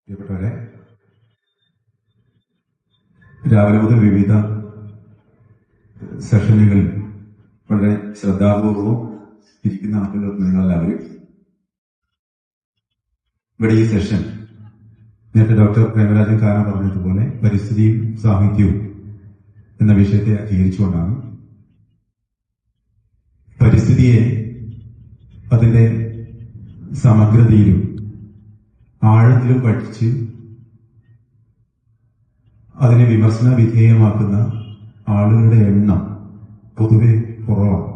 പ്രിയപ്പെട്ടവരെ, രാവിലെ മുതൽ വിവിധ സെഷനുകളിൽ വളരെ ശ്രദ്ധാപൂർവം ഇരിക്കുന്ന ആളുകൾ നിങ്ങളെല്ലാവരും ഇവിടെ ഈ സെഷൻ നേരത്തെ ഡോക്ടർ പ്രേമരാജൻ കാലം പറഞ്ഞതുപോലെ പരിസ്ഥിതിയും സാഹിത്യവും എന്ന വിഷയത്തെ അംഗീകരിച്ചുകൊണ്ടാണ് പരിസ്ഥിതിയെ അതിന്റെ സമഗ്രതയിലും ആഴത്തിലും പഠിച്ച് അതിനെ വിമർശന വിധേയമാക്കുന്ന ആളുകളുടെ എണ്ണം പൊതുവെ കുറവാണ്.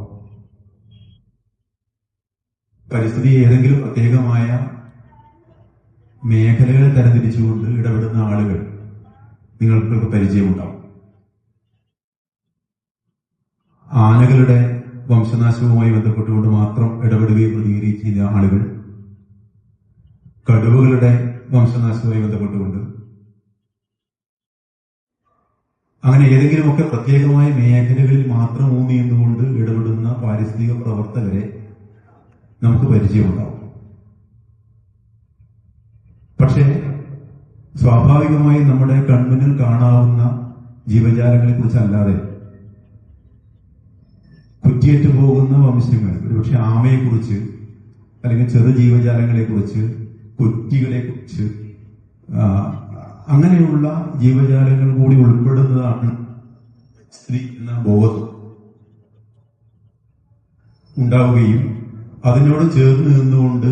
പരിസ്ഥിതി ഏതെങ്കിലും പ്രത്യേകമായ മേഖലകളെ തരംതിരിച്ചുകൊണ്ട് ഇടപെടുന്ന ആളുകൾ നിങ്ങൾക്ക് പരിചയമുണ്ടാവും. ആനകളുടെ വംശനാശവുമായി ബന്ധപ്പെട്ടുകൊണ്ട് മാത്രം ഇടപെടുകയും പ്രതികരിക്കുകയും ചെയ്ത ആളുകൾ, കടുവകളുടെ വംശനാശവുമായി ബന്ധപ്പെട്ടുകൊണ്ട്, അങ്ങനെ ഏതെങ്കിലുമൊക്കെ പ്രത്യേകമായ മേഖലകളിൽ മാത്രം ഊന്നി നിന്നുകൊണ്ട് ഇടപെടുന്ന പാരിസ്ഥിതിക പ്രവർത്തകരെ നമുക്ക് പരിചയമുണ്ടാവും. പക്ഷേ സ്വാഭാവികമായി നമ്മുടെ കൺമുന്നിൽ കാണാവുന്ന ജീവജാലങ്ങളെ കുറിച്ചല്ലാതെ കുറ്റിയേറ്റു പോകുന്ന വംശങ്ങൾ, ഒരുപക്ഷെ ആമയെക്കുറിച്ച് അല്ലെങ്കിൽ ചെറു ജീവജാലങ്ങളെ കുറിച്ച്, കുറ്റികളെ കുറിച്ച്, അങ്ങനെയുള്ള ജീവജാലങ്ങൾ കൂടി ഉൾപ്പെടുന്നതാണ് സ്ത്രീ എന്ന ബോധം ഉണ്ടാവുകയും അതിനോട് ചേർന്ന് നിന്നുകൊണ്ട്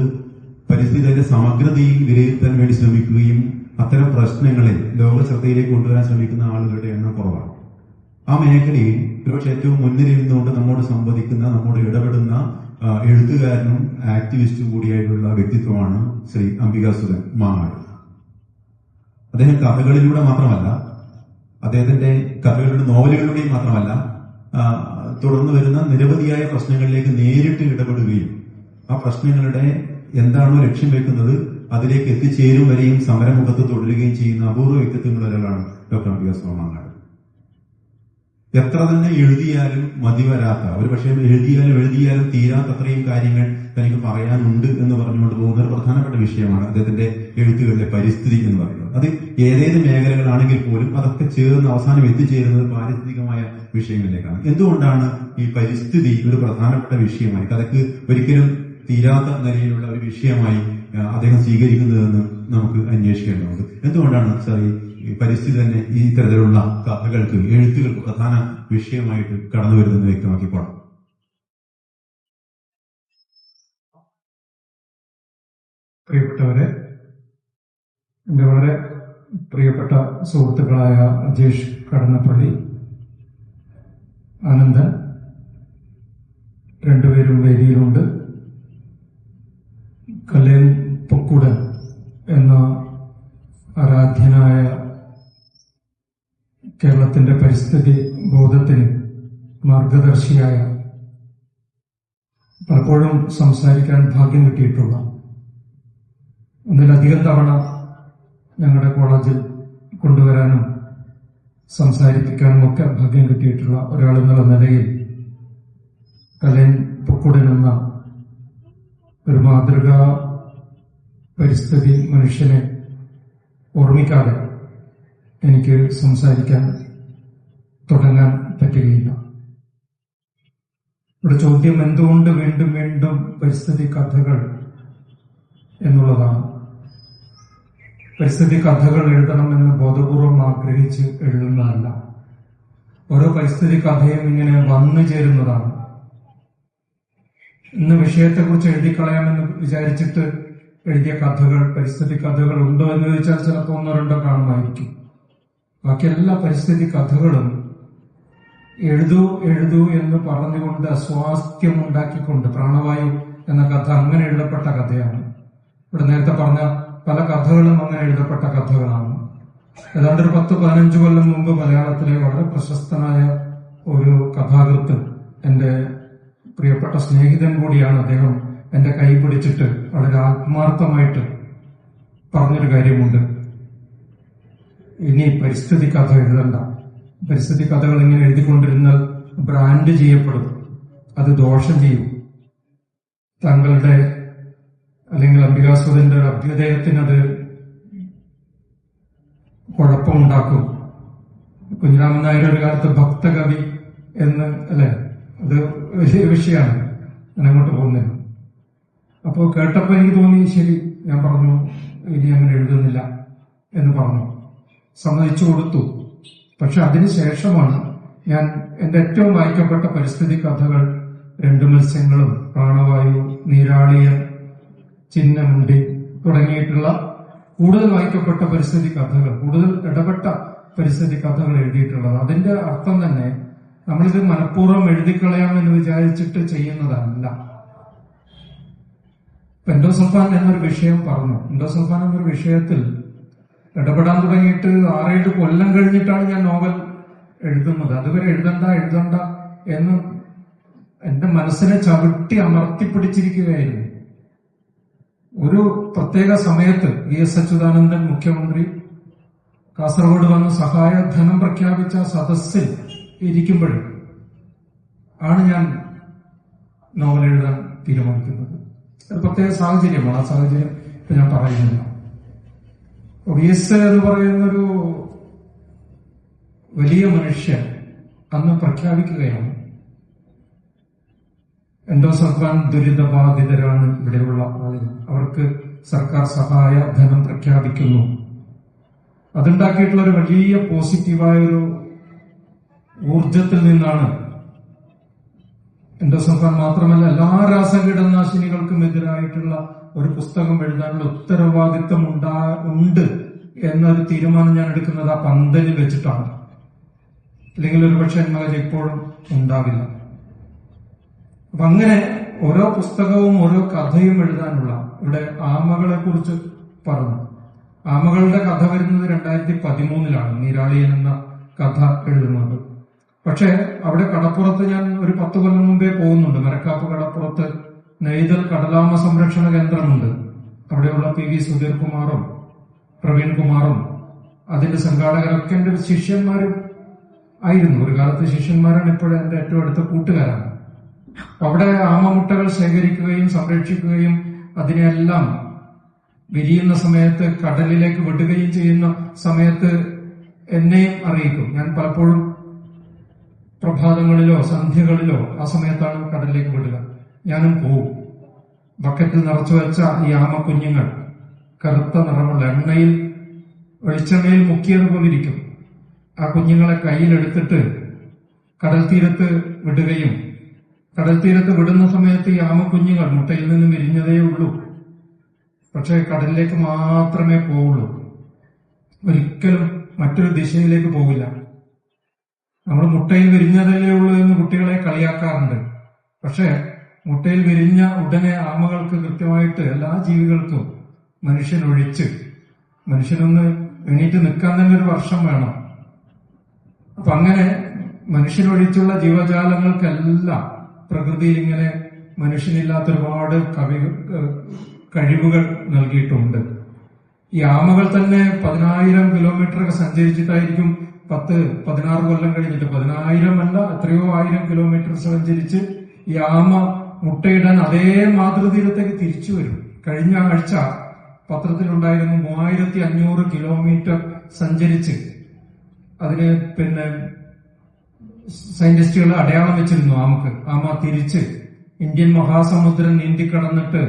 പരിസ്ഥിതിയുടെ സമഗ്രതയിൽ വിലയിരുത്താൻ വേണ്ടി ശ്രമിക്കുകയും അത്തരം പ്രശ്നങ്ങളെ ലോക ശ്രദ്ധയിലേക്ക് കൊണ്ടുവരാൻ ശ്രമിക്കുന്ന ആളുകളുടെ എണ്ണം കുറവാണ്. ആ മേഖലയിൽ ഒരുപക്ഷെ ഏറ്റവും മുൻനിരയിൽ നിന്നുകൊണ്ട് നമ്മോട് സംവദിക്കുന്ന, നമ്മോട് ഇടപെടുന്ന എഴുത്തുകാരനും ആക്ടിവിസ്റ്റും കൂടിയായിട്ടുള്ള വ്യക്തിത്വമാണ് ശ്രീ അംബികാസുധൻ മാങ്ങാട്. അദ്ദേഹം കഥകളിലൂടെ മാത്രമല്ല, അദ്ദേഹത്തിന്റെ കഥകളുടെ നോവലുകളിലൂടെയും മാത്രമല്ല, തുടർന്ന് വരുന്ന നിരവധിയായ പ്രശ്നങ്ങളിലേക്ക് നേരിട്ട് ഇടപെടുകയും ആ പ്രശ്നങ്ങളുടെ എന്താണോ ലക്ഷ്യം വെക്കുന്നത് അതിലേക്ക് എത്തിച്ചേരും വരെയും സമരമുഖത്ത് തുടരുകയും ചെയ്യുന്ന അപൂർവ വ്യക്തിത്വങ്ങളിൽ ഒരാളാണ് ഡോക്ടർ അംബികാസുധൻ മാങ്ങാട്. എത്ര തന്നെ എഴുതിയാലും മതിവരാത്ത, ഒരുപക്ഷെ എഴുതിയാലും തീരാത്തത്രയും കാര്യങ്ങൾ തനിക്ക് പറയാനുണ്ട് എന്ന് പറഞ്ഞുകൊണ്ട് പോകുന്ന ഒരു പ്രധാനപ്പെട്ട വിഷയമാണ് അദ്ദേഹത്തിന്റെ എഴുത്തുകളിലെ പരിസ്ഥിതി എന്ന് പറയുന്നത്. അത് ഏതേത് മേഖലകളാണെങ്കിൽ പോലും അതൊക്കെ ചേർന്ന് അവസാനം എത്തിച്ചേരുന്നത് പാരിസ്ഥിതികമായ വിഷയങ്ങളിലേക്കാണ്. എന്തുകൊണ്ടാണ് ഈ പരിസ്ഥിതി ഒരു പ്രധാനപ്പെട്ട വിഷയമായി, കഥയ്ക്ക് ഒരിക്കലും തീരാത്ത നിലയിലുള്ള ഒരു വിഷയമായി അദ്ദേഹം സ്വീകരിക്കുന്നതെന്ന് നമുക്ക് അന്വേഷിക്കേണ്ടതുണ്ട്. എന്തുകൊണ്ടാണ് സാർ ഈ പരിസ്ഥിതി തന്നെ ഈ തരത്തിലുള്ള കഥകൾക്ക്, എഴുത്തുകൾക്ക് പ്രധാന വിഷയമായിട്ട് കടന്നു വരുന്നതെന്ന് വ്യക്തമാക്കിക്കോളാം. പ്രിയപ്പെട്ടവരെ, എന്റെ വളരെ പ്രിയപ്പെട്ട സുഹൃത്തുക്കളായ അജേഷ് കടന്നപ്പള്ളി, ആനന്ദൻ, രണ്ടുപേരും വേദിയിലുണ്ട്. കല്ലേൻ പൊക്കുടൻ എന്ന ആരാധ്യനായ കേരളത്തിന്റെ പരിസ്ഥിതി ബോധത്തിന് മാർഗദർശിയായ, പലപ്പോഴും സംസാരിക്കാൻ ഭാഗ്യം കിട്ടിയിട്ടുള്ള, ഒന്നിലധികം തവണ ഞങ്ങളുടെ കോളേജിൽ കൊണ്ടുവരാനും സംസാരിപ്പിക്കാനും ഒക്കെ ഭാഗ്യം കിട്ടിയിട്ടുള്ള ഒരാളെന്നുള്ള നിലയിൽ കല്ലേൻ പൊക്കുടൻ എന്ന ഒരു മാതൃകാ പരിസ്ഥിതി മനുഷ്യനെ ഓർമ്മിക്കാതെ എനിക്ക് സംസാരിക്കാൻ തുടങ്ങാൻ പറ്റുകയില്ല. ഇവിടെ ചോദ്യം എന്തുകൊണ്ട് വീണ്ടും വീണ്ടും പരിസ്ഥിതി കഥകൾ എന്നുള്ളതാണ്. പരിസ്ഥിതി കഥകൾ എഴുതണമെന്ന് ബോധപൂർവം ആഗ്രഹിച്ച് എഴുതുന്നതല്ല. ഓരോ പരിസ്ഥിതി കഥയും ഇങ്ങനെ വന്നു ചേരുന്നതാണ്. ഇന്ന് വിഷയത്തെക്കുറിച്ച് എഴുതിക്കളയാമെന്ന് വിചാരിച്ചിട്ട് എഴുതിയ കഥകൾ, പരിസ്ഥിതി കഥകൾ ഉണ്ടോ എന്ന് ചോദിച്ചാൽ ചിലപ്പോൾ ഒന്നോ രണ്ടോ കാണുമായിരിക്കും. ബാക്കി എല്ലാ പരിസ്ഥിതി കഥകളും എഴുതൂ എന്ന് പറഞ്ഞുകൊണ്ട് അസ്വാസ്ഥ്യമുണ്ടാക്കിക്കൊണ്ട്, പ്രാണവായു എന്ന കഥ അങ്ങനെ എഴുതപ്പെട്ട കഥയാണ്. ഇവിടെ നേരത്തെ പറഞ്ഞ പല കഥകളും അങ്ങനെ എഴുതപ്പെട്ട കഥകളാണ്. ഏതാണ്ട് ഒരു 10-15 കൊല്ലം മുമ്പ് മലയാളത്തിലെ വളരെ പ്രശസ്തനായ ഒരു കഥാകൃത്ത്, എന്റെ പ്രിയപ്പെട്ട സ്നേഹിതൻ കൂടിയാണ് അദ്ദേഹം, എന്റെ കൈ പിടിച്ചിട്ട് വളരെ ആത്മാർത്ഥമായിട്ട് പറഞ്ഞൊരു കാര്യമുണ്ട്: ഇനി പരിസ്ഥിതി കഥ എഴുതണ്ട. പരിസ്ഥിതി കഥകൾ ഇങ്ങനെ എഴുതിക്കൊണ്ടിരുന്നാൽ ബ്രാൻഡ് ചെയ്യപ്പെടും, അത് ദോഷം ചെയ്യും. താങ്കളുടെ അല്ലെങ്കിൽ അംബികാസുധന്റെ ഒരു അഭ്യുദയത്തിനത് കുഴപ്പമുണ്ടാക്കും. കുഞ്ഞിരാമൻ നായർ ഒരു കാലത്ത് ഭക്തകവി എന്ന് അല്ലെ, അത് വലിയ വിഷയമാണ്. ഞാൻ അങ്ങോട്ട് പോകുന്നത്. അപ്പോൾ കേട്ടപ്പോൾ എനിക്ക് തോന്നി, ശരി, ഞാൻ പറഞ്ഞു ഇനി അങ്ങനെ എഴുതുന്നില്ല എന്ന് പറഞ്ഞു, സമ്മതിച്ചു കൊടുത്തു. പക്ഷെ അതിനുശേഷമാണ് ഞാൻ എന്റെ ഏറ്റവും വായിക്കപ്പെട്ട പരിസ്ഥിതി കഥകൾ രണ്ട് മത്സ്യങ്ങളും, പ്രാണവായു, നീരാളിയൻ, ചിന്നമുണ്ടി തുടങ്ങിയിട്ടുള്ള കൂടുതൽ വായിക്കപ്പെട്ട പരിസ്ഥിതി കഥകൾ, കൂടുതൽ ഇടപെട്ട പരിസ്ഥിതി കഥകൾ എഴുതിയിട്ടുള്ളത്. അതിന്റെ അർത്ഥം തന്നെ നമ്മളിത് മനഃപൂർവ്വം എഴുതിക്കളയാമെന്ന് വിചാരിച്ചിട്ട് ചെയ്യുന്നതല്ല. എൻഡോസൾഫാൻ എന്നൊരു വിഷയം പറഞ്ഞു. എൻഡോസൾഫാൻ എന്നൊരു വിഷയത്തിൽ ഇടപെടാൻ തുടങ്ങിയിട്ട് 6-7 കൊല്ലം കഴിഞ്ഞിട്ടാണ് ഞാൻ നോവൽ എഴുതുന്നത്. അതുവരെ എഴുതണ്ട എന്ന് എന്റെ മനസ്സിനെ ചവിട്ടി അമർത്തിപ്പിടിച്ചിരിക്കുകയായിരുന്നു. ഒരു പ്രത്യേക സമയത്ത് VS അച്യുതാനന്ദൻ മുഖ്യമന്ത്രി കാസർഗോഡ് വന്ന് സഹായ ധനം പ്രഖ്യാപിച്ച സദസ്സിൽ ഇരിക്കുമ്പോഴും ആണ് ഞാൻ നോവൽ എഴുതാൻ തീരുമാനിക്കുന്നത്. ഒരു പ്രത്യേക സാഹചര്യമാണ്. ആ സാഹചര്യം ഇപ്പൊ ഞാൻ പറയുന്നില്ല. VS എന്ന് പറയുന്നൊരു വലിയ മനുഷ്യൻ അന്ന് പ്രഖ്യാപിക്കുകയാണ്, എൻഡോസൾഫാൻ ദുരിതബാധിതരാണ് ഇവിടെയുള്ള ആളുകൾ, അവർക്ക് സർക്കാർ സഹായ ധനം പ്രഖ്യാപിക്കുന്നു. അതുണ്ടാക്കിയിട്ടുള്ള ഒരു വലിയ പോസിറ്റീവായ ഒരു ഊർജത്തിൽ നിന്നാണ് എൻഡോസൾഫാൻ മാത്രമല്ല എല്ലാ രാസകീടനാശിനികൾക്കും എതിരായിട്ടുള്ള ഒരു പുസ്തകം എഴുതാനുള്ള ഉത്തരവാദിത്വം ഉണ്ട് എന്നൊരു തീരുമാനം ഞാൻ എടുക്കുന്നത് ആ പന്തലിൽ വെച്ചിട്ടാണ്. അല്ലെങ്കിൽ ഒരുപക്ഷെ എൻ മകൻ ഇപ്പോഴും ഉണ്ടാവില്ല. അപ്പൊ അങ്ങനെ ഓരോ പുസ്തകവും ഓരോ കഥയും എഴുതാനുള്ള, ഇവിടെ ആമകളെ കുറിച്ച് പറഞ്ഞു. ആമകളുടെ കഥ വരുന്നത് 2013 നീരാളിയൻ എന്ന കഥ എഴുതുന്നത്. പക്ഷെ അവിടെ കടപ്പുറത്ത് ഞാൻ ഒരു 10 കൊല്ലം മുമ്പേ പോകുന്നുണ്ട്. മരക്കാപ്പ് കടപ്പുറത്ത് നെയ്തൽ കടലാമ സംരക്ഷണ കേന്ദ്രമുണ്ട്. അവിടെയുള്ള PV സുധീർ കുമാറും പ്രവീൺ കുമാറും അതിന്റെ സംഘാടകരൊക്കെ എന്റെ ശിഷ്യന്മാരും ആയിരുന്നു. ഒരു കാലത്ത് ശിഷ്യന്മാരാണ്, ഇപ്പോഴും എന്റെ ഏറ്റവും അടുത്ത കൂട്ടുകാരാണ്. അവിടെ ആമമുട്ടകൾ ശേഖരിക്കുകയും സംരക്ഷിക്കുകയും അതിനെല്ലാം വിരിയുന്ന സമയത്ത് കടലിലേക്ക് വിടുകയും ചെയ്യുന്ന സമയത്ത് എന്നെയും അറിയിക്കും. ഞാൻ പലപ്പോഴും പ്രഭാതങ്ങളിലോ സന്ധ്യകളിലോ ആ സമയത്താണ് കടലിലേക്ക് വിടുക. ഞാനും പോവും. ബക്കറ്റിൽ നിറച്ചു വെച്ച ഈ ആമ കുഞ്ഞുങ്ങൾ കറുത്ത നിറമുള്ള വെളിച്ചെണ്ണയിൽ മുക്കിയതുപോലെ ഇരിക്കും. ആ കുഞ്ഞുങ്ങളെ കയ്യിലെടുത്തിട്ട് കടൽ തീരത്ത് വിടുകയും, കടൽ തീരത്ത് വിടുന്ന സമയത്ത് ഈ ആമ കുഞ്ഞുങ്ങൾ മുട്ടയിൽ നിന്ന് വിരിഞ്ഞതേ ഉള്ളൂ. പക്ഷെ കടലിലേക്ക് മാത്രമേ പോവുള്ളൂ. ഒരിക്കലും മറ്റൊരു ദിശയിലേക്ക് പോകില്ല. നമ്മൾ മുട്ടയിൽ വിരിഞ്ഞതല്ലേ ഉള്ളൂ എന്ന് കുട്ടികളെ കളിയാക്കാറുണ്ട്. പക്ഷെ മുട്ടയിൽ വിരിഞ്ഞ ഉടനെ ആമകൾക്ക് കൃത്യമായിട്ട് എല്ലാ ജീവികൾക്കും മനുഷ്യനൊഴിച്ച്, മനുഷ്യനൊന്ന് എണീറ്റ് നിൽക്കാൻ തന്നെ ഒരു വർഷം വേണം. അപ്പൊ അങ്ങനെ മനുഷ്യനൊഴിച്ചുള്ള ജീവജാലങ്ങൾക്കെല്ലാം പ്രകൃതിയിൽ ഇങ്ങനെ മനുഷ്യനില്ലാത്ത ഒരുപാട് കഴിവുകൾ നൽകിയിട്ടുണ്ട്. ഈ ആമകൾ തന്നെ 10,000 കിലോമീറ്ററൊക്കെ സഞ്ചരിച്ചിട്ടായിരിക്കും 10-16 കൊല്ലം കഴിഞ്ഞിട്ട്, 10,000 അല്ല എത്രയോ 1000 കിലോമീറ്റർ സഞ്ചരിച്ച് ഈ ആമ മുട്ടയിടാൻ അതേ മാതൃതീരത്തേക്ക് തിരിച്ചു വരും. കഴിഞ്ഞ ആഴ്ച പത്രത്തിലുണ്ടായിരുന്നു 3500 കിലോമീറ്റർ സഞ്ചരിച്ച്. അതിന് സയന്റിസ്റ്റുകൾ അടയാളം വെച്ചിരുന്നു ആമ തിരിച്ച് ഇന്ത്യൻ മഹാസമുദ്രം നീന്തിക്കടന്നിട്ട്,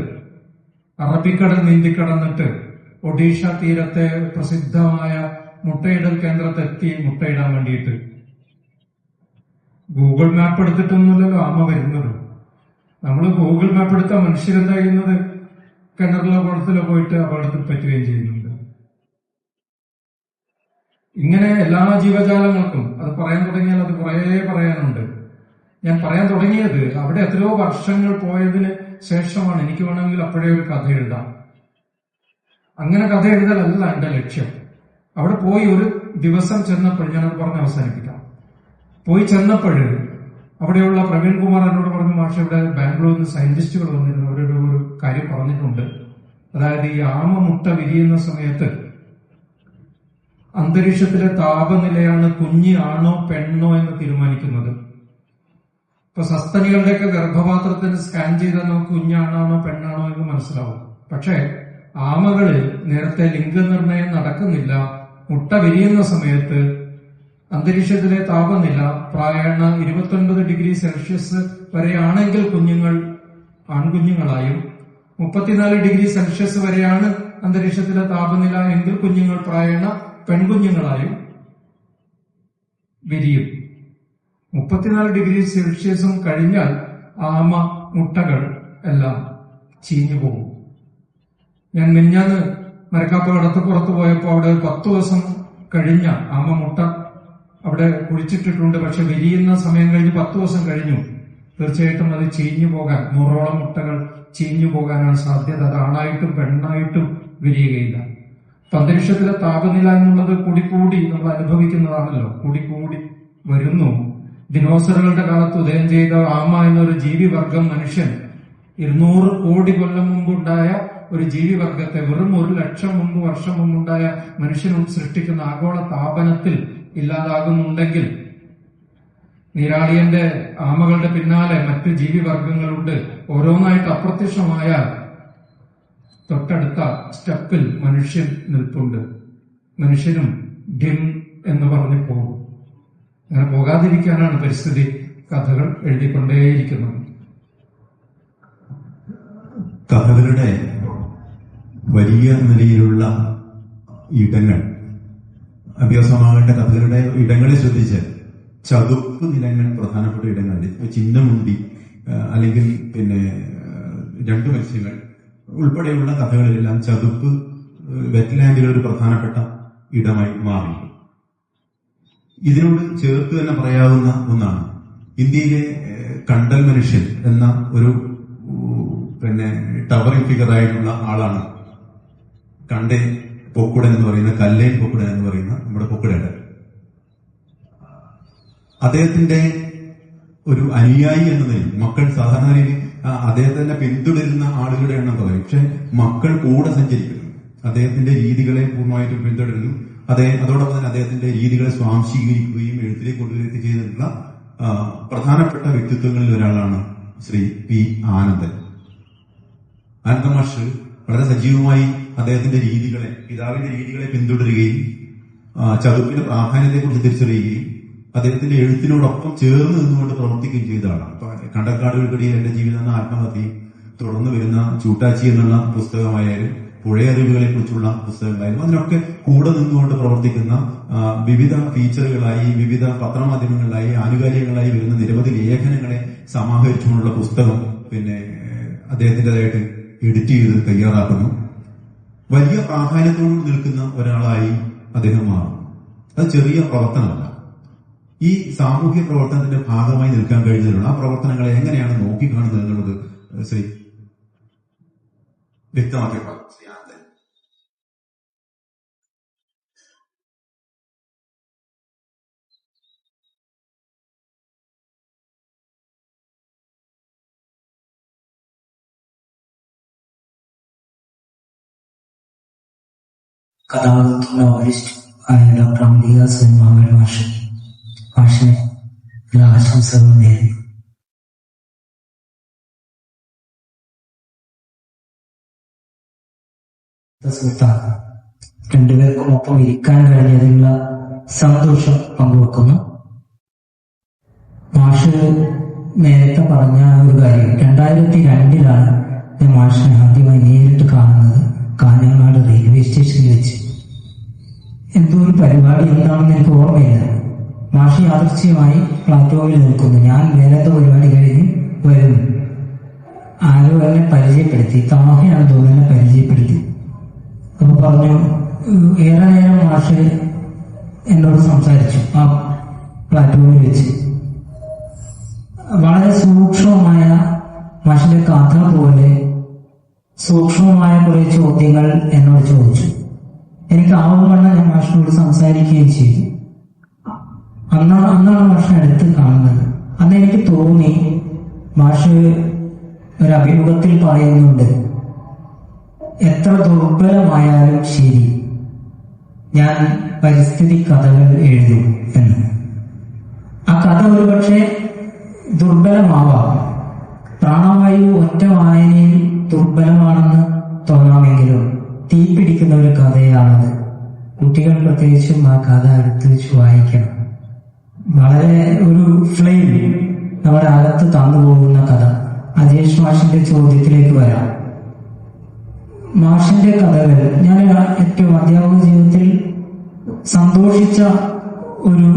അറബിക്കടൽ നീന്തിക്കടന്നിട്ട് ഒഡീഷ തീരത്തെ പ്രസിദ്ധമായ മുട്ടയിടൽ കേന്ദ്രത്തെത്തി മുട്ടയിടാൻ വേണ്ടിയിട്ട്. ഗൂഗിൾ മാപ്പ് എടുത്തിട്ടൊന്നുമല്ലല്ലോ ആമ വരുന്നത്. നമ്മൾ ഗൂഗിൾ മാപ്പ് എടുത്ത മനുഷ്യരെന്താ ചെയ്യുന്നത്? കിണറിലോ കുളത്തിലോ പോയിട്ട് അപകടത്തിൽ പറ്റുകയും ചെയ്യുന്നുണ്ട്. ഇങ്ങനെ എല്ലാ ജീവജാലങ്ങൾക്കും അത് പറയാൻ തുടങ്ങിയാൽ അത് കുറേ പറയാനുണ്ട്. ഞാൻ പറയാൻ തുടങ്ങിയത് അവിടെ എത്രയോ വർഷങ്ങൾ പോയതിന് ശേഷമാണ്. എനിക്ക് വേണമെങ്കിൽ അപ്പോഴേ ഒരു കഥ എഴുതാം. അങ്ങനെ കഥ എഴുതലല്ല എന്റെ ലക്ഷ്യം. അവിടെ പോയി ഒരു ദിവസം ചെന്നപ്പോൾ, ഞാനത് പറഞ്ഞ് അവസാനിപ്പിക്കാം. പോയി ചെന്നപ്പോൾ അവിടെയുള്ള പ്രവീൺ കുമാർ എന്നോട് പറഞ്ഞു, മാഷ് ഇവിടെ ബാംഗ്ലൂരിൽ നിന്ന് സയന്റിസ്റ്റുകൾ വന്നിരുന്നു, അവരുടെ ഒരു കാര്യം പറഞ്ഞിട്ടുണ്ട്. അതായത് ഈ ആമ മുട്ട വിരിയുന്ന സമയത്ത് അന്തരീക്ഷത്തിലെ താപനിലയാണ് കുഞ്ഞ് ആണോ പെണ്ണോ എന്ന് തീരുമാനിക്കുന്നത്. ഇപ്പൊ സസ്തനികളുടെയൊക്കെ ഗർഭപാത്രത്തിന് സ്കാൻ ചെയ്താൽ നമുക്ക് കുഞ്ഞാണാണോ പെണ്ണാണോ എന്ന് മനസ്സിലാവും. പക്ഷേ ആമകളിൽ നേരത്തെ ലിംഗനിർണയം നടക്കുന്നില്ല. മുട്ട വിരിയുന്ന സമയത്ത് അന്തരീക്ഷത്തിലെ താപനില പ്രായണ 29 ഡിഗ്രി സെൽഷ്യസ് വരെയാണെങ്കിൽ കുഞ്ഞുങ്ങൾ ആൺകുഞ്ഞുങ്ങളായും 34 ഡിഗ്രി സെൽഷ്യസ് വരെയാണ് അന്തരീക്ഷത്തിലെ താപനില എങ്കിൽ കുഞ്ഞുങ്ങൾ പ്രായണ പെൺകുഞ്ഞുങ്ങളായും വിരിയും. 34 ഡിഗ്രി സെൽഷ്യസും കഴിഞ്ഞാൽ ആമ മുട്ടകൾ എല്ലാം ചീഞ്ഞു പോകും. ഞാൻ മിഞ്ഞാന്ന് മരക്കാപ്പ് കടത്തുപുറത്ത് പോയപ്പോൾ അവിടെ 10 ദിവസം കഴിഞ്ഞ ആമ മുട്ട അവിടെ കുഴിച്ചിട്ടിട്ടുണ്ട്. പക്ഷെ വിരിയുന്ന സമയം കഴിഞ്ഞ് 10 ദിവസം കഴിഞ്ഞു. തീർച്ചയായിട്ടും അത് ചീഞ്ഞു പോകാൻ 100ഓളം മുട്ടകൾ ചീഞ്ഞു പോകാനാണ് സാധ്യത. അത് ആണായിട്ടും പെണ്ണായിട്ടും വിരിയുകയില്ല. അന്തരീക്ഷത്തിലെ താപനില എന്നുള്ളത് കൂടിക്കൂടി നമ്മൾ അനുഭവിക്കുന്നതാണല്ലോ, കൂടിക്കൂടി വരുന്നു. ദിനോസറുകളുടെ കാലത്ത് ഉദയം ചെയ്ത ആമ എന്നൊരു ജീവിവർഗം മനുഷ്യൻ 200 കോടി കൊല്ലം മുമ്പുണ്ടായ ഒരു ജീവിവർഗത്തെ വെറും 1 ലക്ഷം വർഷം മുമ്പുണ്ടായ മനുഷ്യനും സൃഷ്ടിക്കുന്ന ആഗോള താപനത്തിൽ ഇല്ലാതാകുന്നുണ്ടെങ്കിൽ നീരാളിയന്റെ ആമകളുടെ പിന്നാലെ മറ്റ് ജീവിവർഗങ്ങളുണ്ട്. ഓരോന്നായിട്ട് അപ്രത്യക്ഷമായാൽ തൊട്ടടുത്ത സ്റ്റെപ്പിൽ മനുഷ്യൻ നിൽപ്പുണ്ട്. മനുഷ്യനും ഡിം എന്ന് പറഞ്ഞു പോകും. അങ്ങനെ പോകാതിരിക്കാനാണ് പരിസ്ഥിതി കഥകൾ എഴുതിക്കൊണ്ടേയിരിക്കുന്നത്. കഥകളുടെ വലിയ നിലയിലുള്ള ഇടങ്ങൾ, അഭ്യാസമാകേണ്ട കഥകളുടെ ഇടങ്ങളെ ശ്രദ്ധിച്ച് ചതുപ്പ് നിലങ്ങൾ പ്രധാനപ്പെട്ട ഇടങ്ങളിൽ ചിഹ്നമുണ്ടി അല്ലെങ്കിൽ പിന്നെ 2 മത്സ്യങ്ങൾ ഉൾപ്പെടെയുള്ള കഥകളിലെല്ലാം ചതുപ്പ് വെറ്റ്ലാൻഡിലെ ഒരു പ്രധാനപ്പെട്ട ഇടമായി മാറി. ഇതിനോട് ചേർത്ത് തന്നെ പറയാവുന്ന ഒന്നാണ് ഇന്ത്യയിലെ കണ്ടൽ മനുഷ്യൻ എന്ന ഒരു പിന്നെ ടവറിംഗ് ഫിഗർ ആയിട്ടുള്ള ആളാണ് കണ്ടേ പൊക്കുടൻ എന്ന് പറയുന്ന, കല്ലേൻ പൊക്കുടൻ എന്ന് പറയുന്ന നമ്മുടെ പൊക്കുടേണ്ടൻ. അദ്ദേഹത്തിന്റെ ഒരു അനുയായി എന്ന നിലയിൽ മക്കൾ സാധാരണ രീതിയിൽ അദ്ദേഹത്തിന്റെ പിന്തുടരുന്ന ആളുകളുടെ എണ്ണം പറയും. പക്ഷെ മക്കൾ കൂടെ സഞ്ചരിക്കുന്നു, അദ്ദേഹത്തിന്റെ രീതികളെ പൂർണ്ണമായിട്ടും പിന്തുടരുന്നു. അതോടൊപ്പം തന്നെ അദ്ദേഹത്തിന്റെ രീതികളെ സ്വാംശീകരിക്കുകയും എഴുത്തിലേക്ക് കൊണ്ടുവരികയും ചെയ്തിട്ടുള്ള പ്രധാനപ്പെട്ട വ്യക്തിത്വങ്ങളിൽ ഒരാളാണ് ശ്രീ പി ആനന്ദൻ. ആനന്ദ മാഷ് വളരെ സജീവമായി അദ്ദേഹത്തിന്റെ രീതികളെ, പിതാവിന്റെ രീതികളെ പിന്തുടരുകയും ചതുപ്പിന്റെ പ്രാധാന്യത്തെക്കുറിച്ച് തിരിച്ചറിയുകയും അദ്ദേഹത്തിന്റെ എഴുത്തിനോടൊപ്പം ചേർന്ന് നിന്നുകൊണ്ട് പ്രവർത്തിക്കുകയും ചെയ്ത ആളാണ്. കണ്ടക്കാടുകൾക്കിടയിൽ എന്റെ ജീവിതം എന്ന ആത്മകഥയും തുടർന്ന് വരുന്ന ചൂട്ടാച്ചി എന്നുള്ള പുസ്തകമായാലും പുഴയറിവുകളെ കുറിച്ചുള്ള പുസ്തകങ്ങളായാലും അതിനൊക്കെ കൂടെ നിന്നുകൊണ്ട് പ്രവർത്തിക്കുന്ന വിവിധ ഫീച്ചറുകളായി, വിവിധ പത്രമാധ്യമങ്ങളിലായി, ആനുകാലികങ്ങളായി വരുന്ന നിരവധി ലേഖനങ്ങളെ സമാഹരിച്ചുകൊണ്ടുള്ള പുസ്തകം പിന്നെ അദ്ദേഹത്തിൻ്റെതായിട്ട് എഡിറ്റ് ചെയ്ത് തയ്യാറാക്കുന്നു. വലിയ പ്രാധാന്യത്തോട് നിൽക്കുന്ന ഒരാളായി അദ്ദേഹം മാറും. അത് ചെറിയ പ്രവർത്തനമല്ല. ഈ സാമൂഹ്യ പ്രവർത്തനത്തിന്റെ ഭാഗമായി നിൽക്കാൻ കഴിഞ്ഞതിലുള്ള ആ പ്രവർത്തനങ്ങളെ എങ്ങനെയാണ് നോക്കിക്കാണുന്നത് എന്നുള്ളത് ശ്രീ വ്യക്തമാക്കി പറഞ്ഞു. ശ്രീ ആനന്ദൻ കഥാകൃത്ത് നോവലിസ്റ്റ് ആയ ഡോക്ടർ അംബിക സെൻമാമൻ മാഷിനെ എല്ലാ ആശംസകളും നേരുന്നു. സുഹൃത്താണ്, രണ്ടുപേർക്കും ഒപ്പം ഇരിക്കാൻ കഴിഞ്ഞതിലുള്ള സന്തോഷം പങ്കുവെക്കുന്നു. മാഷ് നേരത്തെ പറഞ്ഞ ഒരു കാര്യം, 2002 ഞാൻ മാഷിനെ ആദ്യമായി നേരിട്ട് കാണുന്നത് കാഞ്ഞങ്ങാട് റെയിൽവേ സ്റ്റേഷനിൽ വെച്ച്. എന്തോ ഒരു പരിപാടി എന്താണെന്ന് എനിക്ക് ഓർമ്മയില്ല. മാഷി യാദൃശ്ചികമായി പ്ലാറ്റ്ഫോമിൽ നിൽക്കുന്നു. ഞാൻ നേരത്തെ പരിപാടി കഴിഞ്ഞ് വരുന്നു. ആരോ എന്നെ പരിചയപ്പെടുത്തി, താഹയാണ് തോന്നുന്നു എന്നെ പരിചയപ്പെടുത്തി. അപ്പൊ പറഞ്ഞു, ഏറെ നേരം മാഷ് എന്നോട് സംസാരിച്ചു ആ പ്ലാറ്റ്ഫോമിൽ വെച്ച്. വളരെ സൂക്ഷ്മമായ മാഷിന്റെ കഥ പോലെ സൂക്ഷ്മമായ കുറെ ചോദ്യങ്ങൾ എന്നോട് ചോദിച്ചു. എനിക്ക് ആവുമെന്ന് ഞാൻ മാഷിനോട് സംസാരിക്കുകയും ചെയ്തു. അന്നാണ് മാഷിനെ അടുത്ത് കാണുന്നത്. അന്ന് എനിക്ക് തോന്നി, മാഷ് ഒരു അഭിമുഖത്തിൽ പറയുന്നുണ്ട്, എത്ര ദുർബലമായാലും ശരി ഞാൻ പരിസ്ഥിതി കഥകൾ എഴുതും എന്ന്. ആ കഥ ഒരുപക്ഷെ ദുർബലമാവാം. പ്രാണവായു ഒറ്റ വായനയിൽ ദുർബലമാണെന്ന് തോന്നാമെങ്കിലും തീപിടിക്കുന്ന ഒരു കഥയാണത്. കുട്ടികൾ പ്രത്യേകിച്ചും ആ കഥ എടുത്ത് വെച്ച് വായിക്കണം. വളരെ ഒരു ഫ്ലെയിം നമ്മുടെ അകത്ത് തന്നു പോകുന്ന കഥ. അജേഷ് മാഷിന്റെ ചോദ്യത്തിലേക്ക് വരാം. മാഷിന്റെ കഥകൾ ഞാൻ ഏറ്റവും അധ്യാപക ജീവിതത്തിൽ സന്തോഷിച്ച ഒരു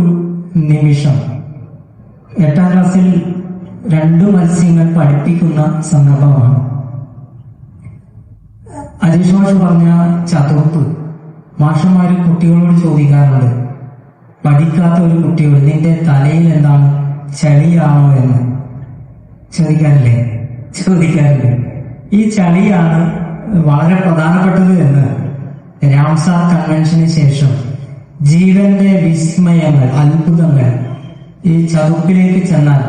നിമിഷം, 8ാം ക്ലാസ്സിൽ 2 മത്സ്യങ്ങൾ പഠിപ്പിക്കുന്ന സന്ദർഭമാണ്. അജേഷ് മാഷ് പറഞ്ഞ ചതുർപ്പ് മാഷന്മാര് കുട്ടികളോട് ചോദിക്കാറുണ്ട്. പഠിക്കാത്ത ഒരു കുട്ടിയോട് നിന്റെ തലയിൽ എന്താണ്, ചളിയാണോ എന്ന് ചോദിക്കാറില്ലേ? ഈ ചളിയാണ് വളരെ പ്രധാനപ്പെട്ടത് എന്ന് രാംസാർ കൺവെൻഷന് ശേഷം ജീവന്റെ വിസ്മയങ്ങൾ, അത്ഭുതങ്ങൾ ഈ ചതുപ്പിലേക്ക് ചെന്നാൽ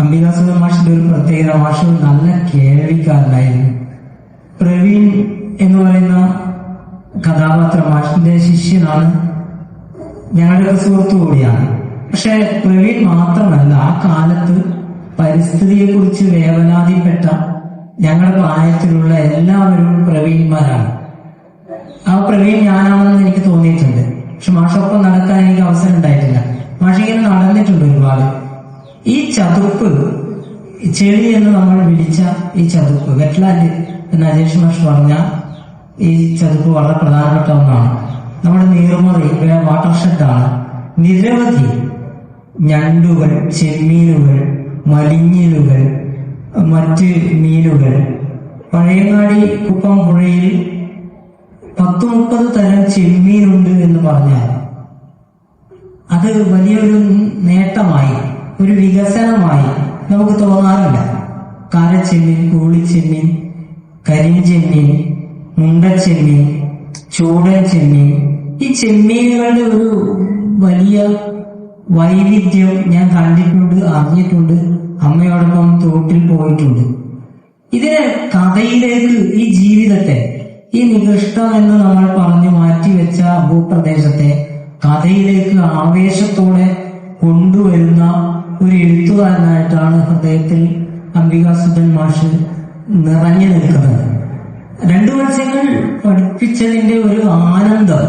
അംബികാസുധൻ മാഷിന്റെ ഒരു പ്രത്യേകത, മാഷ് നല്ല കേൾവിക്കാരനായിരുന്നു. പ്രവീൺ എന്ന് പറയുന്ന കഥാപാത്രം മാഷിന്റെ ശിഷ്യനാണ്, ഞങ്ങളുടെ സുഹൃത്തു കൂടിയാണ്. പക്ഷെ പ്രവീൺ മാത്രമല്ല, ആ കാലത്ത് പരിസ്ഥിതിയെ കുറിച്ച് വേവലാതിപ്പെട്ട ഞങ്ങളുടെ പ്രായത്തിലുള്ള എല്ലാവരും പ്രവീൺമാരാണ്. ആ പ്രവീൺ ഞാനാണെന്ന് എനിക്ക് തോന്നിയിട്ടുണ്ട്. പക്ഷെ മാഷൊപ്പം നടക്കാൻ എനിക്ക് അവസരം ഉണ്ടായിട്ടില്ല. മാഷിങ്ങനെ നടന്നിട്ടുണ്ട് ഒരുപാട്. ഈ ചതുപ്പ്, ചെളി എന്ന് നമ്മൾ വിളിച്ച ഈ ചതുപ്പ്, വെറ്റ്ലാൻഡ് എന്ന് അജേഷ് മാഷ് പറഞ്ഞ ഈ ചതുപ്പ് വളരെ പ്രധാനപ്പെട്ട ഒന്നാണ്. നമ്മുടെ നീർമറി വാട്ടർഷെഡാണ്. നിരവധി ഞണ്ടുകൾ, ചെമ്മീനുകൾ, മലിഞ്ഞിലുകൾ, മറ്റ് മീനുകൾ, പഴയങ്ങാടി കുപ്പം പുഴയിൽ 10-30 തരം ചെമ്മീനുണ്ട് എന്ന് പറഞ്ഞാൽ അത് വലിയൊരു നേട്ടമായി, ഒരു വികസനമായി നമുക്ക് തോന്നാറില്ല. കാരച്ചെമ്മീൻ, കൂളിച്ചെമ്മീൻ, കരിഞ്ചെമ്മീൻ, മുണ്ടച്ചെമ്മീൻ, ചൂടൻ ചെമ്മീൻ, ഈ ചെമ്മീനുകളുടെ ഒരു വലിയ വൈവിധ്യം ഞാൻ കണ്ടിട്ടുണ്ട്, അറിഞ്ഞിട്ടുണ്ട്. അമ്മയോടൊപ്പം തോട്ടിൽ പോയിട്ടുണ്ട്. ഇതിനെ കഥയിലേക്ക്, ഈ ജീവിതത്തെ, ഈ നികൃഷ്ടം എന്ന് നമ്മൾ പറഞ്ഞു മാറ്റിവെച്ച ഭൂപ്രദേശത്തെ കഥയിലേക്ക് ആവേശത്തോടെ കൊണ്ടുവരുന്ന ഒരു എഴുത്തുകാരനായിട്ടാണ് ഹൃദയത്തിൽ അംബികാസുധൻ മാഷ് നിറഞ്ഞു നിൽക്കുന്നത്. 2 മത്സ്യങ്ങൾ പഠിപ്പിച്ചതിന്റെ ഒരു ആനന്ദം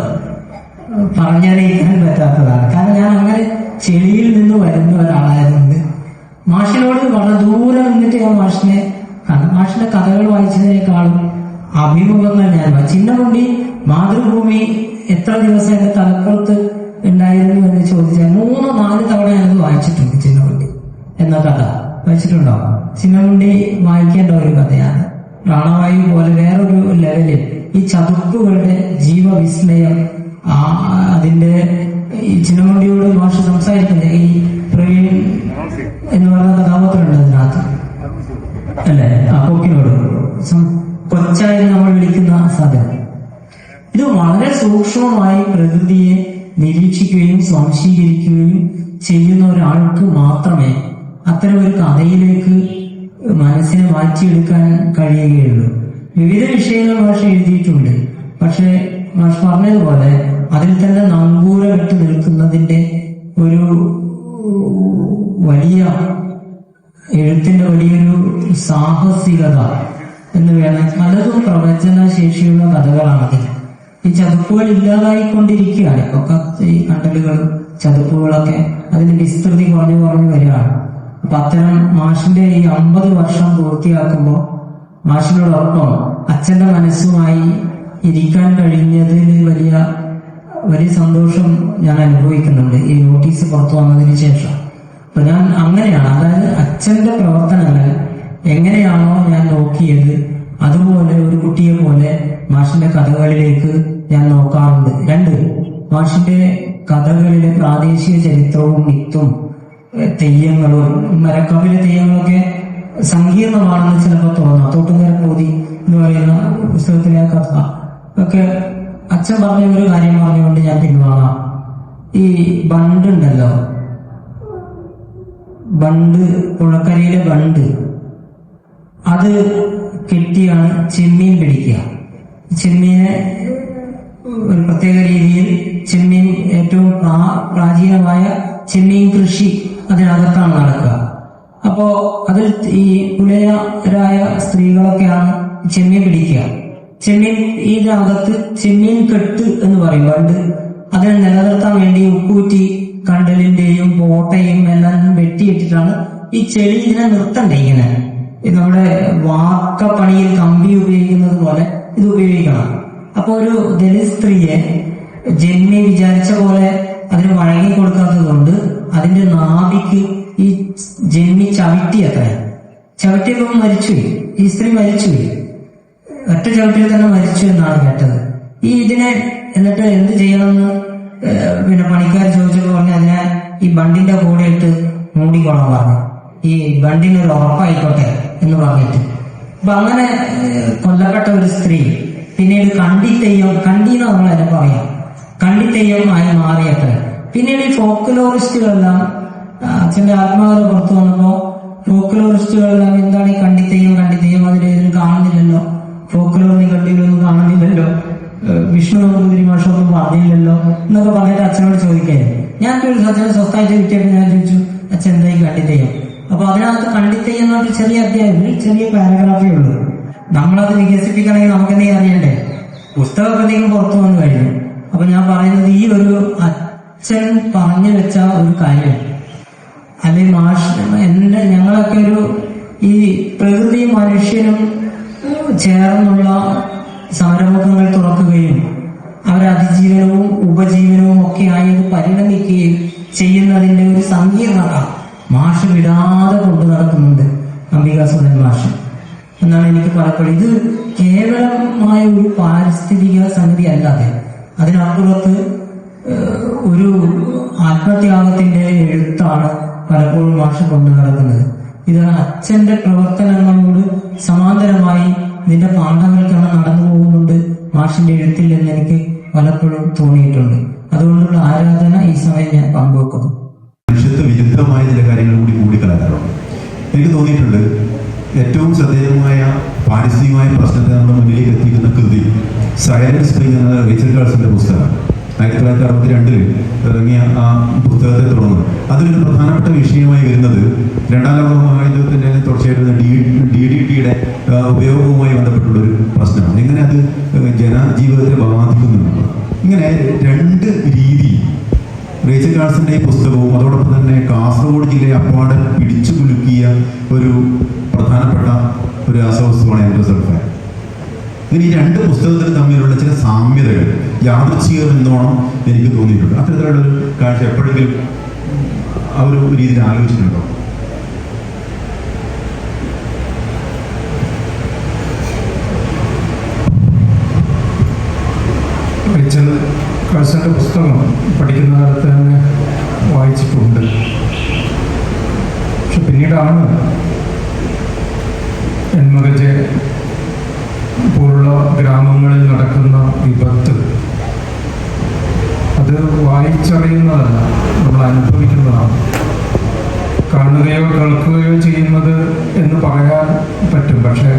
പറഞ്ഞറിയിക്കാൻ പറ്റാത്തതാണ്. കാരണം ഞാൻ അങ്ങനെ ചെളിയിൽ നിന്ന് വരുന്ന ഒരാളായതുകൊണ്ട് മാഷിനോട് വളരെ ദൂരെ നിന്നിട്ട് ഞാൻ മാഷിന്റെ കഥകൾ വായിച്ചതിനേക്കാളും അഭിമുഖങ്ങൾ ഞാൻ ചിന്നമുണ്ടി മാതൃഭൂമി എത്ര ദിവസം എന്റെ തലപ്പുറത്ത് ഉണ്ടായിരുന്നു എന്ന് ചോദിച്ചാൽ 3-4 തവണ ഞാനത് വായിച്ചിട്ടുണ്ട്. ചിന്നമുണ്ടി എന്ന കഥ വായിച്ചിട്ടുണ്ടോ? ചിന്നമുണ്ടി വായിക്കേണ്ട ഒരു കഥയാണ്. പ്രാണവായു പോലെ വേറൊരു ലെവലിൽ ഈ ചതുപ്പുകളുടെ ജീവവിസ്മയം, അതിന്റെ ഈ ചിന്നമുണ്ടിയോട് മാഷ് സംസാരിക്കുന്നത് ഈ പ്രവീൺ എന്ന് പറയുന്ന കഥാപാത്രമുണ്ട് അതിനകത്ത്, അല്ലെ? ആ കൊക്കിനോട് കൊച്ചായി നമ്മൾ വിളിക്കുന്ന സാധനം. ഇത് വളരെ സൂക്ഷ്മമായി പ്രകൃതിയെ നിരീക്ഷിക്കുകയും സ്വാംശീകരിക്കുകയും ചെയ്യുന്ന ഒരാൾക്ക് മാത്രമേ അത്തരം ഒരു കഥയിലേക്ക് മനസ്സിനെ മാറ്റിയെടുക്കാൻ കഴിയുകയുള്ളൂ. വിവിധ വിഷയങ്ങൾ മാഷ് എഴുതിയിട്ടുണ്ട്. പക്ഷെ മാഷ് പറഞ്ഞതുപോലെ അതിൽ തന്നെ നങ്കൂരമിട്ട് നിൽക്കുന്നതിന്റെ ഒരു വലിയ എഴുത്തിന്റെ വലിയൊരു സാഹസികത എന്ന് വേണം. പലതും പ്രവചന ശേഷിയുള്ള കഥകളാണത്. ഈ ചതുപ്പുകൾ ഇല്ലാതായിക്കൊണ്ടിരിക്കുകയാണ്. ഇപ്പൊ ഈ കണ്ടലുകളും ചതുപ്പുകളൊക്കെ അതിന്റെ വിസ്തൃതി കുറഞ്ഞു വരികയാണ്. അപ്പൊ അത്തരം മാഷിന്റെ ഈ 50 വർഷം പൂർത്തിയാക്കുമ്പോൾ മാഷിനോടൊപ്പം അച്ഛന്റെ മനസ്സുമായി ഇരിക്കാൻ കഴിഞ്ഞതിൽ വലിയ സന്തോഷം ഞാൻ അനുഭവിക്കുന്നുണ്ട് ഈ നോട്ടീസ് പുറത്തു വന്നതിന് ശേഷം. അപ്പൊ ഞാൻ അങ്ങനെയാണ്, അതായത് അച്ഛന്റെ പ്രവർത്തനങ്ങൾ എങ്ങനെയാണോ ഞാൻ നോക്കിയത് അതുപോലെ ഒരു കുട്ടിയെ പോലെ മാഷിന്റെ കഥകളിലേക്ക് ഞാൻ നോക്കാറുണ്ട്. 2, മാഷിന്റെ കഥകളിലെ പ്രാദേശിക ചരിത്രവും മിത്തും തെയ്യങ്ങളും മരക്കവിലെ തെയ്യങ്ങളൊക്കെ സങ്കീർണമാണെന്ന് ചിലപ്പോൾ തോന്നാം. തോട്ടുകര പോതി എന്ന് പറയുന്ന പുസ്തകത്തിലെ കഥ ഒക്കെ അച്ഛൻ പറഞ്ഞ ഒരു കാര്യം പറഞ്ഞുകൊണ്ട് ഞാൻ പിൻവാങ്ങാം. ഈ ബണ്ടുണ്ടല്ലോ, ബണ്ട്, പുഴക്കരയിലെ ബണ്ട്, അത് കെട്ടിയാണ് ചെമ്മീൻ പിടിക്കുക. ചെമ്മീനെ ഒരു പ്രത്യേക രീതിയിൽ ചെമ്മീൻ, ഏറ്റവും പ്രാചീനമായ ചെമ്മീൻ കൃഷി അതിനകത്താണ് നടക്കുക. അപ്പോ അതിൽ ഈ പുലയരായ സ്ത്രീകളൊക്കെയാണ് ചെമ്മീൻ പിടിക്കുക. ചെമ്മീൻ ഇതിനകത്ത് ചെമ്മീൻ കെട്ട് എന്ന് പറയും പണ്ട്. അതിനെ നിലനിർത്താൻ വേണ്ടി ഉപ്പൂറ്റി കണ്ടലിന്റെയും പോട്ടയും എല്ലാം വെട്ടിയിട്ടിട്ടാണ് ഈ ചെളി ഇതിനെ നിർത്തണ്ടേ. ഇങ്ങനെ നമ്മുടെ വാക്കപ്പണിയിൽ കമ്പി ഉപയോഗിക്കുന്നത് പോലെ ഇത് ഉപയോഗിക്കണം. അപ്പൊ ഒരു ദലിത് സ്ത്രീയെ ജന്മി വിചാരിച്ച പോലെ അതിന് വഴങ്ങി കൊടുക്കാത്തത് കൊണ്ട് അതിന്റെ നാഭിക്ക് ഈ ജന്മി ചവിട്ടിയപ്പോൾ മരിച്ചുപോയി. ഈ സ്ത്രീ മരിച്ചുപോയി, ഒറ്റ ചവിട്ടിൽ തന്നെ മരിച്ചു എന്നാണ് കേട്ടത്. ഇതിനെ എന്നിട്ട് എന്ത് ചെയ്യണമെന്ന് പിന്നെ പണിക്കാർ ചോദിച്ചപ്പോൾ പറഞ്ഞ് അതിനെ ഈ ബണ്ടിന്റെ കൂടെ ഇട്ട് മൂടിക്കൊള്ളാൻ പറഞ്ഞു. ഈ ബണ്ടിനൊരു ഉറപ്പായിക്കോട്ടെ എന്ന് പറഞ്ഞിട്ട്. അപ്പൊ അങ്ങനെ കൊല്ലപ്പെട്ട ഒരു സ്ത്രീ പിന്നീട് കണ്ടിന്ന് നമ്മൾ അതിനെ പറയാം, കണ്ടിത്തെയ്യം ആയി മാറിയത്ര. പിന്നീട് ഈ ഫോക്ലോറിസ്റ്റുകളെല്ലാം അച്ഛന്റെ ആത്മാകഥ പുറത്തു വന്നപ്പോ ഫോക്ലോറിസ്റ്റുകളെല്ലാം എന്താണ് ഈ കണ്ടിത്തെയ്യം അതിലേതിനും കാണുന്നില്ലല്ലോ, ഫോക്ലോറിന് കണ്ടിയിലൊന്നും കാണുന്നില്ലല്ലോ, വിഷ്ണു നമ്പൂതിരി മാഷൊന്നും പറഞ്ഞില്ലല്ലോ എന്നൊക്കെ പറഞ്ഞിട്ട് അച്ഛനോട് ചോദിക്കായിരുന്നു. ഞാൻ അച്ഛനെ സ്വസ്ഥായിട്ട് കിട്ടിയപ്പോൾ ഞാൻ ചോദിച്ചു, അച്ഛൻ എന്തായി കണ്ടിത്തെയ്യം? അപ്പൊ അതിനകത്ത് കണ്ടിത്തെയ്യം എന്ന് പറഞ്ഞ ചെറിയ അധ്യായം, ചെറിയ പാരഗ്രാഫേ ഉള്ളൂ. നമ്മളത് വികസിപ്പിക്കണമെങ്കിൽ നമുക്ക് എന്തെങ്കിലും അറിയണ്ടേ? പുസ്തകമൊക്കെ എന്തെങ്കിലും പുറത്തു വന്നു കഴിഞ്ഞു. അപ്പൊ ഞാൻ പറയുന്നത് ഈ ഒരു അച്ഛൻ പറഞ്ഞു വെച്ച ഒരു കാര്യം, അല്ലെങ്കിൽ ഞങ്ങളൊക്കെ ഒരു ഈ പ്രകൃതി മനുഷ്യനും ചേർന്നുള്ള സംരംഭങ്ങൾ തുറക്കുകയും അവരെ അതിജീവനവും ഉപജീവനവും ഒക്കെ ആയി പരിണമിക്കുകയും ചെയ്യുന്നതിന്റെ ഒരു സങ്കീർണത മാഷ് വിടാതെ കൊണ്ടു നടക്കുന്നുണ്ട്, അംബികാസുധൻ മാഷ് എന്നാണ് എനിക്ക് പലപ്പോഴും. ഇത് കേവലമായ ഒരു പാരിസ്ഥിതിക സംഗതി അല്ലാതെ അതിനപ്പുറത്ത് ഒരു ആത്മത്യാഗത്തിന്റെ എഴുത്താണ് പലപ്പോഴും മാഷ് കൊണ്ടു നടക്കുന്നത്. ഇത് അച്ഛന്റെ പ്രവർത്തനങ്ങളോട് സമാന്തരമായി ഇതിന്റെ പാണ്ഡവൽക്കരണം നടന്നു പോകുന്നുണ്ട് മാഷിന്റെ എഴുത്തിൽ എന്ന് എനിക്ക് പലപ്പോഴും തോന്നിയിട്ടുണ്ട്. അതുകൊണ്ടുള്ള ആരാധന ഈ സമയം ഞാൻ പങ്കുവെക്കുന്നു. മനുഷ്യത്വ വിരുദ്ധമായ ചില കാര്യങ്ങൾ കൂടിക്കലരാറുണ്ട്. എനിക്ക് തോന്നിയിട്ടുണ്ട് ഏറ്റവും ശ്രദ്ധേയമായ പാരിസ്ഥിതികമായ പ്രശ്നത്തെ നമ്മുടെ മുന്നിലേക്ക് എത്തിക്കുന്ന കൃതി സൈലന്റ് സ്പ്രിംഗ് എന്ന റേച്ചൽ കാൾസന്റെ പുസ്തകമാണ്. 1962 ഇറങ്ങിയ ആ പുസ്തകത്തെ തുടർന്ന് അതിലൊരു പ്രധാനപ്പെട്ട വിഷയമായി വരുന്നത് രണ്ടാം ലോക മഹായുദ്ധത്തിന്റെ തുടർച്ചയായിട്ട് DDTയുടെ ഉപയോഗവുമായി ബന്ധപ്പെട്ടുള്ളൊരു പ്രശ്നമാണ്. എങ്ങനെ അത് ജനജീവിതത്തെ ബാധിക്കുന്നുണ്ട്. ഇങ്ങനെ രണ്ട് രീതി റേച്ചൽ കാൾസന്റെ ഈ പുസ്തകവും അതോടൊപ്പം തന്നെ കാസർഗോഡ് ജില്ലയെ അപ്പാടെ പിടിച്ചു കുലുക്കിയ ഒരു പ്രധാനപ്പെട്ട ഒരു രാസവസ്തുവാണ് എൻഡോസൾഫാൻ. ഇങ്ങനെ ഈ രണ്ട് പുസ്തകത്തിൽ തമ്മിലുള്ള ചില സാമ്യതകൾ യാദൃച്ഛികം എന്നോണം എനിക്ക് തോന്നിയിട്ടുണ്ട്. അത്തരത്തിലുള്ളൊരു കാഴ്ച എപ്പോഴെങ്കിലും ആ ഒരു രീതിയിൽ ആലോചിച്ചിട്ടുണ്ടോ? റേച്ചൽ കാൾസന്റെ പുസ്തകം പഠിക്കുന്ന കാലത്ത് തന്നെ വായിച്ചിട്ടുണ്ട്. പക്ഷെ പിന്നീടാണ് എൻമകജെ പോലുള്ള ഗ്രാമങ്ങളിൽ നടക്കുന്ന വിപത്ത് അത് വായിച്ചറിയുന്നതല്ല, നമ്മൾ അനുഭവിക്കുന്നതാണ്. കാണുകയോ കേൾക്കുകയോ ചെയ്യുന്നത് എന്ന് പറയാൻ പറ്റും, പക്ഷെ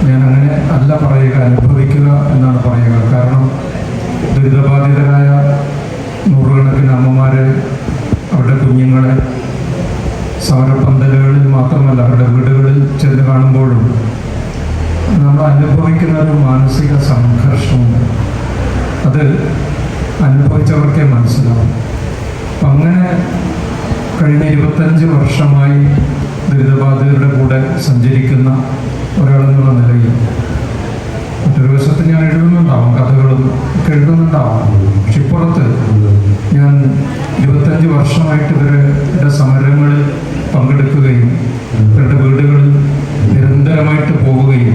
ഞാൻ അങ്ങനെ അല്ല പറയുക, അനുഭവിക്കുക എന്നാണ് പറയുക. കാരണം ദുരിതബാധിതരായ നൂറുകണക്കിന് അമ്മമാരെ, അവരുടെ കുഞ്ഞുങ്ങളെ സമരപന്തലുകളിൽ മാത്രമല്ല അവരുടെ വീടുകളിൽ ചെന്ന് കാണുമ്പോഴും നമ്മൾ അനുഭവിക്കുന്ന ഒരു മാനസിക സംഘർഷമുണ്ട്. അത് അനുഭവിച്ചവർക്കേ മനസ്സിലാവും. അപ്പം അങ്ങനെ കഴിഞ്ഞ 25 വർഷമായി ദുരിതബാധിതരുടെ കൂടെ സഞ്ചരിക്കുന്ന ഒരാളെന്നുള്ള നിലയിൽ മറ്റൊരു വശത്ത് ഞാൻ എഴുതുന്നുണ്ടാവും, കഥകളും ഒക്കെ എഴുതുന്നുണ്ടാവും. പക്ഷെ ഇപ്പുറത്ത് ഞാൻ 25 വർഷമായിട്ട് ഇവരുടെ സമരങ്ങളിൽ പങ്കെടുക്കുകയും ഇവരുടെ വീടുകളിൽ നിരന്തരമായിട്ട് പോവുകയും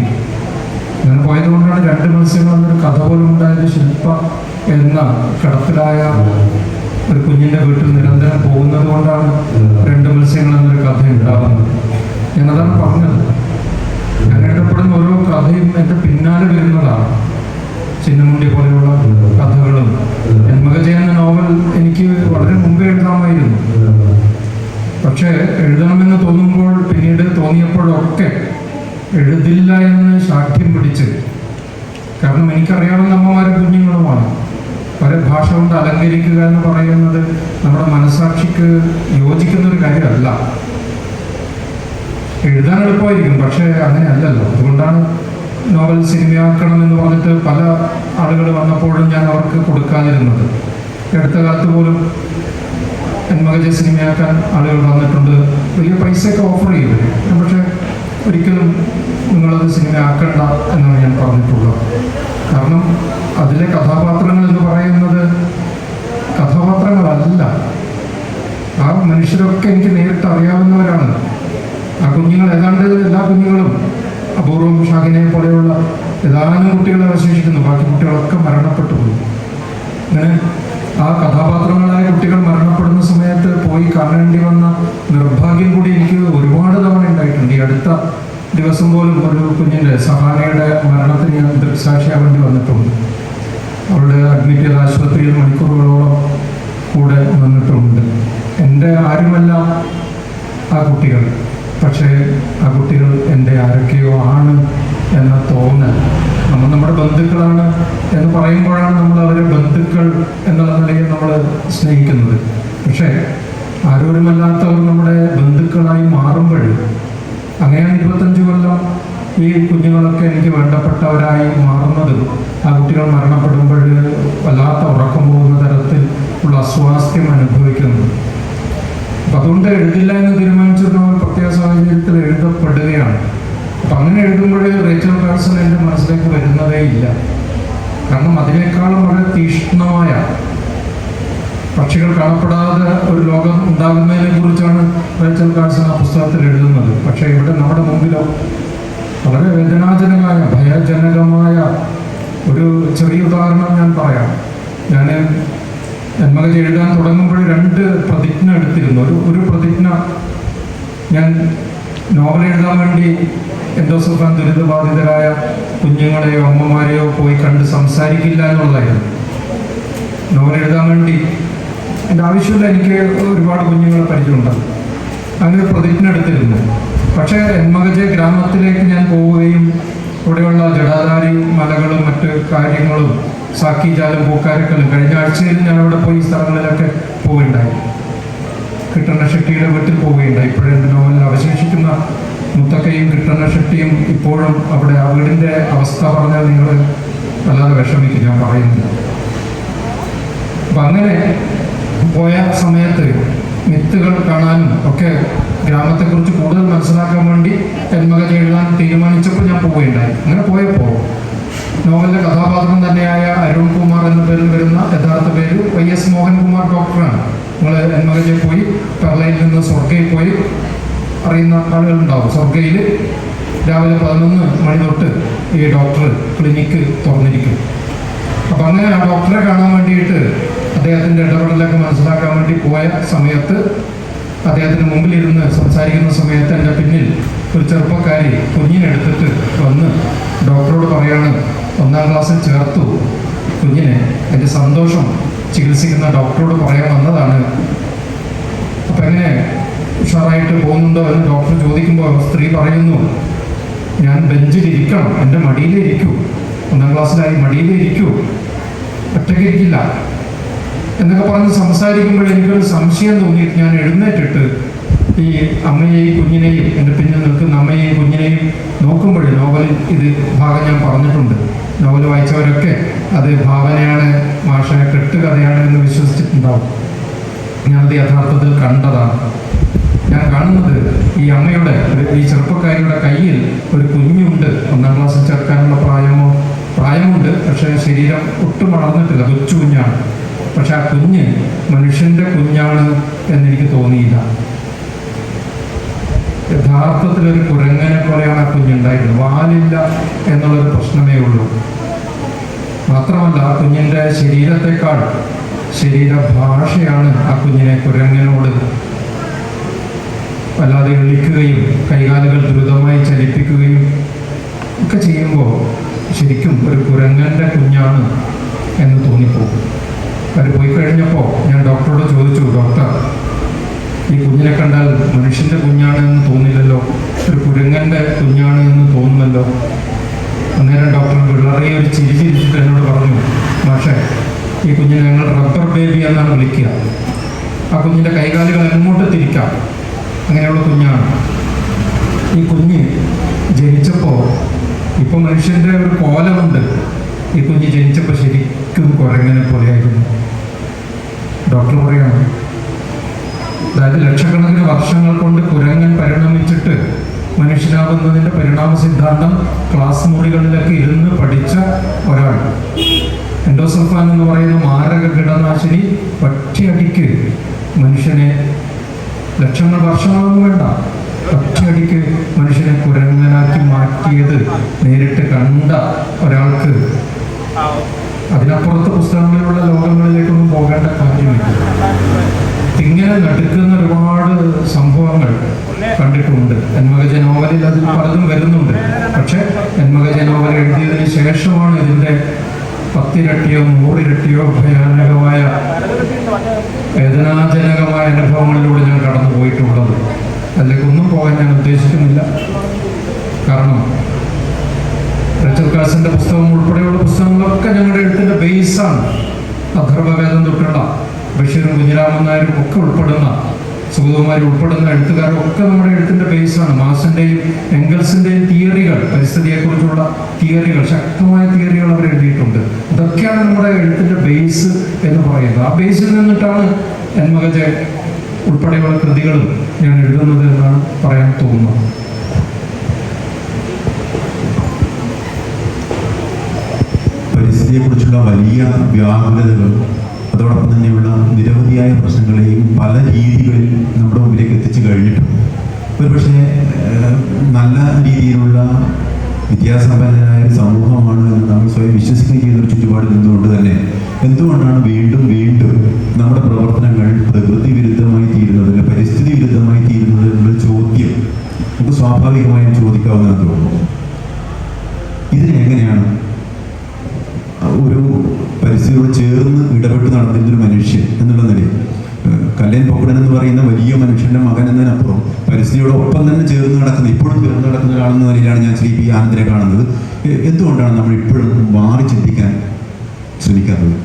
അങ്ങനെ പോയതുകൊണ്ടാണ് 2 മത്സ്യങ്ങൾ എന്നൊരു കഥ പോലും ഉണ്ടായത്. ശില്പ എന്ന കടത്തിലായ ഒരു കുഞ്ഞിൻ്റെ വീട്ടിൽ നിരന്തരം പോകുന്നത് കൊണ്ടാണ് 2 മത്സ്യങ്ങൾ എന്നൊരു കഥ ഉണ്ടാകുന്നത്. ഞാനതാണ് പറഞ്ഞത്. ഞാൻ എഴുതപ്പെടുന്ന ഓരോ കഥയും എൻ്റെ പിന്നാലെ വരുന്നതാണ്. ചിന്നമുണ്ടി പോലെയുള്ള കഥകളും എൻമകജെ എന്ന നോവൽ എനിക്ക് വളരെ മുമ്പേ എഴുതാമായിരുന്നു. പക്ഷെ എഴുതണമെന്ന് തോന്നുമ്പോൾ പിന്നീട് തോന്നിയപ്പോഴൊക്കെ എഴുതില്ല എന്ന് ശാഠ്യം പിടിച്ച്, കാരണം എനിക്കറിയാവുന്ന അമ്മമാരും കുഞ്ഞുങ്ങളുമാണ്. പല ഭാഷ കൊണ്ട് അലങ്കരിക്കുക എന്ന് പറയുന്നത് നമ്മുടെ മനസാക്ഷിക്ക് യോജിക്കുന്നൊരു കാര്യമല്ല. എഴുതാൻ എളുപ്പമായിരിക്കും, പക്ഷെ അങ്ങനെ അല്ലല്ലോ. അതുകൊണ്ടാണ് നോവൽ സിനിമയാക്കണം എന്ന് പറഞ്ഞിട്ട് പല ആളുകൾ വന്നപ്പോഴും ഞാൻ അവർക്ക് കൊടുക്കാതിരുന്നത്. അടുത്ത കാലത്ത് പോലും എന്മകജ സിനിമയാക്കാൻ ആളുകൾ വന്നിട്ടുണ്ട്, വലിയ പൈസയൊക്കെ ഓഫർ ചെയ്യും. പക്ഷെ ഒരിക്കലും നിങ്ങളത് സിനിമയാക്കണ്ട എന്നാണ് ഞാൻ പറഞ്ഞിട്ടുള്ളത്. കാരണം അതിലെ കഥാപാത്രങ്ങൾ എന്ന് പറയുന്നത് കഥാപാത്രങ്ങളല്ല, ആ മനുഷ്യരൊക്കെ എനിക്ക് നേരിട്ട് അറിയാവുന്നവരാണ്. ആ കുഞ്ഞുങ്ങൾ ഏതാണ്ട് എല്ലാ കുഞ്ഞുങ്ങളും, അപൂർവം ഷാഹിനെ പോലെയുള്ള ഏതാനും കുട്ടികളെ അവശേഷിക്കുന്നു, ബാക്കി കുട്ടികളൊക്കെ മരണപ്പെട്ടു പോയി. അങ്ങനെ ആ കഥാപാത്രങ്ങളായ കുട്ടികൾ മരണപ്പെടുന്ന സമയത്ത് പോയി കാണേണ്ടി വന്ന നിർഭാഗ്യം കൂടി എനിക്ക് ഒരുപാട് തവണ ഉണ്ടായിട്ടുണ്ട്. ഈ അടുത്ത ദിവസം പോലും ഒരു കുഞ്ഞിൻ്റെ, സഹാനയുടെ മരണത്തിന് ഞാൻ ദൃക്സാക്ഷിയാവേണ്ടി വന്നിട്ടുണ്ട്. അവളുടെ അഡ്മിറ്റ് ചെയ്ത ആശുപത്രിയിൽ മണിക്കൂറുകളോളം കൂടെ നിന്നിട്ടുണ്ട്. എൻ്റെ ആരുമല്ല ആ കുട്ടികൾ, പക്ഷേ ആ കുട്ടികൾ എൻ്റെ ആരൊക്കെയോ ആണ് എന്ന തോന്നൽ. നമ്മുടെ ബന്ധുക്കളാണ് എന്ന് പറയുമ്പോഴാണ് നമ്മൾ അവരെ ബന്ധുക്കൾ എന്നുള്ള നിലയിൽ നമ്മൾ സ്നേഹിക്കുന്നത്. പക്ഷേ ആരോരുമല്ലാത്തവർ നമ്മുടെ ബന്ധുക്കളായി മാറുമ്പോൾ, അങ്ങനെയാണ് 25 കൊല്ലം ഈ കുഞ്ഞുങ്ങളൊക്കെ എനിക്ക് വേണ്ടപ്പെട്ടവരായി മാറുന്നത്. ആ കുട്ടികൾ മരണപ്പെടുമ്പോൾ വല്ലാത്ത ഉറക്കം പോകുന്ന തരത്തിൽ ഉള്ള അസ്വാസ്ഥ്യം അനുഭവിക്കുന്നു. അപ്പം അതുകൊണ്ട് എഴുതില്ല എന്ന് തീരുമാനിച്ചിരുന്ന ഒരു പ്രത്യേക സാഹചര്യത്തിൽ എഴുതപ്പെടുകയാണ്. അപ്പം അങ്ങനെ എഴുതുമ്പോൾ റേച്ചൽ കാഴ്സൺ എൻ്റെ മനസ്സിലേക്ക് വരുന്നതേ ഇല്ല. കാരണം അതിനേക്കാളും വളരെ തീക്ഷ്ണമായ, പക്ഷികൾ കാണപ്പെടാതെ ഒരു ലോകം ഉണ്ടാകുന്നതിനെ കുറിച്ചാണ് റേച്ചൽ കാഴ്സൺ ആ പുസ്തകത്തിൽ എഴുതുന്നത്. പക്ഷേ ഇവിടെ നമ്മുടെ മുമ്പിലോ വളരെ വേദനാജനകമായ, ഭയജനകമായ ഒരു ചെറിയ ഉദാഹരണം ഞാൻ പറയാം. ഞാൻ എന്മകജ എഴുതാൻ തുടങ്ങുമ്പോൾ 2 പ്രതിജ്ഞ എടുത്തിരുന്നു. ഒരു പ്രതിജ്ഞ, ഞാൻ നോവൽ എഴുതാൻ വേണ്ടി എൻഡോസൾഫാൻ ദുരിതബാധിതരായ കുഞ്ഞുങ്ങളെയോ അമ്മമാരെയോ പോയി കണ്ട് സംസാരിക്കില്ല എന്നുള്ളതായിരുന്നു. നോവൽ എഴുതാൻ വേണ്ടി എൻ്റെ ആവശ്യമില്ല, എനിക്ക് ഒരുപാട് കുഞ്ഞുങ്ങളെ പരിചയമുണ്ടല്ലോ. അങ്ങനെ പ്രതിജ്ഞ എടുത്തിരുന്നു. പക്ഷേ എന്മകജ ഗ്രാമത്തിലേക്ക് ഞാൻ പോവുകയും ഇവിടെയുള്ള ജടാധാരി മലകളും മറ്റ് കാര്യങ്ങളും, സാക്കിജാലും, പൂക്കാരക്കലും, കഴിഞ്ഞ ആഴ്ചയിൽ ഞാൻ അവിടെ പോയി സ്ഥലങ്ങളിലൊക്കെ പോവുകയുണ്ടായി. കിട്ടണ്ണ ഷെട്ടിയുടെ വീട്ടിൽ പോവുകയുണ്ടായി. ഇപ്പോഴെൻ്റെ നോവലിൽ അവശേഷിക്കുന്ന മുത്തക്കയും കിട്ടണ്ണ ഷെട്ടിയും ഇപ്പോഴും അവിടെ. ആ വീടിൻ്റെ അവസ്ഥ പറഞ്ഞാൽ നിങ്ങൾ വല്ലാതെ വിഷമിക്കും, ഞാൻ പറയുന്നില്ല. അപ്പം അങ്ങനെ പോയ സമയത്ത് മിത്തുകൾ കാണാനും ഒക്കെ ഗ്രാമത്തെക്കുറിച്ച് കൂടുതൽ മനസ്സിലാക്കാൻ വേണ്ടി എന്മകജ എഴുതാൻ തീരുമാനിച്ചപ്പോൾ ഞാൻ പോവുകയുണ്ടായി. അങ്ങനെ പോയപ്പോൾ നോവലിലെ കഥാപാത്രം തന്നെയായ അരുൺ കുമാർ എന്ന പേരിൽ വരുന്ന യഥാർത്ഥ പേര് YS മോഹൻകുമാർ ഡോക്ടറാണ്. നിങ്ങൾ എന്മകജയിൽ പോയി, പെർളയിൽ നിന്ന് സ്വർഗയിൽ പോയി അറിയുന്ന ആളുകളുണ്ടാവും. സ്വർഗയിൽ രാവിലെ 11 മണി തൊട്ട് ഈ ഡോക്ടർ ക്ലിനിക്ക് തുറന്നിരിക്കും. അപ്പം അങ്ങനെ ആ ഡോക്ടറെ കാണാൻ വേണ്ടിയിട്ട് അദ്ദേഹത്തിൻ്റെ ഇടപെടലൊക്കെ മനസ്സിലാക്കാൻ വേണ്ടി പോയ സമയത്ത്, അദ്ദേഹത്തിന് മുമ്പിലിരുന്ന് സംസാരിക്കുന്ന സമയത്ത് എൻ്റെ പിന്നിൽ ഒരു ചെറുപ്പക്കാരി കുഞ്ഞിനെടുത്തിട്ട് വന്ന് ഡോക്ടറോട് പറയാണ്, 1ാം ക്ലാസ്സിൽ ചേർത്തു കുഞ്ഞിനെ, എൻ്റെ സന്തോഷം ചികിത്സിക്കുന്ന ഡോക്ടറോട് പറയാൻ വന്നതാണ്. അപ്പം എങ്ങനെ ഉഷാറായിട്ട് പോകുന്നുണ്ടോ എന്ന് ഡോക്ടർ ചോദിക്കുമ്പോൾ സ്ത്രീ പറയുന്നു, ഞാൻ ബെഞ്ചിലിരിക്കണം, എൻ്റെ മടിയിലിരിക്കൂ, 1ാം ക്ലാസ്സിലായി മടിയിലിരിക്കൂ, ഒറ്റയ്ക്ക് ഇരിക്കില്ല എന്നൊക്കെ പറഞ്ഞ് സംസാരിക്കുമ്പോൾ എനിക്കൊരു സംശയം തോന്നിയിട്ട് ഞാൻ എഴുന്നേറ്റിട്ട് ഈ അമ്മയെയും കുഞ്ഞിനെയും, എൻ്റെ പിന്നിൽ നിൽക്കുന്ന അമ്മയെയും കുഞ്ഞിനെയും നോക്കുമ്പോൾ, നോവലിൽ ഇത് ഭാഗം ഞാൻ പറഞ്ഞിട്ടുണ്ട്, നോവൽ വായിച്ചവരൊക്കെ അത് ഭാവനയാണ്, മാഷ കെട്ടുകഥയാണ് എന്ന് വിശ്വസിച്ചിട്ടുണ്ടാവും. ഞാനത് യഥാർത്ഥത്തിൽ കണ്ടതാണ്. ഞാൻ കാണുന്നത് ഈ അമ്മയുടെ, ഈ ചെറുപ്പക്കാരിയുടെ കയ്യിൽ ഒരു കുഞ്ഞുണ്ട്. 1ാം ക്ലാസ്സിൽ ചേർക്കാനുള്ള പ്രായമുണ്ട്, പക്ഷേ ശരീരം ഒട്ടും വളർന്നിട്ടില്ല, കൊച്ചു കുഞ്ഞാണ്. പക്ഷെ ആ കുഞ്ഞ് മനുഷ്യൻ്റെ കുഞ്ഞാണ് എന്നെനിക്ക് തോന്നിയില്ല. യഥാർത്ഥത്തിലൊരു കുരങ്ങനെ പോലെയാണ് ആ കുഞ്ഞുണ്ടായിരുന്നത്. വാലില്ല എന്നുള്ളൊരു പ്രശ്നമേ ഉള്ളൂ. മാത്രമല്ല, ആ കുഞ്ഞിൻ്റെ ശരീരത്തെക്കാൾ ശരീരഭാഷയാണ് ആ കുഞ്ഞിനെ കുരങ്ങനോട് വല്ലാതെ വിളിക്കുകയും കൈകാലുകൾ ദ്രുതമായി ചലിപ്പിക്കുകയും ഒക്കെ ചെയ്യുമ്പോൾ ശരിക്കും ഒരു കുരങ്ങൻ്റെ കുഞ്ഞാണ് എന്ന് തോന്നിപ്പോകും. അവർ പോയി കഴിഞ്ഞപ്പോൾ ഞാൻ ഡോക്ടറോട് ചോദിച്ചു, ഡോക്ടർ, ഈ കുഞ്ഞിനെ കണ്ടാൽ മനുഷ്യൻ്റെ കുഞ്ഞാണ് എന്ന് തോന്നില്ലല്ലോ, ഒരു കുരങ്ങൻ്റെ കുഞ്ഞാണ് എന്ന് തോന്നുമല്ലോ. അന്നേരം ഡോക്ടർ വിളറിയ ഒരു ചിരി ചിരിച്ചിട്ട് എന്നോട് പറഞ്ഞു, മാഷേ, ഈ കുഞ്ഞിനെ ഞങ്ങൾ റബ്ബർ ബേബി എന്നാണ് വിളിക്കുക. ആ കുഞ്ഞിൻ്റെ കൈകാലുകൾ എങ്ങോട്ട് തിരിക്കാം, അങ്ങനെയുള്ള കുഞ്ഞാണ്. ഈ കുഞ്ഞ് ജനിച്ചപ്പോൾ ഇപ്പോൾ മനുഷ്യൻ്റെ ഈ കുഞ്ഞ് ജനിച്ചപ്പോൾ ശരിക്കും കുരങ്ങനെ പോലെയായിരുന്നു. ഡോക്ടർ പറയാണ്, അതായത് ലക്ഷക്കണക്കിന് വർഷങ്ങൾ കൊണ്ട് കുരങ്ങൻ പരിണമിച്ചിട്ട് മനുഷ്യനാകുന്നതിന്റെ പരിണാമ സിദ്ധാന്തം ക്ലാസ് മുറികളിലൊക്കെ ഇരുന്ന് പഠിച്ച ഒരാൾ, എൻഡോസൾഫാൻ എന്ന് പറയുന്ന മാരക കീടനാശിനി ഒറ്റയടിക്ക് മനുഷ്യനെ, ലക്ഷങ്ങൾ വർഷങ്ങളൊന്നും വേണ്ട, ഒറ്റയടിക്ക് മനുഷ്യനെ കുരങ്ങനാക്കി മാറ്റിയത് നേരിട്ട് കണ്ട ഒരാൾക്ക് അതിനപ്പുറത്ത് പുസ്തകങ്ങളിലുള്ള ലോകങ്ങളിലേക്കൊന്നും പോകേണ്ട കാര്യമില്ല. ഇങ്ങനെ നടുക്കുന്ന ഒരുപാട് സംഭവങ്ങൾ കണ്ടിട്ടുണ്ട്. എന്മകജ നോവലിൽ അതിൽ പലതും വരുന്നുണ്ട്. പക്ഷെ എന്മകജ നോവൽ എഴുതിയതിന് ശേഷമാണ് ഇതിന്റെ 10 ഇരട്ടിയോ 100 ഇരട്ടിയോ ഭയാനകമായ വേദനാജനകമായ അനുഭവങ്ങളിലൂടെ ഞാൻ കടന്നു പോയിട്ടുള്ളത്. അതിലേക്കൊന്നും പോകാൻ ഞാൻ ഉദ്ദേശിക്കുന്നില്ല. കാരണം റച്ചൽ കാസിന്റെ പുസ്തകം ഉൾപ്പെടെയുള്ള പുസ്തകങ്ങളൊക്കെ ഞങ്ങളുടെ എഴുത്തിന്റെ ബേസാണ്. അഥർവവേദം തൊട്ടുള്ള ബഷീറും കുഞ്ഞിരാമൻ നായരും ഒക്കെ ഉൾപ്പെടുന്ന, സുഗതകുമാരി ഉൾപ്പെടുന്ന എഴുത്തുകാരും ഒക്കെ നമ്മുടെ എഴുത്തിന്റെ ബേസാണ്. മാർക്സിന്റെയും എംഗൽസിന്റെയും തിയറികൾ, പരിസ്ഥിതിയെക്കുറിച്ചുള്ള തിയറികൾ, ശക്തമായ തിയറികൾ അവർ എഴുതിയിട്ടുണ്ട്. അതൊക്കെയാണ് നമ്മുടെ എഴുത്തിന്റെ ബേസ് എന്ന് പറയുന്നത്. ആ ബേസിൽ നിന്നിട്ടാണ് എന്മകജ ഉൾപ്പെടെയുള്ള കൃതികളും ഞാൻ എഴുതുന്നത് എന്നാണ് പറയാൻ തോന്നുന്നത്. പരിസ്ഥിതിയെക്കുറിച്ചുള്ള വലിയ വ്യാകുലതകളും അതോടൊപ്പം തന്നെയുള്ള നിരവധിയായ പ്രശ്നങ്ങളെയും പല രീതികളിൽ നമ്മുടെ മുമ്പിലേക്ക് എത്തിച്ചു കഴിഞ്ഞിട്ടുണ്ട്. ഒരുപക്ഷെ നല്ല രീതിയിലുള്ള വിദ്യാസമ്പന്നനായ ഒരു സമൂഹമാണ് എന്ന് നമ്മൾ സ്വയം വിശ്വസിക്കുകയും ചെയ്തൊരു ചുറ്റുപാടിൽ നിന്നുകൊണ്ട് തന്നെ എന്തുകൊണ്ടാണ് വീണ്ടും വീണ്ടും നമ്മുടെ പ്രവർത്തനങ്ങൾ പ്രകൃതി വിരുദ്ധമായി തീരുന്നത്, അല്ലെങ്കിൽ പരിസ്ഥിതി വിരുദ്ധമായി തീരുന്നത് എന്നൊരു ചോദ്യം നമുക്ക് സ്വാഭാവികമായും ചോദിക്കാവുന്നതെന്ന് തോന്നുന്നു. ഇതിനെ എങ്ങനെയാണ് ഒരു പരിസ്ഥിതിയോട് ചേർന്ന് ഇടപെട്ട് നടന്നിരുന്നൊരു മനുഷ്യൻ എന്നുള്ള നിലയിൽ, കല്ലേൻ പൊക്കടൻ എന്ന് പറയുന്ന വലിയ മനുഷ്യന്റെ മകൻ എന്നതിനപ്പുറം പരിസ്ഥിതിയോടൊപ്പം തന്നെ ചേർന്ന് നടക്കുന്ന, ഇപ്പോഴും ചേർന്ന് നടക്കുന്ന ഒരാളെന്ന നിലയിലാണ് ഞാൻ ശ്രീ പി ആനന്ദനെ കാണുന്നത്. എന്തുകൊണ്ടാണ് നമ്മൾ ഇപ്പോഴും മാറി ചിന്തിക്കാൻ ശ്രമിക്കാത്തത്?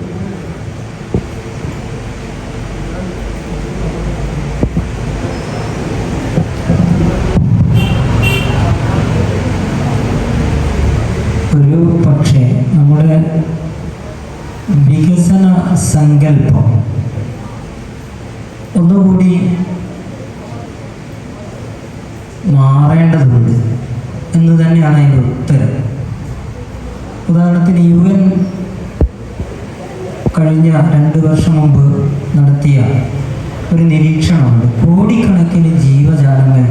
ഒരു പക്ഷേ നമ്മുടെ വികസന സങ്കല്പം ഒന്നുകൂടി മാറേണ്ടതുണ്ട് എന്ന് തന്നെയാണ് അതിൻ്റെ ഉത്തരം. ഉദാഹരണത്തിന് UN കഴിഞ്ഞ 2 വർഷം മുമ്പ് നടത്തിയ ഒരു നിരീക്ഷണമുണ്ട്. കോടിക്കണക്കിന് ജീവജാലങ്ങൾ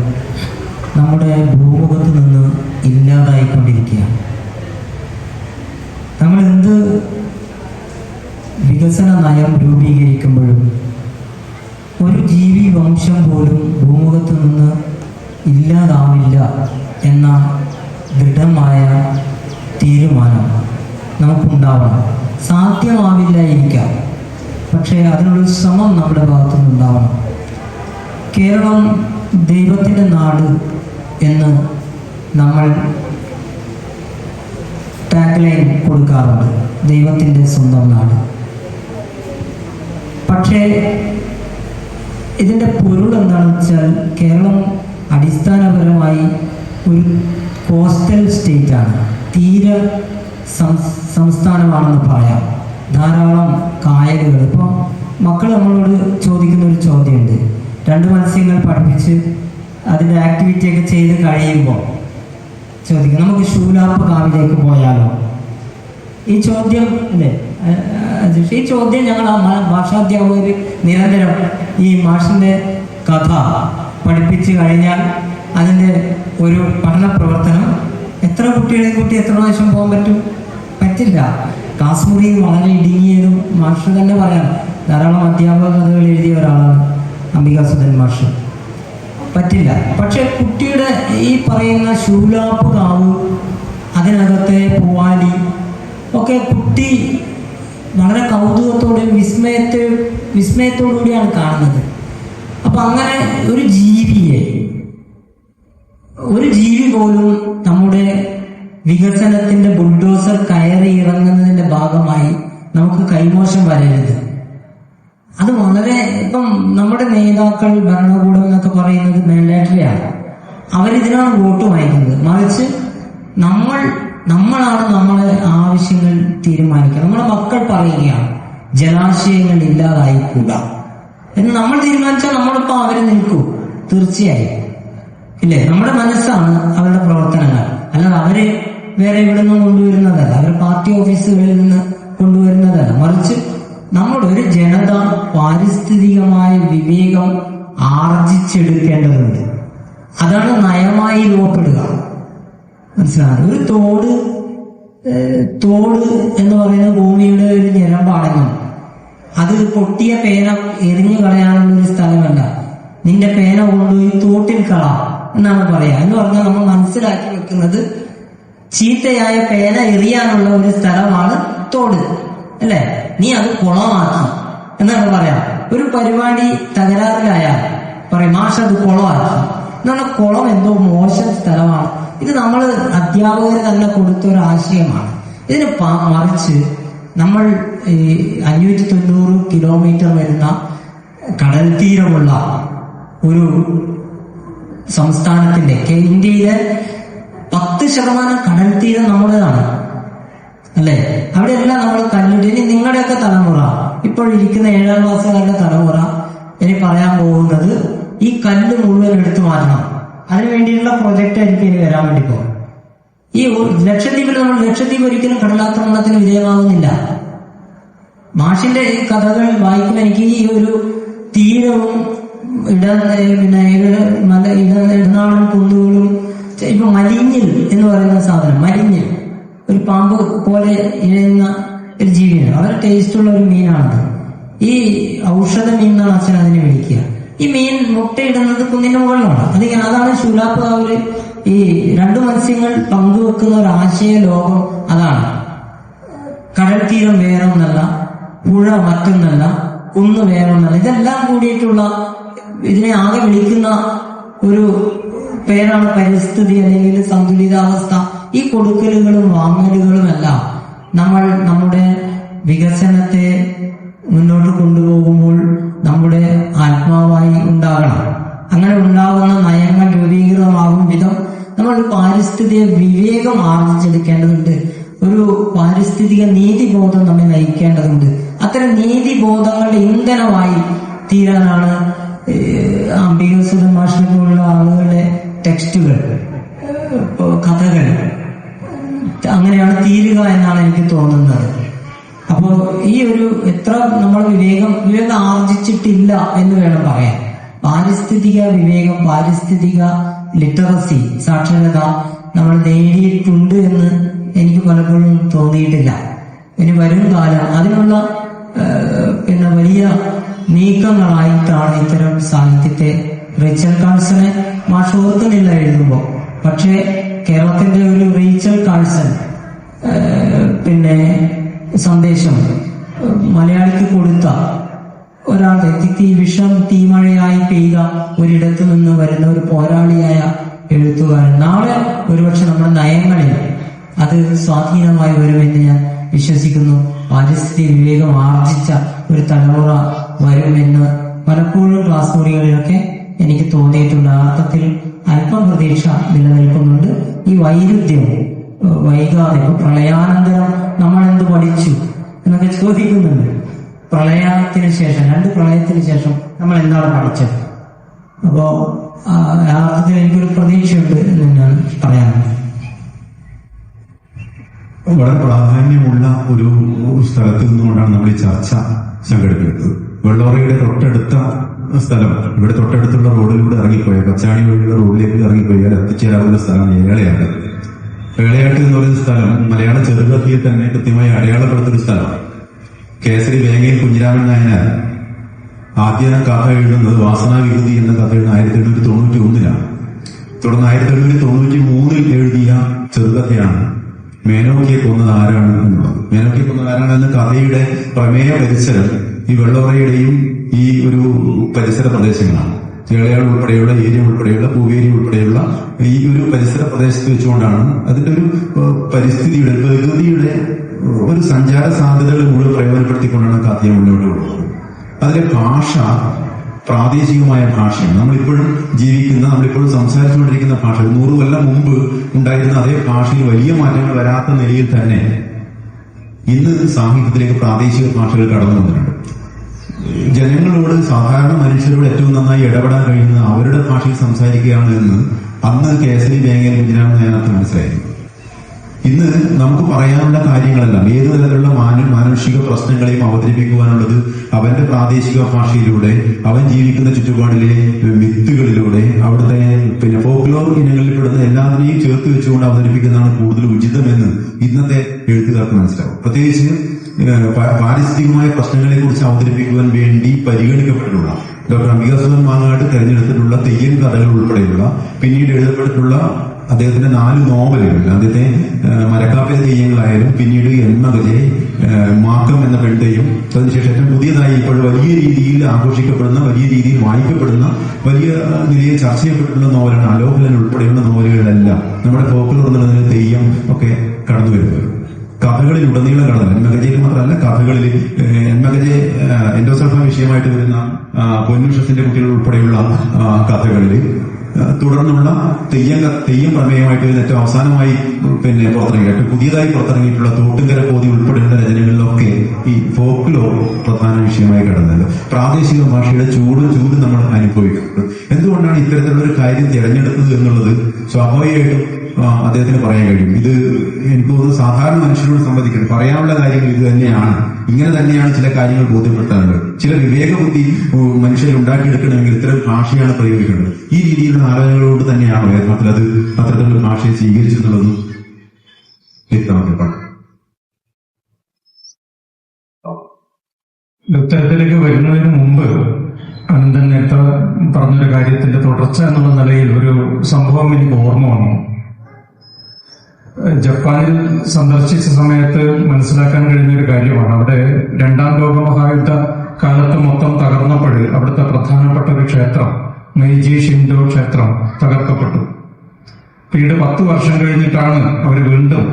നമ്മുടെ ഭൂമുഖത്ത് നിന്ന് ഇല്ലാതായിക്കൊണ്ടിരിക്കുകയാണ്. നമ്മൾ എന്ത് വികസന നയം രൂപീകരിക്കുമ്പോഴും ഒരു ജീവി വംശം പോലും ഭൂമുഖത്ത് നിന്ന് ഇല്ലാതാവില്ല എന്ന ദൃഢമായ തീരുമാനം നമുക്കുണ്ടാവണം. സാധ്യമാവില്ലായിരിക്കാം, പക്ഷേ അതിനുള്ളൊരു ശ്രമം നമ്മുടെ ഭാഗത്തുനിന്നുണ്ടാവണം. കേരളം ദൈവത്തിൻ്റെ നാട് എന്ന് നമ്മൾ ടാഗ്ലൈൻ കൊടുക്കാറുണ്ട്, ദൈവത്തിൻ്റെ സ്വന്തം നാട്. പക്ഷേ ഇതിൻ്റെ പൊരുൾ എന്താണെന്ന് വെച്ചാൽ കേരളം അടിസ്ഥാനപരമായി ഒരു കോസ്റ്റൽ സ്റ്റേറ്റാണ്, തീര സംസ്ഥാനമാണെന്ന് പറയാം. ധാരാളം കായലുകൾ. ഇപ്പോൾ മക്കൾ നമ്മളോട് ചോദിക്കുന്ന ഒരു ചോദ്യമുണ്ട്, 2 മത്സ്യങ്ങൾ പഠിപ്പിച്ച് അതിൻ്റെ ആക്ടിവിറ്റിയൊക്കെ ചെയ്ത് കഴിയുമ്പോൾ ചോദിക്കും, നമുക്ക് ശൂലാപ്പ് കാവിലേക്ക് പോയാലോ? ഈ ചോദ്യം അല്ലേ, ഈ ചോദ്യം ഞങ്ങൾ ഭാഷാധ്യാപകർ നിരന്തരം ഈ മാഷിൻ്റെ കഥ പഠിപ്പിച്ച് കഴിഞ്ഞാൽ അതിൻ്റെ ഒരു പഠന പ്രവർത്തനം എത്ര കുട്ടികളെ കൂട്ടി എത്ര പ്രാവശ്യം പോകാൻ പറ്റില്ല. ക്ലാസ് മുറി വളരെ ഇടുങ്ങിയതും മാഷ് തന്നെ പറയാം. ധാരാളം അധ്യാപക കഥകൾ എഴുതിയ ഒരാളാണ് അംബികാസുധൻ മാഷ്. പറ്റില്ല. പക്ഷെ കുട്ടിയുടെ ഈ പറയുന്ന ശൂലാപ്പ് കാവ്, അതിനകത്തെ പൂവാലി ഒക്കെ കുട്ടി വളരെ കൗതുകത്തോടെയും വിസ്മയത്തോടുകൂടിയാണ് കാണുന്നത്. അപ്പൊ അങ്ങനെ ഒരു ജീവി പോലും നമ്മുടെ വികസനത്തിന്റെ ബുൾഡോസർ കയറി ഇറങ്ങുന്നതിന്റെ ഭാഗമായി നമുക്ക് കൈമോശം വരരുത്. അത് വളരെ ഇപ്പം നമ്മുടെ നേതാക്കൾ, ഭരണകൂടം എന്നൊക്കെ പറയുന്നത് മാൻഡേറ്ററിയാണ്. അവരിതിനാണ് വോട്ട് വാങ്ങിക്കുന്നത്. മറിച്ച് നമ്മളാണ് നമ്മളെ ആവശ്യങ്ങൾ തീരുമാനിക്കുക. നമ്മുടെ മക്കൾ പറയുകയാണ് ജലാശയങ്ങൾ ഇല്ലാതായിക്കൂടാ എന്ന് നമ്മൾ തീരുമാനിച്ചാൽ നമ്മളിപ്പോ അവര് നിൽക്കൂ, തീർച്ചയായും ഇല്ലേ? നമ്മുടെ മനസ്സാണ് അവരുടെ പ്രവർത്തനങ്ങൾ, അല്ലാതെ അവര് വേറെ ഇവിടെ നിന്ന് കൊണ്ടുവരുന്നതല്ല, അവർ പാർട്ടി ഓഫീസുകളിൽ നിന്ന് കൊണ്ടുവരുന്നതല്ല. മറിച്ച് നമ്മുടെ ഒരു ജനത പാരിസ്ഥിതികമായ വിവേകം ആർജിച്ചെടുക്കേണ്ടതുണ്ട്. അതാണ് നയമായി രൂപപ്പെടുക. മനസ്സിലാകും? ഒരു തോട് എന്ന് പറയുന്നത് ഭൂമിയുടെ ഒരു ഞരമ്പാണെന്നും അത് പൊട്ടിയ പേന എറിഞ്ഞു കളയാനുള്ള ഒരു സ്ഥലമല്ല. നിന്റെ പേന കൊണ്ടുപോയി തോട്ടിൽ കളാം എന്നാണ് പറയാ. എന്ന് പറഞ്ഞാൽ നമ്മൾ മനസ്സിലാക്കി വെക്കുന്നത് ചീത്തയായ പേന എറിയാനുള്ള ഒരു സ്ഥലമാണ് തോട്, അല്ലെ? നീ അത് കുളമാക്കി എന്നാണ് പറയാം. ഒരു പരിപാടി തകരാറിലായാൽ പറയും മാഷ് അത് കുളമാക്കി എന്നുള്ള. കുളം എന്തോ മോശം സ്ഥലമാണ്. ഇത് നമ്മൾ അധ്യാപകർ തന്നെ കൊടുത്ത ഒരു ആശയമാണ്. ഇതിന് മറിച്ച് നമ്മൾ 590 കിലോമീറ്റർ വരുന്ന കടൽ തീരമുള്ള ഒരു സംസ്ഥാനത്തിന്റെ ഇന്ത്യയിലെ 10% കടൽ തീരം നമ്മുടേതാണ്, അല്ലെ? അവിടെയെല്ലാം നമ്മൾ കല്ലിട്ട്. ഇനി നിങ്ങളുടെയൊക്കെ തലമുറ, ഇപ്പോഴിരിക്കുന്ന 7ാം ക്ലാസ്സുകാരുടെ തലമുറ ഇനി പറയാൻ പോകുന്നത് ഈ കല്ല് മുഴുവൻ എടുത്തു മാറ്റണം. അതിനുവേണ്ടിയുള്ള പ്രൊജക്റ്റ് ആയിരിക്കും ഇനി വരാൻ വേണ്ടി പോകും. ഈ ലക്ഷദ്വീപിൽ ലക്ഷദ്വീപ് ഒരിക്കലും കടലാക്രമണത്തിന് വിധേയമാകുന്നില്ല. മാഷിന്റെ ഈ കഥകൾ വായിക്കുമ്പോൾ എനിക്ക് ഈ ഒരു തീരവും ഇടനാടും കുന്നുകളും, ഇപ്പൊ മലിഞ്ഞിൽ എന്ന് പറയുന്ന സാധനം, മലിഞ്ഞിൽ ഒരു പാമ്പ് പോലെ ഇഴയുന്ന ഒരു ജീവിയാണ്. വളരെ ടേസ്റ്റുള്ള ഒരു മീനാണത്. ഈ ഔഷധ മീൻ എന്നാണ് അച്ഛൻ അതിനെ വിളിക്കുക. ഈ മീൻ മുട്ടയിടുന്നത് കുന്നിന്റെ മുകളിലാണ്. അതാണ് ശൂലാപ്പ്കാവില് ഈ 2 മത്സ്യങ്ങൾ പങ്കുവെക്കുന്ന ഒരു ആശയ ലോകം. അതാണ് കടൽ തീരം വേറൊന്നല്ല, പുഴ മറ്റൊന്നല്ല, കുന്ന് വേറൊന്നല്ല. ഇതെല്ലാം കൂടിയിട്ടുള്ള ഇതിനെ ആകെ വിളിക്കുന്ന ഒരു പേരാണ് പരിസ്ഥിതി അല്ലെങ്കിൽ സന്തുലിതാവസ്ഥ. ഈ കൊടുക്കലുകളും വാങ്ങലുകളും എല്ലാം നമ്മൾ നമ്മുടെ വികസനത്തെ മുന്നോട്ട് കൊണ്ടുപോകുമ്പോൾ നമ്മുടെ ആത്മാവായി ഉണ്ടാകണം. അങ്ങനെ ഉണ്ടാകുന്ന നയങ്ങൾ രൂപീകൃതമാകും വിധം നമ്മൾ ഒരു പാരിസ്ഥിതിക വിവേകം ആർജിച്ചെടുക്കേണ്ടതുണ്ട്. ഒരു പാരിസ്ഥിതിക നീതിബോധം നമ്മെ നയിക്കേണ്ടതുണ്ട്. അത്തരം നീതിബോധങ്ങളുടെ ഇന്ധനമായി തീരാനാണ് അംബികാസുധൻ മാഷിനെ പോലുള്ള ആളുകളുടെ ടെക്സ്റ്റുകൾ, കഥകൾ അങ്ങനെയാണ് തീരുക എന്നാണ് എനിക്ക് തോന്നുന്നത്. അപ്പോ ഈ ഒരു എത്ര നമ്മൾ വിവേകം ആർജിച്ചിട്ടില്ല എന്ന് വേണം പറയാൻ. പാരിസ്ഥിതിക വിവേകം, പാരിസ്ഥിതിക ലിറ്ററസി, സാക്ഷരത നമ്മൾ നേടിയിട്ടുണ്ട് എന്ന് എനിക്ക് പലപ്പോഴും തോന്നിയിട്ടില്ല. ഇനി വരും കാലം അതിനുള്ള വലിയ നീക്കങ്ങളായിട്ടാണ് ഇത്തരം സാഹിത്യത്തെ റീച്ചൽ കാൾസനെ മാഷ് ഓർക്കുന്നില്ല എഴുതുമ്പോൾ. പക്ഷേ കേരളത്തിന്റെ ഒരു റീച്ചൽ കാൾസൺ സന്ദേശം മലയാളിക്ക് കൊടുത്ത ഒരാളുടെ വിഷം തീമഴയായി പെയ്ത ഒരിടത്തു നിന്ന് വരുന്ന ഒരു പോരാളിയായ എഴുത്തുകാരൻ നാളെ ഒരുപക്ഷെ നമ്മുടെ നയങ്ങളിൽ അത് സ്വാധീനമായി വരുമെന്ന് ഞാൻ വിശ്വസിക്കുന്നു. പാരിസ്ഥിതിക വിവേകം ആർജിച്ച ഒരു തലമുറ വരുമെന്ന് പലപ്പോഴും ക്ലാസ് മുറികളിലൊക്കെ എനിക്ക് തോന്നിയിട്ടുണ്ട്. ആ അർത്ഥത്തിൽ അല്പം പ്രതീക്ഷ നിലനിൽക്കുന്നുണ്ട്. ഈ വൈരുദ്ധ്യം വൈകാതെ, ഇപ്പൊ പ്രളയാനന്തരം നമ്മൾ എന്ത് പഠിച്ചു എന്നൊക്കെ ചോദിക്കുന്നുണ്ട്. പ്രളയത്തിന് ശേഷം, 2 പ്രളയത്തിന് ശേഷം നമ്മൾ എന്താണ് പഠിച്ചത്? അപ്പോ യഥാർത്ഥത്തിൽ എനിക്കൊരു പ്രതീക്ഷയുണ്ട് എന്ന് ഞാൻ പറയാറുണ്ട്. വളരെ പ്രാധാന്യമുള്ള ഒരു സ്ഥലത്ത് നിന്നുകൊണ്ടാണ് നമ്മൾ ഈ ചർച്ച സംഘടിപ്പിക്കുന്നത്. വെള്ളോറയുടെ തൊട്ടടുത്ത സ്ഥലം, ഇവിടെ തൊട്ടടുത്തുള്ള റോഡിലൂടെ ഇറങ്ങിപ്പോയാൽ, കച്ചാണി വഴിയുള്ള റോഡിലേക്ക് ഇറങ്ങിപ്പോയാൽ എത്തിച്ചേരാവുന്ന സ്ഥലമാണ് ഏളയാട്ട്. ഏളയാട്ട് എന്ന് പറയുന്ന സ്ഥലം മലയാള ചെറുകഥയിൽ തന്നെ കൃത്യമായി അടയാളപ്പെടുത്തൊരു സ്ഥലമാണ്. കേസരി വേങ്ങയിൽ കുഞ്ഞിരാമൻ നായനാർ ആദ്യ കഥ എഴുതുന്നത് വാസനാവിഭൂതി എന്ന കഥ എഴുതുന്ന 1891 തുടർന്ന് 1893 എഴുതിയ ചെറുകഥയാണ് മേനോക്കിയെ കൊന്നത് ആരാണ് എന്നുള്ളത്. മേനോക്കിയെ കൊന്നത് ആരാണ് എന്ന കഥയുടെ പ്രമേയ പരിസരം ഈ വെള്ളോറയുടെയും ഈ ഒരു പരിസര പ്രദേശങ്ങളാണ്. ചേളയാട് ഉൾപ്പെടെയുള്ള ഏരിയ ഉൾപ്പെടെയുള്ള പൂവേരി ഉൾപ്പെടെയുള്ള ഈ ഒരു പരിസര പ്രദേശത്ത് വെച്ചുകൊണ്ടാണ് അതിന്റെ ഒരു പരിസ്ഥിതിയുടെ, പ്രകൃതിയുടെ ഒരു സഞ്ചാര സാധ്യതകൾ മുഴുവൻ പ്രയോജനപ്പെടുത്തിക്കൊണ്ടാണ് കഥയെ മുന്നോട്ട് കൊണ്ടുപോകുന്നത്. അതിലെ ഭാഷ പ്രാദേശികമായ ഭാഷയാണ്. നമ്മളിപ്പോഴും ജീവിക്കുന്ന, നമ്മളിപ്പോഴും സംസാരിച്ചുകൊണ്ടിരിക്കുന്ന ഭാഷ 100 കൊല്ലം മുമ്പ് ഉണ്ടായിരുന്ന അതേ ഭാഷയിൽ വലിയ മാറ്റങ്ങൾ വരാത്ത നിലയിൽ തന്നെ ഇന്ന് സാഹിത്യത്തിലേക്ക് പ്രാദേശിക ഭാഷകൾ കടന്നു വന്നിട്ടുണ്ട്. ജനങ്ങളോട്, സാധാരണ മനുഷ്യരോട് ഏറ്റവും നന്നായി ഇടപെടാൻ കഴിയുന്ന അവരുടെ ഭാഷയിൽ സംസാരിക്കുകയാണ് എന്ന് അന്ന് കേസരി വേങ്ങൽ കുഞ്ഞിനാണെന്ന് അതിനകത്ത് മനസ്സിലായിരുന്നു. ഇന്ന് നമുക്ക് പറയാനുള്ള കാര്യങ്ങളെല്ലാം ഏതു തരത്തിലുള്ള മാനുഷിക പ്രശ്നങ്ങളെയും അവതരിപ്പിക്കുവാനുള്ളത് അവന്റെ പ്രാദേശിക ഭാഷയിലൂടെ, അവൻ ജീവിക്കുന്ന ചുറ്റുപാടിലെ മിത്തുകളിലൂടെ, അവിടുത്തെ ഫോക്ലോർ ഇനങ്ങളിൽ പെടുന്ന എല്ലാത്തിനെയും ചേർത്ത് വെച്ചുകൊണ്ട് അവതരിപ്പിക്കുന്നതാണ് കൂടുതൽ ഉചിതമെന്ന് ഇന്നത്തെ എഴുത്തുകാർക്ക് മനസ്സിലാവും. പ്രത്യേകിച്ച് പാരിസ്ഥിതികമായ പ്രശ്നങ്ങളെ കുറിച്ച് അവതരിപ്പിക്കുവാൻ വേണ്ടി പരിഗണിക്കപ്പെട്ടിട്ടുള്ള ഡോക്ടർ അംബികാസുധൻ മാങ്ങാട് തെരഞ്ഞെടുത്തിട്ടുള്ള തെയ്യം കഥകൾ ഉൾപ്പെടെയുള്ള, പിന്നീട് എഴുതപ്പെട്ടിട്ടുള്ള അദ്ദേഹത്തിന്റെ 4 നോവലുകൾ, ആദ്യത്തെ മരക്കാപ്പിലെ തെയ്യങ്ങളായാലും പിന്നീട് എൺമകജെ, മാക്കം എന്ന പെൺതെയ്യം, അതിനുശേഷം ഏറ്റവും പുതിയതായി ഇപ്പോൾ വലിയ രീതിയിൽ ആഘോഷിക്കപ്പെടുന്ന, വലിയ രീതിയിൽ വായിക്കപ്പെടുന്ന, വലിയ നിലയിൽ ചർച്ച ചെയ്യപ്പെട്ടിട്ടുള്ള നോവലാണ് അലോകലൻ ഉൾപ്പെടെയുള്ള നോവലുകളിലെല്ലാം നമ്മുടെ ഫോക്ലോർ എന്നുള്ളതിന് തെയ്യം ഒക്കെ കടന്നു വരുന്നത്. കഥകളിലുടനീളം കടന്നു, എൺമകജയിൽ മാത്രമല്ല കഥകളിൽ എൺമകജെ എൻഡോസൾഫ വിഷയമായിട്ട് വരുന്ന പൊന്നുഷത്തിന്റെ കുട്ടികൾ ഉൾപ്പെടെയുള്ള കഥകളിൽ, തുടർന്നുള്ള തെയ്യം പ്രമേയമായിട്ട് ഏറ്റവും അവസാനമായി പുറത്തിറങ്ങി പുതിയതായി പുറത്തിറങ്ങിയിട്ടുള്ള തോട്ടുങ്കര കോതി ഉൾപ്പെടെയുള്ള രചനകളിലൊക്കെ ഈ ഫോക്ലോർ പ്രധാന വിഷയമായി കിടന്നത്. പ്രാദേശിക ഭാഷയുടെ ചൂട് നമ്മൾ അനുഭവിക്കുന്നത്. എന്തുകൊണ്ടാണ് ഇത്തരത്തിലുള്ള ഒരു കാര്യം തിരഞ്ഞെടുത്തത് എന്നുള്ളത് സ്വാഭാവികമായിട്ടും അദ്ദേഹത്തിന് പറയാൻ കഴിയും. ഇത് എനിക്ക് തോന്നുന്നു സാധാരണ മനുഷ്യരോട് സംവദിക്കുന്നത് പറയാനുള്ള കാര്യങ്ങൾ ഇത് തന്നെയാണ്, ഇങ്ങനെ തന്നെയാണ് ചില കാര്യങ്ങൾ ബോധ്യപ്പെട്ടാണ്. ചില വിവേകബുദ്ധി മനുഷ്യർ ഉണ്ടാക്കിയെടുക്കണമെങ്കിൽ ഇത്തരം ഭാഷയാണ് പ്രയോഗിക്കേണ്ടത്. ഈ രീതിയിലുള്ള ആലോചനകളോട് തന്നെയാണോ യഥാർത്ഥത്തിൽ അത് അത്തരത്തിലുള്ള ഭാഷയെ സ്വീകരിച്ചെന്നുള്ളതും വ്യക്തമാക്കപ്പെടാം. ഉത്തരത്തിലേക്ക് വരുന്നതിന് മുമ്പ് അനന്തൻ നേരത്തെ പറഞ്ഞൊരു കാര്യത്തിന്റെ തുടർച്ച എന്നുള്ള നിലയിൽ ഒരു സംഭവം എനിക്ക് ഓർമ്മ വന്നു. ജപ്പാനിൽ സന്ദർശിച്ച സമയത്ത് മനസ്സിലാക്കാൻ കഴിഞ്ഞ ഒരു കാര്യമാണ്. അവിടെ 2ാം ലോക മഹായുദ്ധ കാലത്ത് മൊത്തം തകർന്നപ്പോൾ അവിടുത്തെ പ്രധാനപ്പെട്ട ഒരു ക്ഷേത്രം, മെയ്ജി ഷിൻഡോ ക്ഷേത്രം തകർക്കപ്പെട്ടു. പിന്നീട് 10 വർഷം കഴിഞ്ഞിട്ടാണ് അവർ വീണ്ടും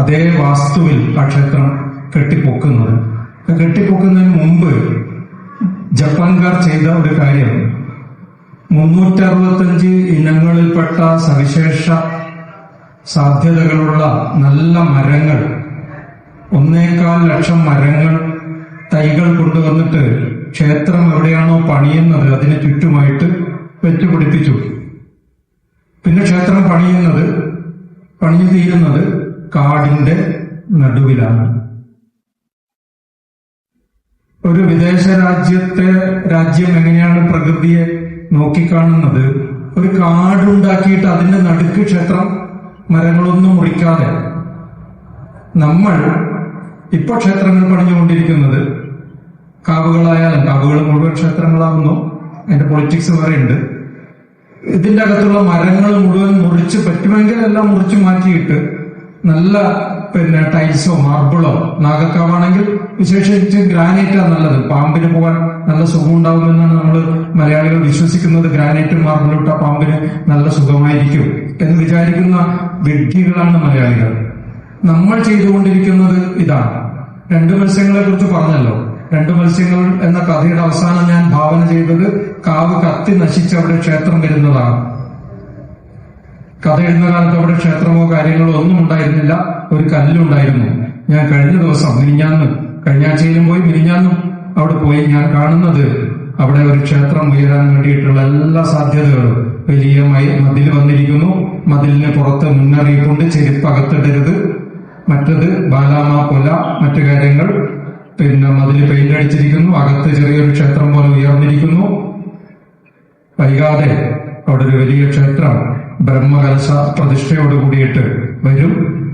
അതേ വാസ്തുവിൽ ആ ക്ഷേത്രം കെട്ടിപ്പൊക്കുന്നത്. കെട്ടിപ്പൊക്കുന്നതിന് മുമ്പ് ജപ്പാൻകാർ ചെയ്ത ഒരു കാര്യം, 365 ഇനങ്ങളിൽപ്പെട്ട സവിശേഷ സാധ്യതകളുള്ള നല്ല മരങ്ങൾ, 1.25 ലക്ഷം മരങ്ങൾ, തൈകൾ കൊണ്ടുവന്നിട്ട് ക്ഷേത്രം എവിടെയാണോ പണിയുന്നത് അതിന് ചുറ്റുമായിട്ട് വെച്ചുപിടിപ്പിച്ചു. പിന്നെ ക്ഷേത്രം പണിഞ്ഞു തീരുന്നത് കാടിന്റെ നടുവിലാണ്. ഒരു വിദേശ രാജ്യം എങ്ങനെയാണ് പ്രകൃതിയെ നോക്കിക്കാണുന്നത്? ഒരു കാടുണ്ടാക്കിയിട്ട് അതിന്റെ നടുക്ക് ക്ഷേത്രം, മരങ്ങളൊന്നും മുറിക്കാതെ. നമ്മൾ ഇപ്പോൾ ക്ഷേത്രങ്ങൾ പണിഞ്ഞുകൊണ്ടിരിക്കുന്നത് കാവുകളായാലും, കാവുകൾ മുഴുവൻ ക്ഷേത്രങ്ങളാകുന്നു, അതിന്റെ പൊളിറ്റിക്സ് വേറെ ഉണ്ട്. ഇതിന്റെ അകത്തുള്ള മരങ്ങൾ മുഴുവൻ മുറിച്ച്, പറ്റുമെങ്കിൽ എല്ലാം മുറിച്ച് മാറ്റിയിട്ട് നല്ല ടൈൽസോ മാർബിളോ, നാഗക്കാവാണെങ്കിൽ വിശേഷിച്ച് ഗ്രാനൈറ്റാണ് നല്ലത്. പാമ്പിന് പോകാൻ നല്ല സുഖം ഉണ്ടാകുമെന്നാണ് നമ്മൾ മലയാളികൾ വിശ്വസിക്കുന്നത്. ഗ്രാനൈറ്റും മാർബിളും ഇട്ട പാമ്പിന് നല്ല സുഖമായിരിക്കും എന്ന് വിചാരിക്കുന്ന വിഡ്ഢികളാണ് മലയാളികൾ. നമ്മൾ ചെയ്തുകൊണ്ടിരിക്കുന്നത് ഇതാണ്. 2 മത്സ്യങ്ങളെ കുറിച്ച് പറഞ്ഞല്ലോ. 2 മത്സ്യങ്ങൾ എന്ന കഥയുടെ അവസാനം ഞാൻ ഭാവന ചെയ്തത് കാവ് കത്തി നശിച്ച് അവിടെ ക്ഷേത്രം വരുന്നതാണ്. കഥ എഴുതുന്ന കാലത്ത് അവിടെ ക്ഷേത്രമോ കാര്യങ്ങളോ ഒന്നും ഉണ്ടായിരുന്നില്ല, ഒരു കല്ലുണ്ടായിരുന്നു. ഞാൻ കഴിഞ്ഞ ദിവസം കഴിഞ്ഞ ആഴ്ചയിലും പോയി, മിനിഞ്ഞാന്നും അവിടെ പോയി. ഞാൻ കാണുന്നത് അവിടെ ഒരു ക്ഷേത്രം ഉയരാൻ വേണ്ടിയിട്ടുള്ള എല്ലാ സാധ്യതകളും. വലിയ മതിൽ വന്നിരിക്കുന്നു, മതിലിന് പുറത്ത് മുന്നറിയിപ്പുണ്ട്, ചെരുപ്പ് അകത്തിടരുത്. മറ്റത് ബാലാമ കൊല, മറ്റു കാര്യങ്ങൾ. മതിൽ പെയിന്റ് അടിച്ചിരിക്കുന്നു, അകത്ത് ചെറിയൊരു ക്ഷേത്രം പോലെ ഉയർന്നിരിക്കുന്നു. വൈകാതെ അവിടെ ഒരു വലിയ ക്ഷേത്രം ബ്രഹ്മകലശ പ്രതിഷ്ഠയോട് കൂടിയിട്ട് വരും.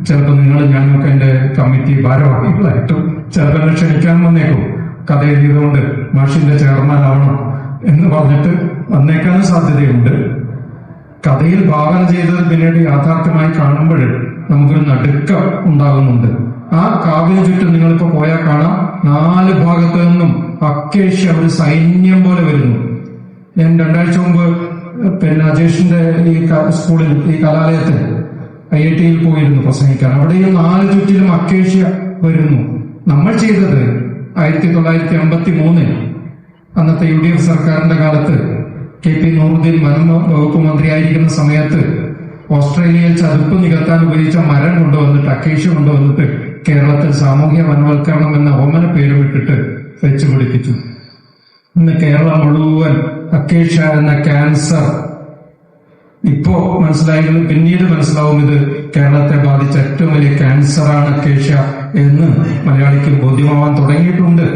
ചിലപ്പോൾ ഞാനൊക്കെ എന്റെ കമ്മിറ്റി ഭാരവാഹികളായിട്ടും ചിലപ്പോൾ ക്ഷണിക്കാൻ വന്നേക്കും. കഥ എഴുതിയതുകൊണ്ട് മാഷിന്റെ ചെയർമാൻ ആവണം എന്ന് പറഞ്ഞിട്ട് വന്നേക്കാനും സാധ്യതയുണ്ട്. കഥയിൽ ഭാവന ചെയ്തത് പിന്നീട് യാഥാർത്ഥ്യമായി കാണുമ്പോൾ നമുക്കൊരു നടുക്കം ഉണ്ടാകുന്നുണ്ട്. ആ കാവിന് ചുറ്റും നിങ്ങളിപ്പോ പോയാൽ കാണാം, 4 ഭാഗത്തു നിന്നും അക്കേഷ്യ ഒരു സൈന്യം പോലെ വരുന്നു. ഞാൻ 2 ആഴ്ച മുമ്പ് അജേഷിന്റെ ഈ സ്കൂളിൽ, ഈ കലാലയത്തിൽ IIT-യിൽ പോയിരുന്നു പ്രസംഗിക്കാൻ. അവിടെയും 4 ചുറ്റിലും അക്കേഷ്യ വരുന്നു. നമ്മൾ ചെയ്തത് 1953 അന്നത്തെ UDF സർക്കാരിന്റെ കാലത്ത് KP നൂറുദ്ദീൻ വനം വകുപ്പ് മന്ത്രിയായിരിക്കുന്ന സമയത്ത് ഓസ്ട്രേലിയയിൽ ചതുപ്പ് നികത്താൻ ഉപയോഗിച്ച മരം കൊണ്ടുവന്നിട്ട്, അക്കേഷ്യ കൊണ്ടുവന്നിട്ട് കേരളത്തിൽ സാമൂഹ്യ വനവൽക്കരണം എന്ന ഓമന പേരുമിട്ടിട്ട് വെച്ചുപിടിപ്പിച്ചു. ഇന്ന് കേരളം മുഴുവൻ അക്കേഷ്യ എന്ന ക്യാൻസർ, ഇപ്പോ മനസ്സിലായെങ്കിലും പിന്നീട് മനസ്സിലാവും ഇത് കേരളത്തെ ബാധിച്ച ഏറ്റവും വലിയ ക്യാൻസറാണ് അക്കേഷ്യ എന്ന് മലയാളിക്ക് ബോധ്യമാവാൻ തുടങ്ങിയിട്ടുണ്ട്.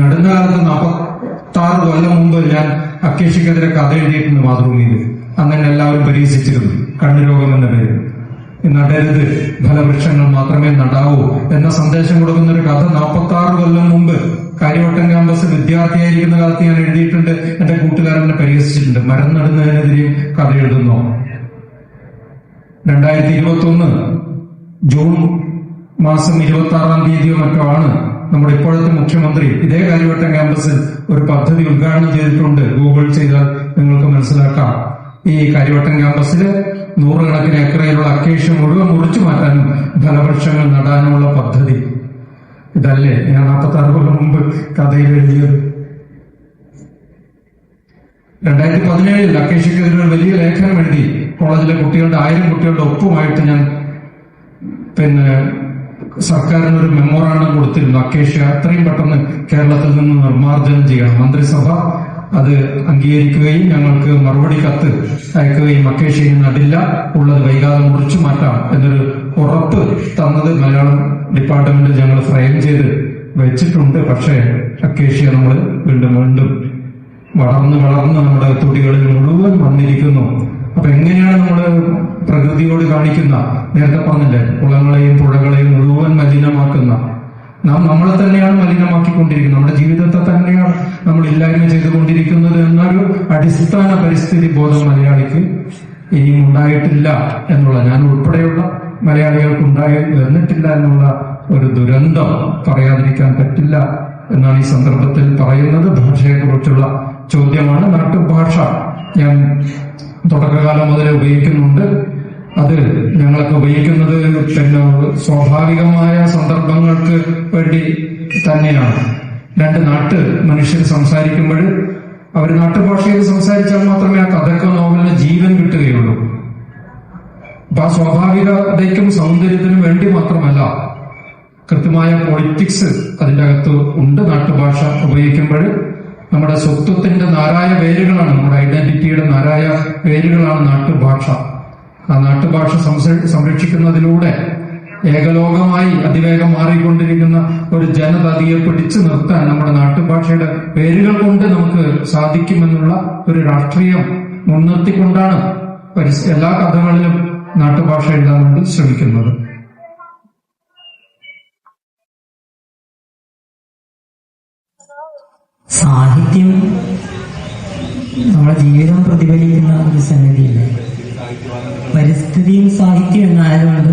അടുത്ത കാലത്ത് 46 കൊല്ലം മുമ്പ് ഞാൻ അക്കേഷ്യക്കെതിരെ കഥ എഴുതിയിട്ടുണ്ട് മാതൃഭൂമിയിൽ. അങ്ങനെ എല്ലാവരും പരീക്ഷിച്ചിരുന്നു, കണ്ണുരോഗം എന്ന പേര്. നടരുത്, ഫലവൃക്ഷങ്ങൾ മാത്രമേ നടാവൂ എന്ന സന്ദേശം കൊടുക്കുന്ന ഒരു കഥ 46 കൊല്ലം മുമ്പ് കാര്യവട്ടം ക്യാമ്പസിൽ വിദ്യാർത്ഥിയായിരിക്കുന്ന കാലത്ത് ഞാൻ എഴുതിയിട്ടുണ്ട്. എന്റെ കൂട്ടുകാരനെ പരിഹസിച്ചിട്ടുണ്ട്, മരം നടുന്നതിനെതിരെയും കഥ എഴുതുന്നു. 2021 ജൂൺ മാസം 26-ാം തീയതിയോ മറ്റോ ആണ് നമ്മുടെ ഇപ്പോഴത്തെ മുഖ്യമന്ത്രി ഇതേ കാര്യവട്ടം ക്യാമ്പസിൽ ഒരു പദ്ധതി ഉദ്ഘാടനം ചെയ്തിട്ടുണ്ട്. ഗൂഗിൾ ചെയ്താൽ നിങ്ങൾക്ക് മനസ്സിലാക്കാം. ഈ കാര്യവട്ടം ക്യാമ്പസില് 100 കണക്കിന് ഏക്കറയിലുള്ള അക്കേഷ്യ മുഴുവൻ മുറിച്ചു മാറ്റാനും ഫലവൃക്ഷങ്ങൾ നടാനുമുള്ള പദ്ധതി. ഇതല്ലേ ഞാൻ 46 കൊല്ലം മുമ്പ് കഥയിൽ എഴുതിയത്. 2017 അക്കേഷ്യക്കെതിരെ ഒരു വലിയ ലേഖനം എഴുതി. കോളേജിലെ കുട്ടികളുടെ 1000 കുട്ടികളുടെ ഒപ്പുമായിട്ട് ഞാൻ സർക്കാരിന് ഒരു മെമ്മോറാണ്ടം കൊടുത്തിരുന്നു. അക്കേഷ്യ എത്രയും പെട്ടെന്ന് കേരളത്തിൽ നിന്ന് നിർമ്മാർജ്ജനം ചെയ്യണം. മന്ത്രിസഭ അത് അംഗീകരിക്കുകയും ഞങ്ങൾക്ക് മറുപടി കത്ത് അയക്കുകയും അക്കേഷ്യ നടില്ല, ഉള്ളത് വൈകാതെ മുറിച്ചു മാറ്റാം എന്നൊരു ഉറപ്പ് തന്നത് മലയാളം ഡിപ്പാർട്ട്മെന്റ് ഞങ്ങൾ ഫ്രെയിം ചെയ്ത് വെച്ചിട്ടുണ്ട്. പക്ഷേ അക്കേഷ്യ നമ്മൾ വീണ്ടും വളർന്ന് നമ്മുടെ തൊടികളിൽ മുഴുവൻ വന്നിരിക്കുന്നു. അപ്പൊ എങ്ങനെയാണ് നമ്മൾ പ്രകൃതിയോട് കാണിക്കുന്ന, നേരത്തെ പറഞ്ഞില്ലേ, കുളങ്ങളെയും പുഴകളെയും മുഴുവൻ മലിനമാക്കുന്ന, നമ്മളെ തന്നെയാണ് മലിനമാക്കിക്കൊണ്ടിരിക്കുന്നത്, നമ്മുടെ ജീവിതത്തെ തന്നെയാണ് നമ്മൾ ഇല്ലായ്മ ചെയ്തുകൊണ്ടിരിക്കുന്നത് എന്നൊരു അടിസ്ഥാന പരിസ്ഥിതി ബോധം മലയാളിക്ക് ഇനിയും ഉണ്ടായിട്ടില്ല എന്നുള്ള, ഞാൻ ഉൾപ്പെടെയുള്ള മലയാളികൾക്ക് വന്നിട്ടില്ല എന്നുള്ള ഒരു ദുരന്തം പറയാതിരിക്കാൻ പറ്റില്ല എന്നാണ് ഈ സന്ദർഭത്തിൽ പറയുന്നത്. ഭാഷയെക്കുറിച്ചുള്ള ചോദ്യമാണ്. നാട്ടുഭാഷ ഞാൻ തുടക്കകാലം മുതൽ ഉപയോഗിക്കുന്നുണ്ട്. അത് ഞങ്ങളൊക്കെ ഉപയോഗിക്കുന്നത് സ്വാഭാവികമായ സന്ദർഭങ്ങൾക്ക് വേണ്ടി തന്നെയാണ്. 2 നാട്ട് മനുഷ്യർ സംസാരിക്കുമ്പോൾ അവർ നാട്ടുഭാഷയിൽ സംസാരിച്ചാൽ മാത്രമേ ആ കഥയ്ക്കോ നോവലിന് ജീവൻ കിട്ടുകയുള്ളൂ. അപ്പൊ ആ സ്വാഭാവികതയ്ക്കും സൗന്ദര്യത്തിനും വേണ്ടി മാത്രമല്ല, കൃത്യമായ പൊളിറ്റിക്സ് അതിൻ്റെ അകത്ത് ഉണ്ട്. നാട്ടുഭാഷ ഉപയോഗിക്കുമ്പോൾ നമ്മുടെ സ്വത്വത്തിന്റെ നാരായ വേരുകളാണ്, നമ്മുടെ ഐഡന്റിറ്റിയുടെ നാരായ വേരുകളാണ് നാട്ടുഭാഷ. ആ നാട്ടുഭാഷ സംരക്ഷിക്കുന്നതിലൂടെ ഏകലോകമായി അതിവേഗം മാറിക്കൊണ്ടിരിക്കുന്ന ഒരു ജനതയെ പിടിച്ചു നിർത്താൻ നമ്മുടെ നാട്ടുഭാഷയുടെ വേരുകൾ കൊണ്ട് നമുക്ക് സാധിക്കുമെന്നുള്ള ഒരു രാഷ്ട്രീയം മുൻനിർത്തിക്കൊണ്ടാണ് എല്ലാ കഥകളിലും നാട്ടുഭാഷ എഴുതാൻ വേണ്ടി ശ്രമിക്കുന്നത്. സാഹിത്യം നമ്മുടെ ജീവിതം പ്രതിഫലിക്കുന്ന ഒരു സംഗതിയില്ല. പരിസ്ഥിതിയും സാഹിത്യം എന്നായതുകൊണ്ട്,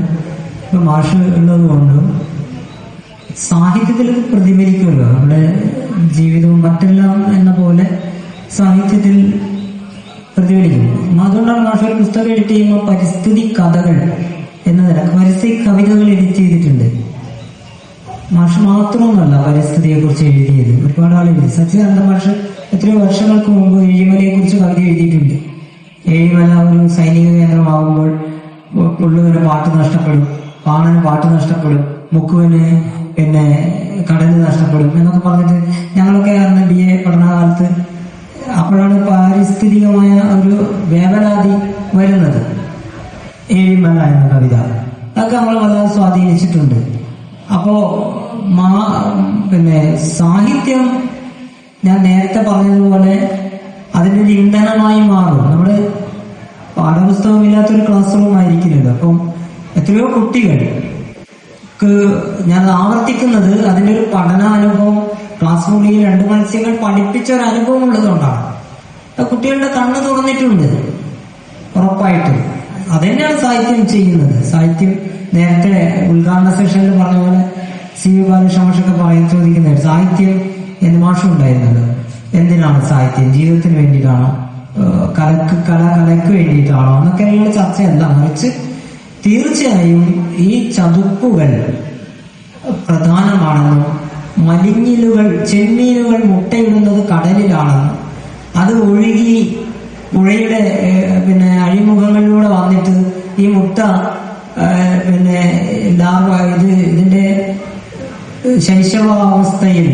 ഇപ്പൊ മാഷ് ഉള്ളത് കൊണ്ട് സാഹിത്യത്തിൽ പ്രതിഫലിക്കുമല്ലോ നമ്മുടെ ജീവിതവും മറ്റെല്ലാം എന്ന പോലെ സാഹിത്യത്തിൽ പ്രതിഫലിക്കും. അതുകൊണ്ടാണ് മാഷ് ഒരു പുസ്തകം എഡിറ്റ് ചെയ്യുമ്പോൾ പരിസ്ഥിതി കഥകൾ എന്നതല്ല, പരിസ്ഥിതി കവിതകൾ എഡിറ്റ് ചെയ്തിട്ടുണ്ട്. മാഷ് മാത്രമൊന്നുമല്ല പരിസ്ഥിതിയെ കുറിച്ച് എഴുതിയത്, ഒരുപാട് ആൾ എഴുതി. സച്ചിദാനന്ദ മാഷ് എത്രയോ വർഷങ്ങൾക്ക് മുമ്പ് ഏഴിമലയെ കുറിച്ച് കവിത എഴുതിയിട്ടുണ്ട്. ഏഴിമല ഒരു സൈനിക കേന്ദ്രമാകുമ്പോൾ പുള്ളുവിന് പാട്ട് നഷ്ടപ്പെടും, പാണന് പാട്ട് നഷ്ടപ്പെടും, മുക്കുവിന് കടല് നഷ്ടപ്പെടും എന്നൊക്കെ പറഞ്ഞിട്ട് ഞങ്ങളൊക്കെ അന്ന് BA പഠനകാലത്ത് അപ്പോഴാണ് പാരിസ്ഥിതികമായ ഒരു വേവലാതി വരുന്നത്. ഏഴിമല എന്ന കവിത അതൊക്കെ നമ്മൾ വളരെ സ്വാധീനിച്ചിട്ടുണ്ട്. അപ്പോ സാഹിത്യം ഞാൻ നേരത്തെ പറഞ്ഞതുപോലെ അതിൻ്റെ ഒരു ഇന്ധനമായി മാറും. നമ്മള് പാഠപുസ്തകമില്ലാത്തൊരു ക്ലാസ് റൂം ആയിരിക്കുന്നുണ്ട്. അപ്പം എത്രയോ കുട്ടികൾക്ക് ഞാൻ ആവർത്തിക്കുന്നത് അതിൻ്റെ ഒരു പഠനാനുഭവം, ക്ലാസ് മുറിയിൽ 2 മത്സ്യങ്ങൾ പഠിപ്പിച്ച ഒരു അനുഭവം ഉള്ളതുകൊണ്ടാണ്. കുട്ടികളുടെ കണ്ണ് തുറന്നിട്ടുണ്ട് ഉറപ്പായിട്ടും. അതുതന്നെയാണ് സാഹിത്യം ചെയ്യുന്നത്. സാഹിത്യം നേരത്തെ ഉദ്ഘാടന സെഷനിൽ പറഞ്ഞ പോലെ CV ബാലകൃഷ്ണമാഷൊക്കെ ചോദിക്കുന്നത് സാഹിത്യം എന്ന് മാഷം ഉണ്ടായിരുന്നത്. എന്തിനാണ് സാഹിത്യം? ജീവിതത്തിന് വേണ്ടിയിട്ടാണോ? കലയ്ക്ക് വേണ്ടിയിട്ടാണോ എന്നൊക്കെയുള്ള ചർച്ചയല്ല, മറിച്ച് തീർച്ചയായും ഈ ചതുപ്പുകൾ പ്രധാനമാണെന്നും മലിഞ്ഞിലുകൾ, ചെമ്മീനുകൾ മുട്ടയിടുന്നത് കടലിലാണെന്ന്, അത് ഒഴുകി പുഴയുടെ അഴിമുഖങ്ങളിലൂടെ വന്നിട്ട് ഈ മുട്ട ഇതിന്റെ ശൈശവാവസ്ഥയിൽ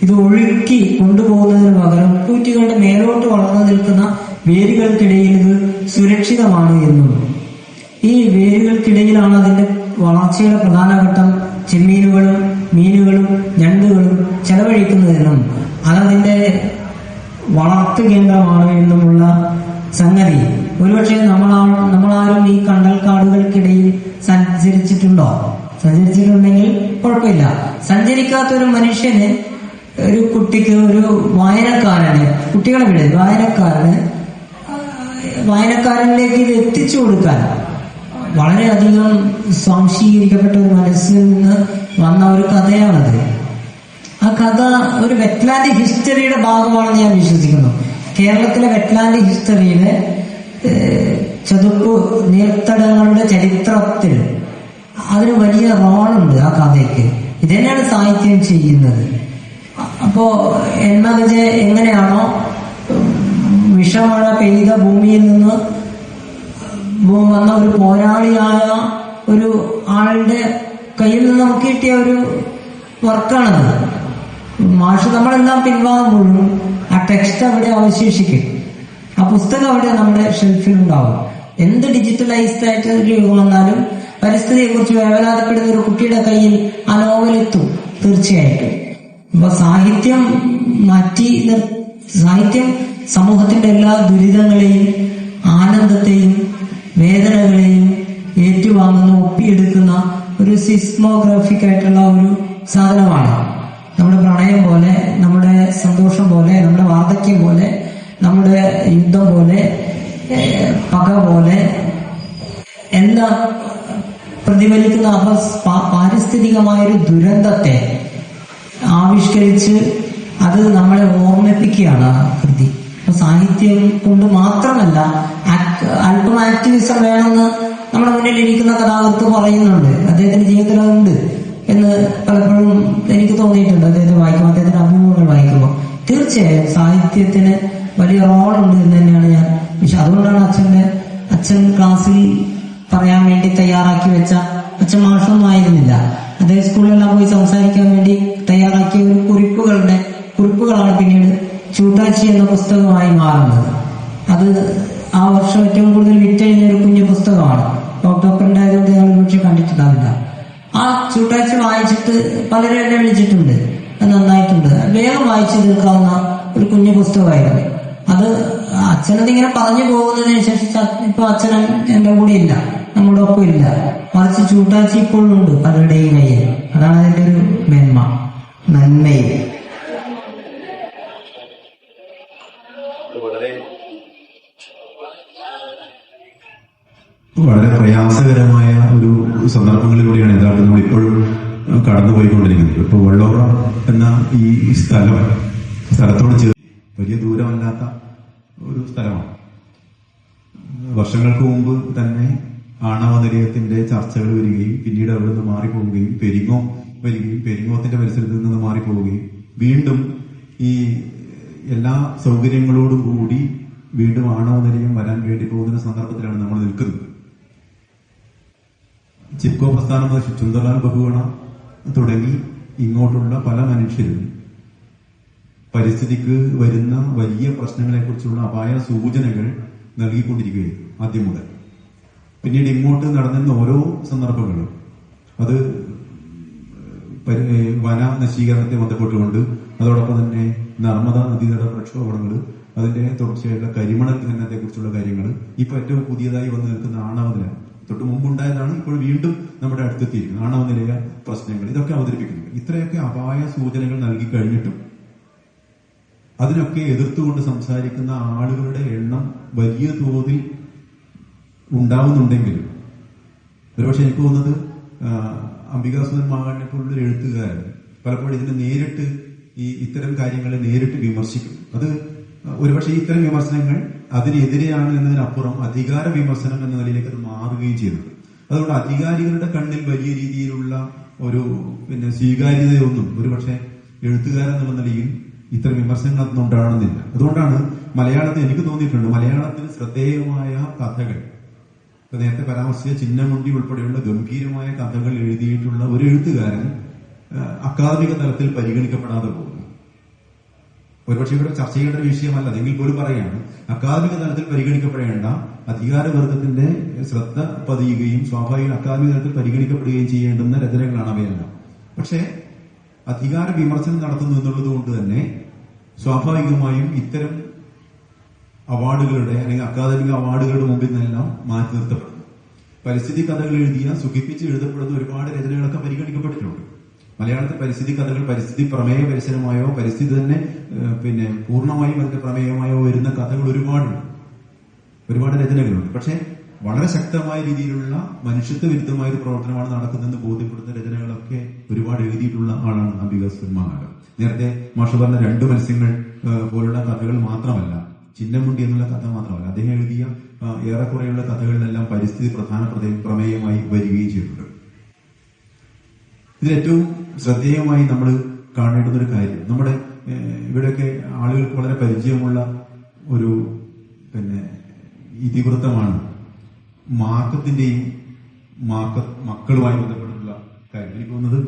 ഇത് ഒഴുക്കി കൊണ്ടുപോകുന്നതിന് പകരം പൂറ്റികളുടെ മേലോട്ട് വളർന്നു നിൽക്കുന്ന വേരുകൾക്കിടയിൽ ഇത് സുരക്ഷിതമാണ് എന്നും, ഈ വേരുകൾക്കിടയിലാണ് അതിന്റെ വളർച്ചയുടെ പ്രധാന ഘട്ടം ചെമ്മീനുകളും മീനുകളും ഞണ്ടുകളും ചെലവഴിക്കുന്നതെന്നും അതതിന്റെ വളർത്തു കേന്ദ്രമാണ് എന്നുമുള്ള സംഗതി ഒരുപക്ഷെ നമ്മളാരും ഈ കണ്ടൽക്കാടുകൾക്കിടയിൽ സഞ്ചരിച്ചിട്ടുണ്ടെങ്കിൽ കുഴപ്പമില്ല. സഞ്ചരിക്കാത്ത ഒരു മനുഷ്യന്, ഒരു കുട്ടിക്ക്, ഒരു കുട്ടികളെ വിട്, വായനക്കാരനിലേക്ക് ഇത് എത്തിച്ചു കൊടുക്കാൻ വളരെയധികം സ്വാംശീകരിക്കപ്പെട്ട ഒരു മനസ്സിൽ നിന്ന് വന്ന ഒരു കഥയാണത്. ആ കഥ ഒരു വെറ്റ്ലാൻഡ് ഹിസ്റ്ററിയുടെ ഭാഗമാണെന്ന് ഞാൻ വിശ്വസിക്കുന്നു. കേരളത്തിലെ വെറ്റ്ലാൻഡ് ഹിസ്റ്ററിയിലെ ചതുപ്പ് നീർത്തടങ്ങളുടെ ചരിത്രത്തിൽ അതിന് വലിയ റോളുണ്ട് ആ കഥയ്ക്ക്. ഇതന്നെയാണ് സാഹിത്യം ചെയ്യുന്നത്. അപ്പോ എങ്ങനെയാണോ വിഷമഴ പെയ്ത ഭൂമിയിൽ നിന്ന് വന്ന ഒരു പോരാളിയായ ഒരു ആളുടെ കയ്യിൽ നിന്ന് നമുക്ക് കിട്ടിയ ഒരു വർക്കാണത്. മാഷ് നമ്മളെല്ലാം പിൻവാങ്ങുമ്പോഴും ആ ടെക്സ്റ്റ് അവിടെ അവശേഷിക്കും, ആ പുസ്തകം അവിടെ നമ്മുടെ ഷെൽഫിലുണ്ടാവും. എന്ത് ഡിജിറ്റലൈസ്ഡ് ആയിട്ട് യുഗം വന്നാലും പരിസ്ഥിതിയെ കുറിച്ച് വേവലാതിപ്പെടുന്ന ഒരു കുട്ടിയുടെ കയ്യിൽ ആ നോവലെത്തും തീർച്ചയായിട്ടും. അപ്പൊ സാഹിത്യം സമൂഹത്തിന്റെ എല്ലാ ദുരിതങ്ങളെയും ആനന്ദത്തെയും വേദനകളെയും ഏറ്റുവാങ്ങുന്ന, ഒപ്പിയെടുക്കുന്ന ഒരു സിസ്മോഗ്രാഫിക് ആയിട്ടുള്ള ഒരു സാധനമാണ്. നമ്മുടെ പ്രണയം പോലെ, നമ്മുടെ സന്തോഷം പോലെ, നമ്മുടെ വാർദ്ധക്യം പോലെ, നമ്മുടെ യുദ്ധം പോലെ, പക പോലെ എല്ലാം പ്രതിഫലിക്കുന്ന പാരിസ്ഥിതികമായൊരു ദുരന്തത്തെ ആവിഷ്കരിച്ച് അത് നമ്മളെ ഓർമ്മിപ്പിക്കുകയാണ് ആ കൃതി. സാഹിത്യം കൊണ്ട് മാത്രമല്ല, അല്പം ആക്ടിവിസം വേണമെന്ന് നമ്മുടെ മുന്നിൽ ഇരിക്കുന്ന കഥാകൃത്ത് പറയുന്നുണ്ട്. അദ്ദേഹത്തിന്റെ ജീവിതത്തിൽ അതുണ്ട് എന്ന് പലപ്പോഴും എനിക്ക് തോന്നിയിട്ടുണ്ട്. അദ്ദേഹത്തെ വായിക്കുമ്പോൾ, അദ്ദേഹത്തിന്റെ അഭിമുഖങ്ങൾ വായിക്കുമ്പോൾ തീർച്ചയായും സാഹിത്യത്തിന് വലിയ റോളുണ്ട് എന്ന് തന്നെയാണ് ഞാൻ അതുകൊണ്ടാണ് അച്ഛൻ ക്ലാസ്സിൽ പറയാൻ വേണ്ടി തയ്യാറാക്കി വെച്ച, അച്ഛൻ മാഷൊന്നും ആയിരുന്നില്ല, അദ്ദേഹം സ്കൂളിലെല്ലാം പോയി സംസാരിക്കാൻ വേണ്ടി തയ്യാറാക്കിയ ഒരു കുറിപ്പുകളാണ് പിന്നീട് ചൂട്ടാച്ചി എന്ന പുസ്തകമായി മാറുന്നത്. അത് ആ വർഷം ഏറ്റവും കൂടുതൽ വിറ്റഴിഞ്ഞ ഒരു കുഞ്ഞു പുസ്തകമാണ്. ഒക്ടോബറിന്റെ ആയതുകൊണ്ട് ഞങ്ങൾ പക്ഷെ കണ്ടിട്ടുണ്ടാവില്ല. ആ ചൂട്ടാച്ചി വായിച്ചിട്ട് പലരും എന്നെ വിളിച്ചിട്ടുണ്ട്, നന്നായിട്ടുണ്ട്, വേഗം വായിച്ചു തീർക്കാവുന്ന ഒരു കുഞ്ഞു പുസ്തകമായിരുന്നു അത്. അച്ഛനതിങ്ങനെ പറഞ്ഞു പോകുന്നതിന് ശേഷം ഇപ്പൊ അച്ഛനും എന്റെ കൂടെ ഇല്ല, നമ്മുടെ ഒപ്പം ഇല്ല. മറിച്ച് ചൂട്ടാച്ചി ഇപ്പോഴും ഉണ്ട് പലരുടെയും കയ്യിൽ. അതാണ് അതിന്റെ ഒരു നന്മയിൽ. വളരെ പ്രയാസകരമായ ഒരു സന്ദർഭങ്ങളിലൂടെയാണ് യഥാർത്ഥം നമ്മൾ ഇപ്പോഴും കടന്നുപോയിക്കൊണ്ടിരിക്കുന്നത്. ഇപ്പൊ വെള്ളോറ എന്ന ഈ സ്ഥലത്തോട് ചേർന്ന് വലിയ ദൂരമല്ലാത്ത ഒരു സ്ഥലമാണ്. വർഷങ്ങൾക്ക് മുമ്പ് തന്നെ ആണവ നിലയത്തിന്റെ ചർച്ചകൾ വരികയും പിന്നീട് അവിടെ നിന്ന് മാറിപ്പോവുകയും പെരിങ്ങോം വരികയും പെരിങ്ങോത്തിന്റെ പരിസരത്ത് നിന്ന് മാറിപ്പോവുകയും വീണ്ടും ഈ എല്ലാ സൗകര്യങ്ങളോടും കൂടി വീണ്ടും ആണവ നിലയം വരാൻ വേണ്ടി പോകുന്ന സന്ദർഭത്തിലാണ് നമ്മൾ നിൽക്കുന്നത്. ചിപ്കോ പ്രസ്ഥാനം ചുന്ദർലാൽ ബഹുഗുണ തുടങ്ങി ഇങ്ങോട്ടുള്ള പല മനുഷ്യരും പരിസ്ഥിതിക്ക് വരുന്ന വലിയ പ്രശ്നങ്ങളെക്കുറിച്ചുള്ള അപായ സൂചനകൾ നൽകിക്കൊണ്ടിരിക്കുകയാണ് ആദ്യം മുതൽ. പിന്നീട് ഇങ്ങോട്ട് നടന്നിരുന്ന ഓരോ സന്ദർഭങ്ങളും അത് വന നശീകരണത്തെ ബന്ധപ്പെട്ടുകൊണ്ട്, അതോടൊപ്പം തന്നെ നർമ്മദ നദീതട പ്രക്ഷോഭങ്ങൾ, അതിന്റെ തുടർച്ചയായിട്ടുള്ള കരിമണൽ ഖനനത്തെ കുറിച്ചുള്ള കാര്യങ്ങൾ, ഇപ്പൊ ഏറ്റവും പുതിയതായി വന്നു നിൽക്കുന്ന ആണവ നിലയം, തൊട്ട് മുമ്പുണ്ടായതാണ്, ഇപ്പോൾ വീണ്ടും നമ്മുടെ അടുത്തെത്തിയിരിക്കുന്നത് ആണവ നിലയ പ്രശ്നങ്ങൾ, ഇതൊക്കെ അവതരിപ്പിക്കുന്നത്. ഇത്രയൊക്കെ അപായ സൂചനകൾ നൽകി കഴിഞ്ഞിട്ടും അതിനൊക്കെ എതിർത്തുകൊണ്ട് സംസാരിക്കുന്ന ആളുകളുടെ എണ്ണം വലിയ തോതിൽ ഉണ്ടാവുന്നുണ്ടെങ്കിലും ഒരുപക്ഷെ എനിക്ക് തോന്നുന്നത് അംബികാസുധൻ മാകാടിനെ പോലുള്ള എഴുത്തുകാരൻ പലപ്പോഴും ഇതിനെ നേരിട്ട് ഇത്തരം കാര്യങ്ങളെ നേരിട്ട് വിമർശിക്കും. അത് ഒരുപക്ഷെ ഇത്തരം വിമർശനങ്ങൾ അതിനെതിരെയാണ് എന്നതിനപ്പുറം അധികാര വിമർശനം എന്ന നിലയിലേക്ക് അത് മാറുകയും ചെയ്യുന്നത്. അതുകൊണ്ട് അധികാരികളുടെ കണ്ണിൽ വലിയ രീതിയിലുള്ള ഒരു സ്വീകാര്യതയൊന്നും ഒരുപക്ഷെ എഴുത്തുകാരൻ എന്നുള്ള നിലയിൽ ഇത്തരം വിമർശനങ്ങളൊന്നും ഉണ്ടാകുന്നില്ല. അതുകൊണ്ടാണ് മലയാളത്തിൽ എനിക്ക് തോന്നിയിട്ടുണ്ട്, മലയാളത്തിൽ ശ്രദ്ധേയമായ കഥകൾ, ഇപ്പൊ നേരത്തെ പരാമർശിച്ച ചിന്നമുണ്ടി ഉൾപ്പെടെയുള്ള ഗംഭീരമായ കഥകൾ എഴുതിയിട്ടുള്ള ഒരു എഴുത്തുകാരൻ അക്കാദമിക തലത്തിൽ പരിഗണിക്കപ്പെടാതെ പോകുന്നു. ഒരുപക്ഷെ ഇവിടെ ചർച്ച ചെയ്യേണ്ട ഒരു വിഷയമല്ല, എങ്കിൽ പോലും പറയാണ്, അക്കാദമിക തലത്തിൽ പരിഗണിക്കപ്പെടേണ്ട അധികാരവർഗത്തിന്റെ ശ്രദ്ധ പതിയുകയും സ്വാഭാവിക അക്കാദമിക തലത്തിൽ പരിഗണിക്കപ്പെടുകയും ചെയ്യേണ്ടുന്ന രചനകളാണ് അവയെല്ലാം. പക്ഷേ അധികാര വിമർശനം നടത്തുന്നു എന്നുള്ളത് കൊണ്ട് തന്നെ സ്വാഭാവികമായും ഇത്തരം അവാർഡുകളുടെ അല്ലെങ്കിൽ അക്കാദമിക അവാർഡുകളുടെ മുമ്പിൽ നിന്നെല്ലാം മാറ്റി നിർത്തപ്പെടുന്നു. പരിസ്ഥിതി കഥകൾ എഴുതിയ സുഖിപ്പിച്ച് എഴുതപ്പെടുന്ന ഒരുപാട് രചനകളൊക്കെ പരിഗണിക്കപ്പെട്ടിട്ടുണ്ട്. മലയാളത്തിൽ പരിസ്ഥിതി കഥകൾ പരിസ്ഥിതി പ്രമേയ പരിസരമായോ പരിസ്ഥിതി തന്നെ പൂർണ്ണമായും അതിന്റെ പ്രമേയമായോ വരുന്ന കഥകൾ ഒരുപാട് രചനകളുണ്ട്. പക്ഷെ വളരെ ശക്തമായ രീതിയിലുള്ള മനുഷ്യത്വ വിരുദ്ധമായ ഒരു പ്രവർത്തനമാണ് നടക്കുന്നതെന്ന് ബോധ്യപ്പെടുന്ന രചനകളൊക്കെ ഒരുപാട് എഴുതിയിട്ടുള്ള ആളാണ് അംബിക സുന്മാനാട്. നേരത്തെ മാഷ് പറഞ്ഞ 2 മത്സ്യങ്ങൾ പോലുള്ള കഥകൾ മാത്രമല്ല, ചിന്നമുണ്ടി എന്നുള്ള കഥ മാത്രമല്ല, അദ്ദേഹം എഴുതിയ ഏറെക്കുറെയുള്ള കഥകളിലെല്ലാം പരിസ്ഥിതി പ്രധാന പ്രമേയമായി വരികയും ചെയ്തിട്ടുണ്ട്. ഇതിലേറ്റവും ശ്രദ്ധേയമായി നമ്മൾ കാണേണ്ടുന്ന ഒരു കാര്യം, നമ്മുടെ ഇവിടെയൊക്കെ ആളുകൾക്ക് വളരെ പരിചയമുള്ള ഒരു ഇതിവൃത്തമാണ് മാക്കത്തിന്റെയും മക്കളുമായി ബന്ധപ്പെട്ടിട്ടുള്ള കാര്യം. എനിക്ക് തോന്നുന്നത്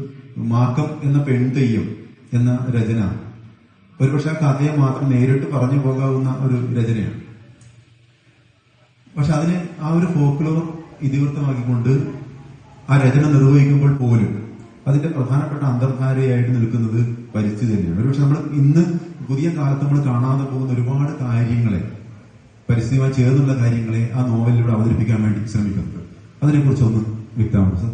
മാക്കം എന്ന പെൺതെയ്യം എന്ന രചന ഒരുപക്ഷെ ആ കഥയെ മാത്രം നേരിട്ട് പറഞ്ഞു പോകാവുന്ന ഒരു രചനയാണ്. പക്ഷെ അതിന് ആ ഒരു ഫോക്ലോർ ഇതിവൃത്തമാക്കിക്കൊണ്ട് ആ രചന നിർവഹിക്കുമ്പോൾ പോലും അതിന്റെ പ്രധാനപ്പെട്ട അന്തർധാരയായിട്ട് നിൽക്കുന്നത് പരിസ്ഥിതി തന്നെയാണ്. ഒരുപക്ഷെ നമ്മൾ ഇന്ന് പുതിയ കാലത്ത് നമ്മൾ കാണാതെ പോകുന്ന ഒരുപാട് കാര്യങ്ങളെ, പരിസ്ഥിതിയുമായി ചേർന്നുള്ള കാര്യങ്ങളെ ആ നോവലിലൂടെ അവതരിപ്പിക്കാൻ വേണ്ടി ശ്രമിക്കുന്നത്. അതിനെക്കുറിച്ച് ഒന്ന് വ്യക്തമാണ് സർ.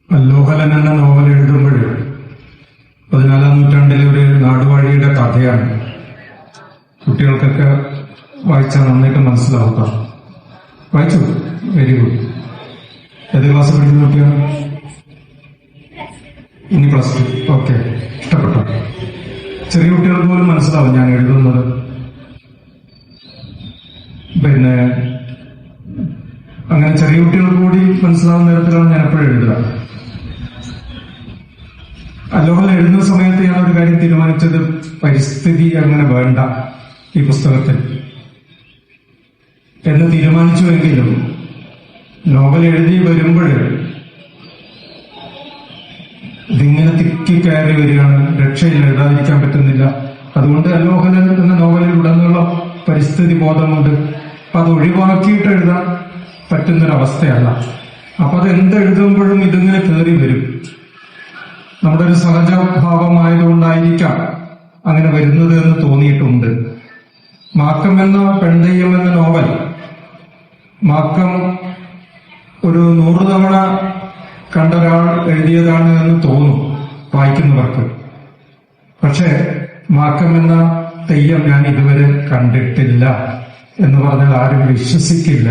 അല്ലോഹലൻ എന്ന നോവൽ എഴുതുമ്പോൾ 14-ാം നൂറ്റാണ്ടിലെ ഒരു നാടുവാഴിയുടെ കഥയാണ്. കുട്ടികൾക്കൊക്കെ വായിച്ചാൽ നന്നായിട്ട് മനസ്സിലാവുക. വായിച്ചു? Very good. ഏത് ക്ലാസ് പഠിക്കുന്ന കുട്ടിയാണ്? ഇനി +2. ഓക്കെ, ഇഷ്ടപ്പെട്ടു. ചെറിയ കുട്ടികൾക്ക് പോലും മനസ്സിലാവും ഞാൻ എഴുതുന്നത്. അങ്ങനെ ചെറിയ കുട്ടികൾക്ക് കൂടി മനസ്സിലാവുന്ന തരത്തിലാണ് ഞാൻ എപ്പോഴും എഴുതുക. അല്ലോഹൽ എഴുതുന്ന സമയത്ത് ഞാൻ ഒരു കാര്യം തീരുമാനിച്ചത്, പരിസ്ഥിതി അങ്ങനെ വേണ്ട ഈ പുസ്തകത്തിൽ എന്ന് തീരുമാനിച്ചുവെങ്കിലും നോവൽ എഴുതി വരുമ്പോൾ ഇതിങ്ങനെ തിക്കിക്കയറി വരികയാണ്, രക്ഷയിൽ എഴുതാതിരിക്കാൻ പറ്റുന്നില്ല. അതുകൊണ്ട് അല്ലോഹലൻ എന്ന നോവലിൽ ഉടനീളം പരിസ്ഥിതി ബോധമുണ്ട്. അപ്പൊ അത് ഒഴിവാക്കിയിട്ട് എഴുതാൻ പറ്റുന്നൊരവസ്ഥയല്ല. അപ്പൊ അത് എന്തെഴുതുമ്പോഴും ഇതിങ്ങനെ കയറി വരും. നമ്മുടെ ഒരു സഹജഭാവമായതുകൊണ്ടായിരിക്കാം അങ്ങനെ വരുന്നത് എന്ന് തോന്നിയിട്ടുണ്ട്. മാക്കം എന്ന പെൺതെയ്യം എന്ന നോവൽ, മാക്കം ഒരു 100 തവണ കണ്ട ഒരാൾ എഴുതിയതാണ് എന്ന് തോന്നും വായിക്കുന്നവർക്ക്. പക്ഷെ മാക്കം എന്ന തെയ്യം ഞാൻ ഇതുവരെ കണ്ടിട്ടില്ല എന്ന് പറഞ്ഞാൽ ആരും വിശ്വസിക്കില്ല.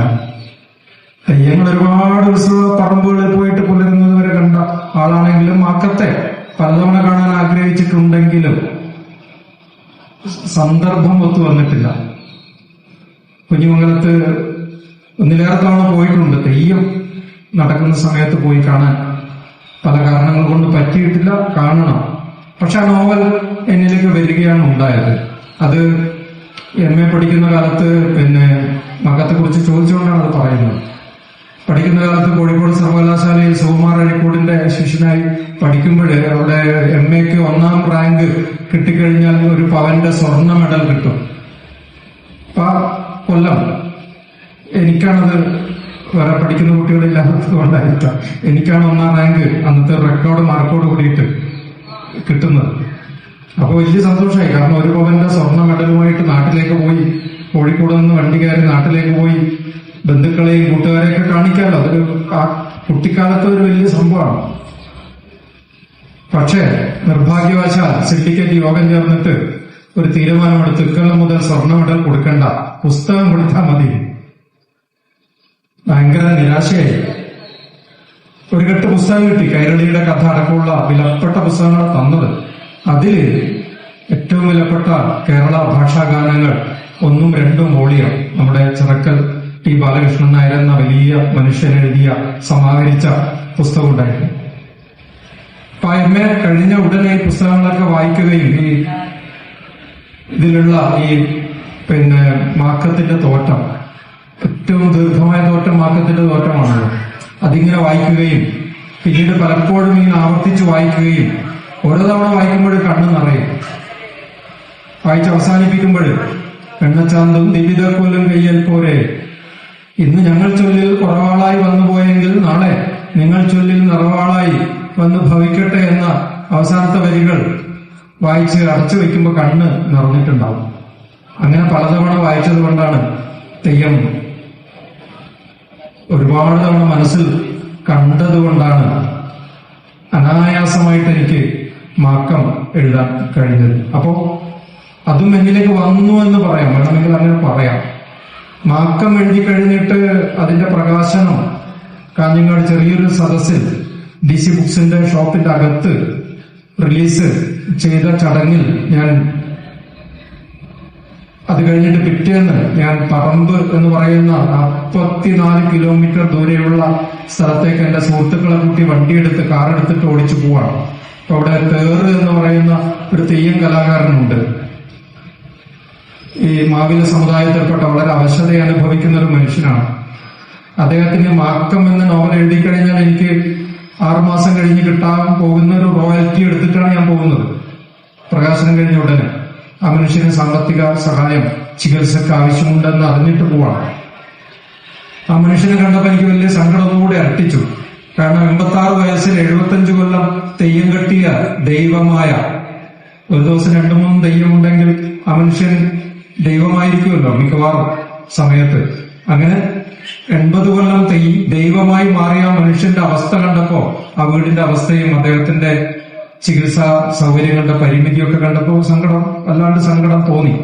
തെയ്യങ്ങൾ ഒരുപാട് ഉത്സവ പറമ്പുകളിൽ പോയിട്ട് പുലരുന്നത് വരെ കണ്ട ആളാണെങ്കിലും മാക്കത്തെ പലതവണ കാണാൻ ആഗ്രഹിച്ചിട്ടുണ്ടെങ്കിലും സന്ദർഭം ഒത്തു വന്നിട്ടില്ല. കുഞ്ഞിമംഗലത്ത് 1-ലേറെ തവണ പോയിട്ടുണ്ട്. തെയ്യം നടക്കുന്ന സമയത്ത് പോയി കാണാൻ പല കാരണങ്ങൾ കൊണ്ട് പറ്റിയിട്ടില്ല, കാണണം. പക്ഷെ ആ നോവൽ എന്നിലേക്ക് വരികയാണ് ഉണ്ടായത്. അത് MA പഠിക്കുന്ന കാലത്ത് മകത്തെ കുറിച്ച് ചോദിച്ചുകൊണ്ടാണ് അത് പറയുന്നത്. പഠിക്കുന്ന കാലത്ത് കോഴിക്കോട് സർവകലാശാലയിൽ സുകുമാർ അഴീക്കോടിന്റെ ശിഷ്യനായി പഠിക്കുമ്പോൾ അവിടെ MAക്ക് 1ാം റാങ്ക് കിട്ടിക്കഴിഞ്ഞാൽ ഒരു പവന്റെ സ്വർണ്ണ മെഡൽ കിട്ടും. അപ്പൊ കൊല്ലം എനിക്കാണത്, വേറെ പഠിക്കുന്ന കുട്ടികളില്ലാത്തത് കൊണ്ടായിരിക്കാം, എനിക്കാണ് 1ാം റാങ്ക് അന്നത്തെ റെക്കോർഡ് മാർക്കോട് കൂടിയിട്ട് കിട്ടുന്നത്. അപ്പൊ വലിയ സന്തോഷമായി. കാരണം ഒരു പവന്റെ സ്വർണ്ണ മെഡലുമായിട്ട് നാട്ടിലേക്ക് പോയി, കോഴിക്കോട് നിന്ന് വണ്ടി കയറി നാട്ടിലേക്ക് പോയി ബന്ധുക്കളെയും കൂട്ടുകാരെയൊക്കെ കാണിക്കാമല്ലോ. അതൊരു കുട്ടിക്കാലത്ത് ഒരു വലിയ സംഭവമാണ്. പക്ഷേ നിർഭാഗ്യവശാൽ സിൻഡിക്കേറ്റ് യോഗം ചേർന്നിട്ട് ഒരു തീരുമാനമെടുത്ത് ഇക്കൊല്ലം മുതൽ സ്വർണ്ണ മെഡൽ കൊടുക്കണ്ട, പുസ്തകം കൊടുത്താൽ മതി. ഭയങ്കര നിരാശയായി. ഒരു കെട്ട് പുസ്തകം കിട്ടി, കൈരളിയുടെ കഥ അടക്കമുള്ള വിലപ്പെട്ട പുസ്തകങ്ങൾ തന്നത്. അതില് ഏറ്റവും വിലപ്പെട്ട കേരള ഭാഷാഗാനങ്ങൾ 1ഉം 2ഉം വോളിയം നമ്മുടെ ചിറക്കൽ T. ബാലകൃഷ്ണൻ നായർ എന്ന വലിയ മനുഷ്യൻ എഴുതിയ സമാഹരിച്ച പുസ്തകം ഉണ്ടായിരുന്നു. അപ്പൊ ആ എം.എ. കഴിഞ്ഞ ഉടനെ ഈ പുസ്തകങ്ങളൊക്കെ വായിക്കുകയും ഈ ഇതിലുള്ള ഈ മാക്കത്തിന്റെ തോറ്റം, ഏറ്റവും ദീർഘമായ തോറ്റം മാക്കത്തിന്റെ തോറ്റമാണല്ലോ, അതിങ്ങനെ വായിക്കുകയും പിന്നീട് പലപ്പോഴും ഇങ്ങനെ ആവർത്തിച്ച് വായിക്കുകയും ഓരോ തവണ വായിക്കുമ്പോൾ കണ്ണു നിറയും. വായിച്ച് അവസാനിപ്പിക്കുമ്പോൾ എണ്ണച്ചാന്തും വിവിധക്കൊല്ലും കയ്യൽ പോരെ, ഇന്ന് ഞങ്ങൾ ചൊല്ലിൽ കുറവാളായി വന്നുപോയെങ്കിൽ നാളെ നിങ്ങൾ ചൊല്ലിൽ നിറവാളായി വന്ന് ഭവിക്കട്ടെ എന്ന അവസാനത്തെ വരികൾ വായിച്ച് അടച്ചു വയ്ക്കുമ്പോൾ കണ്ണ് നിറഞ്ഞിട്ടുണ്ടാവും. അങ്ങനെ പലതവണ വായിച്ചത് കൊണ്ടാണ് തെയ്യം ഒരുപാട് തവണ മനസ്സിൽ കണ്ടതുകൊണ്ടാണ് അനായാസമായിട്ട് എനിക്ക് മാക്കം എഴുതാൻ കഴിഞ്ഞത്. അപ്പോ അതും എന്നിലേക്ക് വന്നു എന്ന് പറയാം, വേണമെങ്കിൽ അങ്ങനെ പറയാം. മാക്കം എഴുതി കഴിഞ്ഞിട്ട് അതിന്റെ പ്രകാശനം കാഞ്ഞങ്ങാട് ചെറിയൊരു സദസ്സിൽ DC ബുക്സിന്റെ ഷോപ്പിന്റെ അകത്ത് റിലീസ് ചെയ്ത ചടങ്ങിൽ ഞാൻ അത് കഴിഞ്ഞിട്ട് പിറ്റേന്ന് ഞാൻ പറമ്പ് എന്ന് പറയുന്ന 44 കിലോമീറ്റർ ദൂരെയുള്ള സ്ഥലത്തേക്ക് എന്റെ സുഹൃത്തുക്കളെ കൂട്ടി വണ്ടിയെടുത്ത് കാറെടുത്തിട്ട് ഓടിച്ചു പോവാണ്. അപ്പൊ അവിടെ തേറ് എന്ന് പറയുന്ന ഒരു തെയ്യം കലാകാരനുണ്ട്. ഈ മാവില സമുദായത്തിൽപ്പെട്ട വളരെ അവശത അനുഭവിക്കുന്ന ഒരു മനുഷ്യനാണ്. അദ്ദേഹത്തിന് മാക്കം എന്ന നോവൽ എഴുതി കഴിഞ്ഞാൽ എനിക്ക് 6 മാസം കഴിഞ്ഞ് കിട്ടാൻ പോകുന്ന ഒരു റോയൽറ്റി എടുത്തിട്ടാണ് ഞാൻ പോകുന്നത്. പ്രകാശനം കഴിഞ്ഞ ഉടനെ ആ മനുഷ്യന് സാമ്പത്തിക സഹായം ചികിത്സക്ക് ആവശ്യമുണ്ടെന്ന് അറിഞ്ഞിട്ട് പോവാണ്. ആ മനുഷ്യനെ കണ്ടപ്പോൾ എനിക്ക് വലിയ സങ്കടമൊന്നുകൂടി അരട്ടിച്ചു. കാരണം 86 വയസ്സിൽ 75 കൊല്ലം തെയ്യം കെട്ടിയ ദൈവമായ, ഒരു ദിവസം 2-3 തെയ്യം ഉണ്ടെങ്കിൽ ആ മനുഷ്യൻ ദൈവമായിരിക്കുമല്ലോ മിക്കവാറും സമയത്ത്. അങ്ങനെ 80 കൊല്ലം ദൈവമായി മാറിയ മനുഷ്യന്റെ അവസ്ഥ കണ്ടപ്പോ, ആ വീടിന്റെ അവസ്ഥയും അദ്ദേഹത്തിന്റെ ചികിത്സാ സൗകര്യങ്ങളുടെ പരിമിതിയൊക്കെ കണ്ടപ്പോ വല്ലാണ്ട് സങ്കടം തോന്നി.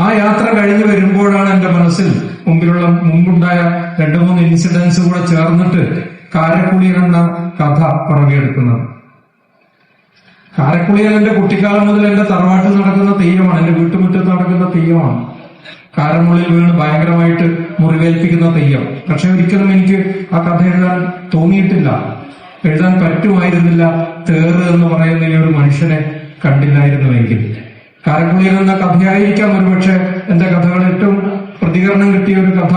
ആ യാത്ര കഴിഞ്ഞ് വരുമ്പോഴാണ് എന്റെ മനസ്സിൽ മുമ്പുണ്ടായ 2-3 ഇൻസിഡൻസ് കൂടെ ചേർന്നിട്ട് കാരക്കുളിയൻ എന്ന കഥ പുറകെടുക്കുന്നത്. കാരക്കുളിയൻ എന്റെ കുട്ടിക്കാലം മുതൽ എന്റെ തറവാട്ടിൽ നടക്കുന്ന തെയ്യമാണ്, എന്റെ വീട്ടുമുറ്റത്ത് നടക്കുന്ന തെയ്യമാണ്. കാരമുള്ളിൽ വീണ് ഭയങ്കരമായിട്ട് മുറിവേൽപ്പിക്കുന്ന തെയ്യം. പക്ഷെ ഒരിക്കലും എനിക്ക് ആ കഥ എഴുതാൻ തോന്നിയിട്ടില്ല, എഴുതാൻ പറ്റുമായിരുന്നില്ല. തേറ് എന്ന് പറയുന്ന ഈ ഒരു മനുഷ്യനെ കണ്ടില്ലായിരുന്നുവെങ്കിൽ. കാരക്കുളിയൻ എന്ന കഥയായിരിക്കാം ഒരുപക്ഷെ എന്റെ കഥകൾ ഏറ്റവും പ്രതികരണം കിട്ടിയ ഒരു കഥ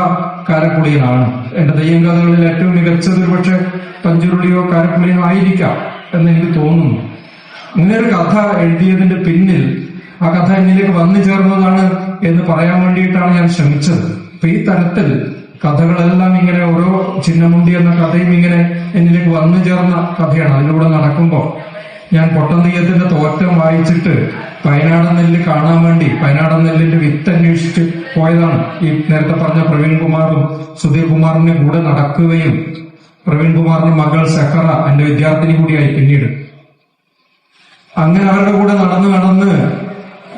കാരക്കുളിയനാണ്. എന്റെ തെയ്യം കഥകളിൽ ഏറ്റവും മികച്ചത് ഒരുപക്ഷെ പഞ്ചുരുളിയോ കാരക്കുളിയനോ ആയിരിക്കാം എന്ന് എനിക്ക് തോന്നുന്നു. ഇങ്ങനെ ഒരു കഥ എഴുതിയതിന്റെ പിന്നിൽ ആ കഥ എന്നിലേക്ക് വന്നു ചേർന്നതാണ് എന്ന് പറയാൻ വേണ്ടിയിട്ടാണ് ഞാൻ ശ്രമിച്ചത്. അപ്പൊ ഈ തരത്തിൽ കഥകളെല്ലാം ഇങ്ങനെ ഓരോ ചിന്നമുണ്ടി എന്ന കഥയും ഇങ്ങനെ എന്നിലേക്ക് വന്നു ചേർന്ന കഥയാണ്. അതിലൂടെ നടക്കുമ്പോൾ ഞാൻ പൊട്ടൻതെയ്യത്തിന്റെ തോറ്റം വായിച്ചിട്ട് വയനാടൻ നെല്ല് കാണാൻ വേണ്ടി വയനാടൻ നെല്ലിന്റെ വിത്ത് അന്വേഷിച്ച് പോയതാണ്. ഈ നേരത്തെ പറഞ്ഞ പ്രവീൺ കുമാറും സുധീർ കുമാറിന്റെ കൂടെ നടക്കുകയും പ്രവീൺ കുമാറിന്റെ മകൾ സഹറ എന്റെ വിദ്യാർത്ഥിനി കൂടിയായി പിന്നീട്. അങ്ങനെ അവരുടെ കൂടെ നടന്ന്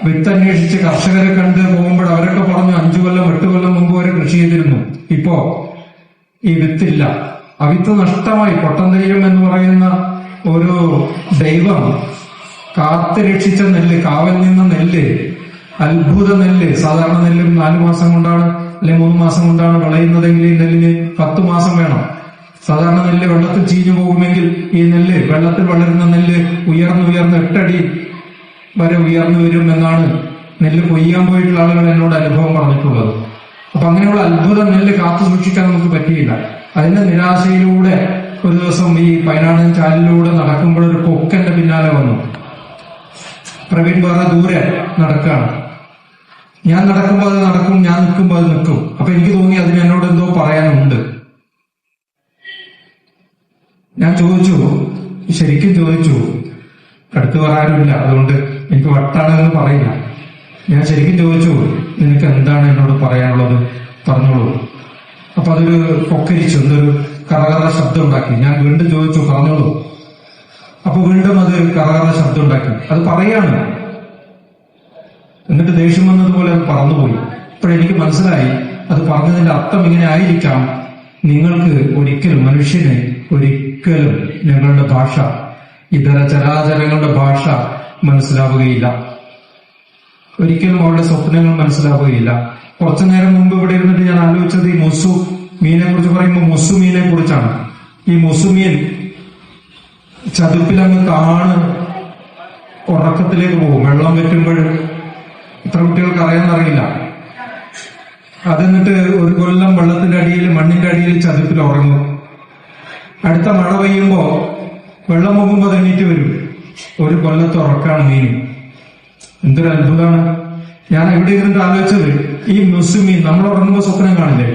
വിത്ത് അന്വേഷിച്ച് കർഷകരെ കണ്ട് പോകുമ്പോൾ അവരൊക്കെ പറഞ്ഞു 5 കൊല്ലം 8 കൊല്ലം മുമ്പ് വരെ കൃഷി ചെയ്തിരുന്നു, ഇപ്പോ ഈ വിത്തില്ല, ആ വിത്ത് നഷ്ടമായി. പൊട്ടൻതെയ്യം എന്ന് പറയുന്ന ഒരു ദൈവം കാത്തു രക്ഷിച്ച നെല്ല്, കാവൽ നിന്ന നെല്ല്, അത്ഭുത നെല്ല്. സാധാരണ നെല്ല് 4 മാസം കൊണ്ടാണ് അല്ലെങ്കിൽ 3 മാസം കൊണ്ടാണ് വിളയുന്നതെങ്കിൽ ഈ നെല്ലിന് 10 മാസം വേണം. സാധാരണ നെല്ല് വെള്ളത്തിൽ ചീഞ്ഞു പോകുമെങ്കിൽ ഈ നെല്ല്, വെള്ളത്തിൽ വളരുന്ന നെല്ല് ഉയർന്ന് 8 അടി വരെ ഉയർന്നു വരും എന്നാണ് നെല്ല് കൊയ്യാൻ പോയിട്ടുള്ള ആളുകൾ എന്നോട് അനുഭവം പറഞ്ഞിട്ടുള്ളത്. അപ്പൊ അങ്ങനെയുള്ള അത്ഭുത നെല്ല് കാത്തു സൂക്ഷിക്കാൻ നമുക്ക് പറ്റിയില്ല. അതിന്റെ നിരാശയിലൂടെ ഒരു ദിവസം ഈ പൈനാടൻ ചാലിലൂടെ നടക്കുമ്പോൾ ഒരു കൊക്കന്റെ പിന്നാലെ വന്നു. പ്രവീൺ വേറെ ദൂരെ നടക്കുകയാണ്. ഞാൻ നടക്കുമ്പോൾ അത് നടക്കും, ഞാൻ നിൽക്കുമ്പോൾ അത് നിൽക്കും. അപ്പൊ എനിക്ക് തോന്നി അതിന് എന്നോട് എന്തോ പറയാനുണ്ട്. ഞാൻ ശരിക്കും ചോദിച്ചു, അടുത്ത് പറയാനുമില്ല, അതുകൊണ്ട് എനിക്ക് വട്ടാണെന്ന് പറയില്ല. ഞാൻ ശരിക്കും ചോദിച്ചു, നിനക്ക് എന്താണ് എന്നോട് പറയാനുള്ളത്, പറഞ്ഞോളൂ. അപ്പൊ അതൊരു പൊക്കരിച്ചു, എന്തൊരു കറകറ ശബ്ദം ഉണ്ടാക്കി. ഞാൻ വീണ്ടും ചോദിച്ചു, പറഞ്ഞോളൂ. അപ്പൊ വീണ്ടും അത് കറകറ ശബ്ദം ഉണ്ടാക്കി. അത് പറയാണ്. എന്നിട്ട് ദേഷ്യം വന്നതുപോലെ അത് പറന്നുപോയി. അപ്പോഴെനിക്ക് മനസ്സിലായി അത് പറഞ്ഞതിന്റെ അർത്ഥം ഇങ്ങനെ ആയിരിക്കാം: നിങ്ങൾക്ക് ഒരിക്കലും, മനുഷ്യന് ഒരിക്കലും ഞങ്ങളുടെ ഭാഷ, ഇതര ചരാചരങ്ങളുടെ ഭാഷ മനസ്സിലാവുകയില്ല. ഒരിക്കലും അവരുടെ സ്വപ്നങ്ങൾ മനസ്സിലാവുകയില്ല. കുറച്ചു നേരം മുമ്പ് ഇവിടെ ഇരുന്നിട്ട് ഞാൻ ആലോചിച്ചത് ഈ മീനെ കുറിച്ച് പറയുമ്പോൾ മീനെ കുറിച്ചാണ്. ഈ മീൻ ചതുപ്പിലങ്ങ് താണ് ഉറക്കത്തിലേക്ക് പോകും. വെള്ളം വെറ്റുമ്പോൾ ഇത്ര കുട്ടികൾക്ക് അറിയാമെന്നറിയില്ല. അതെന്നിട്ട് ഒരു കൊല്ലം വെള്ളത്തിന്റെ അടിയിൽ, മണ്ണിന്റെ അടിയിൽ ചതുപ്പിൽ ഉറങ്ങും. അടുത്ത മഴ പെയ്യുമ്പോ വെള്ളം പോകുമ്പോ തെണ്ണീറ്റ് വരും. ഒരു കൊല്ലത്തെ ഉറക്കാണ് മീൻ. എന്തൊരു അത്ഭുതമാണ്. ഞാൻ എവിടെ ഇരുന്നിട്ട് ആലോചിച്ചത്, ഈ മുസ്ലിമീൻ നമ്മൾ ഉറങ്ങുമ്പോ സ്വപ്നം കാണില്ലേ?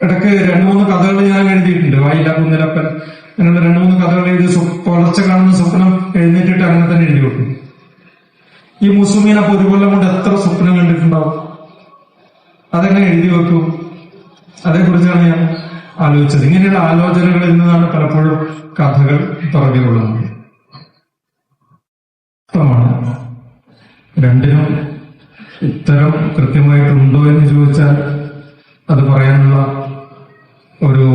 ഇടയ്ക്ക് 2-3 കഥകൾ ഞാൻ എഴുതിയിട്ടുണ്ട്. വായില കുന്നിലപ്പൻ അങ്ങനെയുള്ള 2-3 കഥകൾ എഴുതി പുലർച്ചെ കാണുന്ന സ്വപ്നം എഴുന്നേറ്റിട്ട് അങ്ങനെ തന്നെ എഴുതി വെക്കും. ഈ മുസ്ലിമീൻ അപ്പൊ ഒരു കൊല്ലം കൊണ്ട് എത്ര സ്വപ്നം കണ്ടിട്ടുണ്ടാവും? അതെങ്ങനെ എഴുതി വെക്കും? അതേക്കുറിച്ചാണ് ഞാൻ ആലോചിച്ചത്. ഇങ്ങനെയുള്ള ആലോചനകളിൽ നിന്നാണ് പലപ്പോഴും കഥകൾ പിറവികൊള്ളുന്നത്. രണ്ടിനും ഉത്തരം കൃത്യമായിട്ടുണ്ടോ എന്ന് ചോദിച്ചാൽ അത് പറയാനുള്ള ഒരു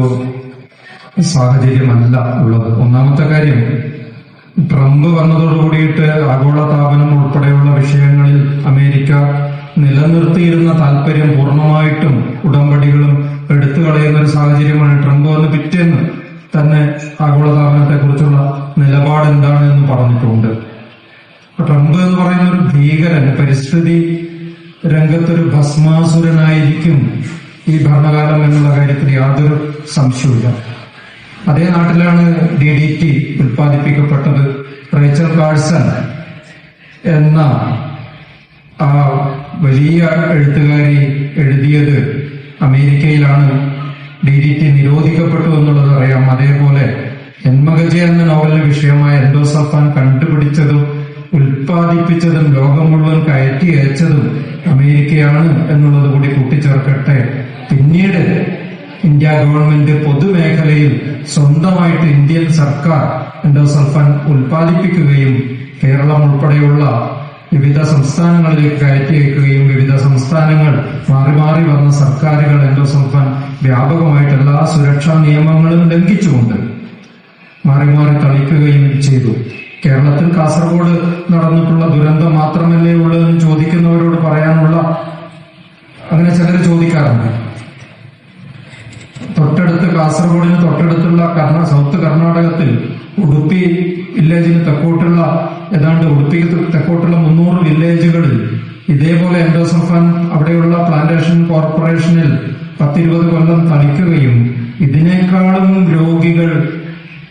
സാഹചര്യമല്ല ഉള്ളത്. ഒന്നാമത്തെ കാര്യം, ട്രംപ് വന്നതോടുകൂടിയിട്ട് ആഗോളതാപനം ഉൾപ്പെടെയുള്ള വിഷയങ്ങളിൽ അമേരിക്ക നിലനിർത്തിയിരുന്ന താല്പര്യം പൂർണ്ണമായിട്ടും ഉടമ്പടികളും എടുത്തു കളയുന്ന ഒരു സാഹചര്യമാണ്. ട്രംപ് വന്ന് പിറ്റേന്ന് തന്നെ ആഗോളതാപനത്തെ കുറിച്ചുള്ള നിലപാട് എന്താണ് എന്ന് പറഞ്ഞിട്ടുണ്ട്. ട്രംപ് എന്ന് പറയുന്ന ഒരു ഭീകരൻ, പരിസ്ഥിതി രംഗത്തൊരു ഭസ്മാസുരനായിരിക്കും ഈ ഭരണകാലം എന്നുള്ള കാര്യത്തിൽ യാതൊരു സംശയവുമില്ല. അതേ നാട്ടിലാണ് DDT ഉൽപ്പാദിപ്പിക്കപ്പെട്ടത്. റേച്ചൽ കാഴ്സൺ എന്ന ആ വലിയ എഴുത്തുകാരി എഴുതിയത് അമേരിക്കയിലാണ്. DDT നിരോധിക്കപ്പെട്ടു എന്നുള്ളത് അറിയാം. അതേപോലെ ജന്മഗജ എന്ന നോവലിന് വിഷയമായ എൻഡോസൾഫാൻ കണ്ടുപിടിച്ചതും ഉൽപ്പാദിപ്പിച്ചതും ലോകം മുഴുവൻ കയറ്റി അയച്ചതും അമേരിക്കയാണ് എന്നുള്ളത് കൂടി കൂട്ടിച്ചേർക്കട്ടെ. പിന്നീട് ഇന്ത്യ ഗവൺമെന്റ് പൊതുമേഖലയിൽ സ്വന്തമായിട്ട് ഇന്ത്യൻ സർക്കാർ എൻഡോസൾഫാൻ ഉൽപ്പാദിപ്പിക്കുകയും കേരളം ഉൾപ്പെടെയുള്ള വിവിധ സംസ്ഥാനങ്ങളിലേക്ക് കയറ്റി അയക്കുകയും വിവിധ സംസ്ഥാനങ്ങൾ മാറി മാറി വന്ന സർക്കാരുകൾ എൻഡോസൾഫാൻ വ്യാപകമായിട്ട് എല്ലാ സുരക്ഷാ നിയമങ്ങളും ലംഘിച്ചുകൊണ്ട് മാറി മാറി തളിക്കുകയും ചെയ്തു. കേരളത്തിൽ കാസർഗോഡ് നടന്നിട്ടുള്ള ദുരന്തം മാത്രമല്ലേ ഉള്ളൂ എന്ന് ചോദിക്കുന്നവരോട് പറയാനുള്ള, അങ്ങനെ ചിലർ ചോദിക്കാറുണ്ട്. കാസർഗോഡിന് തൊട്ടടുത്തുള്ള സൗത്ത് കർണാടകത്തിൽ ഉടുപ്പി വില്ലേജിന് തെക്കോട്ടുള്ള ഉടുപ്പിക്ക് തെക്കോട്ടുള്ള 300 വില്ലേജുകളിൽ ഇതേപോലെ എൻഡോസൾഫാൻ അവിടെയുള്ള പ്ലാന്റേഷൻ കോർപ്പറേഷനിൽ 10-20 കൊല്ലം തളിക്കുകയും ഇതിനേക്കാളും രോഗികൾ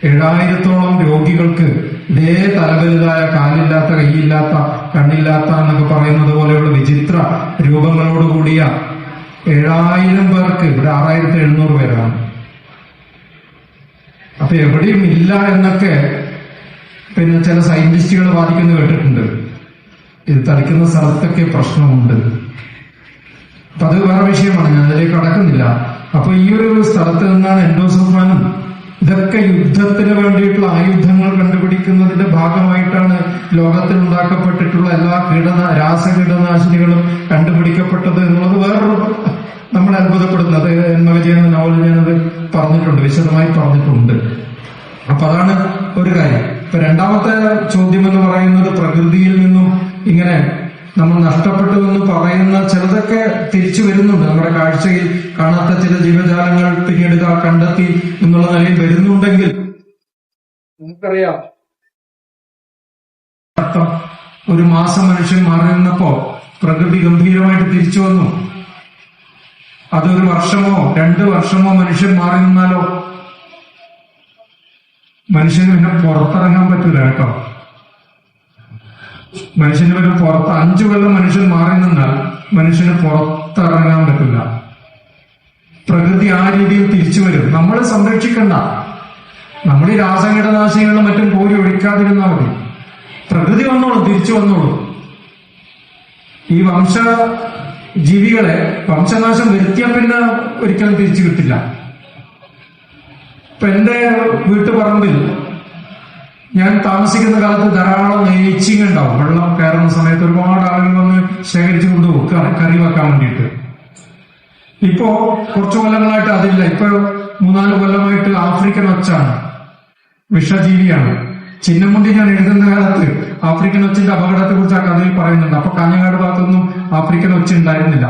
7000-ഓളം രോഗികൾക്ക് ഇതേ തലവലുതായ കാലില്ലാത്ത, കൈയില്ലാത്ത, കണ്ണില്ലാത്ത എന്നൊക്കെ പറയുന്നത് പോലെയുള്ള വിചിത്ര രൂപങ്ങളോടുകൂടിയ 7000 പേർക്ക്, ഇവിടെ 6700 പേരാണ്. അപ്പൊ എവിടെയും ഇല്ല എന്നൊക്കെ പിന്നെ ചില സയന്റിസ്റ്റുകൾ വാദിക്കുന്നത് കേട്ടിട്ടുണ്ട്. ഇത് തളിക്കുന്ന സ്ഥലത്തൊക്കെ പ്രശ്നമുണ്ട്. അപ്പൊ അത് വേറെ വിഷയമാണ്, ഞാൻ അതിലേക്ക് കടക്കുന്നില്ല. അപ്പൊ ഈ ഒരു സ്ഥലത്ത് നിന്നാണ് എൻഡോസൾഫാനും ഇതൊക്കെ യുദ്ധത്തിന് വേണ്ടിയിട്ടുള്ള ആയുധങ്ങൾ കണ്ടുപിടിക്കുന്നതിന്റെ ഭാഗമായിട്ടാണ് ലോകത്തിൽ ഉണ്ടാക്കപ്പെട്ടിട്ടുള്ള എല്ലാ രാസകീടനാശിനികളും കണ്ടുപിടിക്കപ്പെട്ടത് എന്നുള്ളത് വേറൊരു നമ്മൾ അത്ഭുതപ്പെടുന്നത്. ജന്മഗജ എന്ന നോവലിൽ ഞാനത് പറഞ്ഞിട്ടുണ്ട്, വിശദമായി പറഞ്ഞിട്ടുണ്ട്. അപ്പൊ അതാണ് ഒരു കാര്യം. ഇപ്പൊ രണ്ടാമത്തെ ചോദ്യം എന്ന് പറയുന്നത്, പ്രകൃതിയിൽ നിന്നും ഇങ്ങനെ നമ്മൾ നഷ്ടപ്പെട്ടു എന്ന് പറയുന്ന ചിലതൊക്കെ തിരിച്ചു വരുന്നുണ്ട്. നമ്മുടെ കാഴ്ചയിൽ കാണാത്ത ചില ജീവജാലങ്ങൾ പിന്നീട് കണ്ടെത്തി എന്നുള്ള നിലയിൽ വരുന്നുണ്ടെങ്കിൽ നമുക്കറിയാം, ഒരു മാസം മനുഷ്യൻ മാറി നിന്നപ്പോ പ്രകൃതി ഗംഭീരമായിട്ട് തിരിച്ചു വന്നു. അതൊരു വർഷമോ 2 വർഷമോ മനുഷ്യൻ മാറി നിന്നാലോ മനുഷ്യന് പിന്നെ പുറത്തിറങ്ങാൻ പറ്റൂല കേട്ടോ. മനുഷ്യന് പിന്നെ 5 കൊല്ലം മനുഷ്യൻ മാറി നിന്നാൽ മനുഷ്യന് പുറത്തിറങ്ങാൻ പറ്റില്ല. പ്രകൃതി ആ രീതിയിൽ തിരിച്ചു വരും. നമ്മൾ സംരക്ഷിക്കണ്ട, നമ്മൾ ഈ രാസകീടനാശിനികളും മറ്റും കോരി ഒഴിക്കാതിരുന്നാൽ മതി. പ്രകൃതി വന്നോളൂ, തിരിച്ചു വന്നോളൂ. ഈ ജീവികളെ വംശനാശം വരുത്തിയാൽ പിന്നെ ഒരിക്കലും തിരിച്ചു കിട്ടില്ല. ഇപ്പൊ എന്റെ വീട്ടുപറമ്പിൽ ഞാൻ താമസിക്കുന്ന കാലത്ത് ധാരാളം നെയ്ച്ചിങ് ഉണ്ടാവും. വെള്ളം കയറുന്ന സമയത്ത് ഒരുപാട് ആളുകൾ വന്ന് ശേഖരിച്ചു കൊണ്ടുപോകും കറി വെക്കാൻ വേണ്ടിയിട്ട്. ഇപ്പോ കുറച്ചു കൊല്ലങ്ങളായിട്ട് അതില്ല. ഇപ്പൊ 3-4 കൊല്ലമായിട്ട് ആഫ്രിക്കൻ ഒച്ചാണ്, വിഷജീവിയാണ്. ചിന്നമുണ്ടി ഞാൻ എഴുതുന്ന കാലത്ത് ആഫ്രിക്കൻ ഒച്ചിന്റെ അപകടത്തെ കുറിച്ച് ആ കഥയിൽ പറയുന്നുണ്ട്. അപ്പൊ കാഞ്ഞങ്ങാട് ഭാഗത്തൊന്നും ആഫ്രിക്കൻ ഒച്ച ഉണ്ടായിരുന്നില്ല.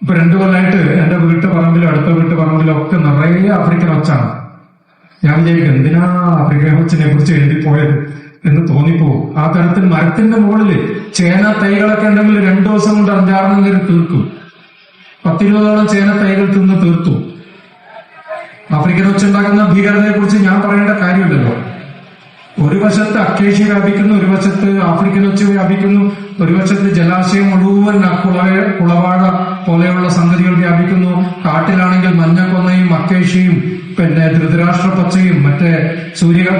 ഇപ്പൊ 2 കൊല്ലമായിട്ട് എന്റെ വീട്ടുപറമ്പിലും അടുത്ത വീട്ടുപറമ്പിലും ഒക്കെ നിറയെ ആഫ്രിക്കൻ ഒച്ചാണ്. ഞാൻ വിചാരിക്കും എന്തിനാ ആഫ്രിക്കൻ കൊച്ചിനെ കുറിച്ച് എഴുതിപ്പോയത് എന്ന് തോന്നിപ്പോവും. ആ തരത്തിൽ മരത്തിന്റെ മുകളിൽ ചേന തൈകളൊക്കെ ഉണ്ടെങ്കിൽ 2 ദിവസം കൊണ്ട് 5-6 കയറി തീർക്കും. 10-20 ചേന തൈകൾ തിന്ന് തീർത്തു. ആഫ്രിക്കൻ ഒച്ചുണ്ടാക്കുന്ന ഭീകരതയെ കുറിച്ച് ഞാൻ പറയേണ്ട കാര്യമില്ലല്ലോ. ഒരു വശത്ത് അക്കേഷ്യ വ്യാപിക്കുന്നു, ഒരു വശത്ത് ആഫ്രിക്കൻ ഒച്ച് വ്യാപിക്കുന്നു, ഒരു വശത്ത് ജലാശയം മുഴുവൻ കുളവാഴ പോലെയുള്ള സംഗതികൾ വ്യാപിക്കുന്നു. കാട്ടിലാണെങ്കിൽ മഞ്ഞക്കൊന്നയും അക്കേഷ്യയും പിന്നെ ധൃതരാഷ്ട്ര പച്ചയും മറ്റേ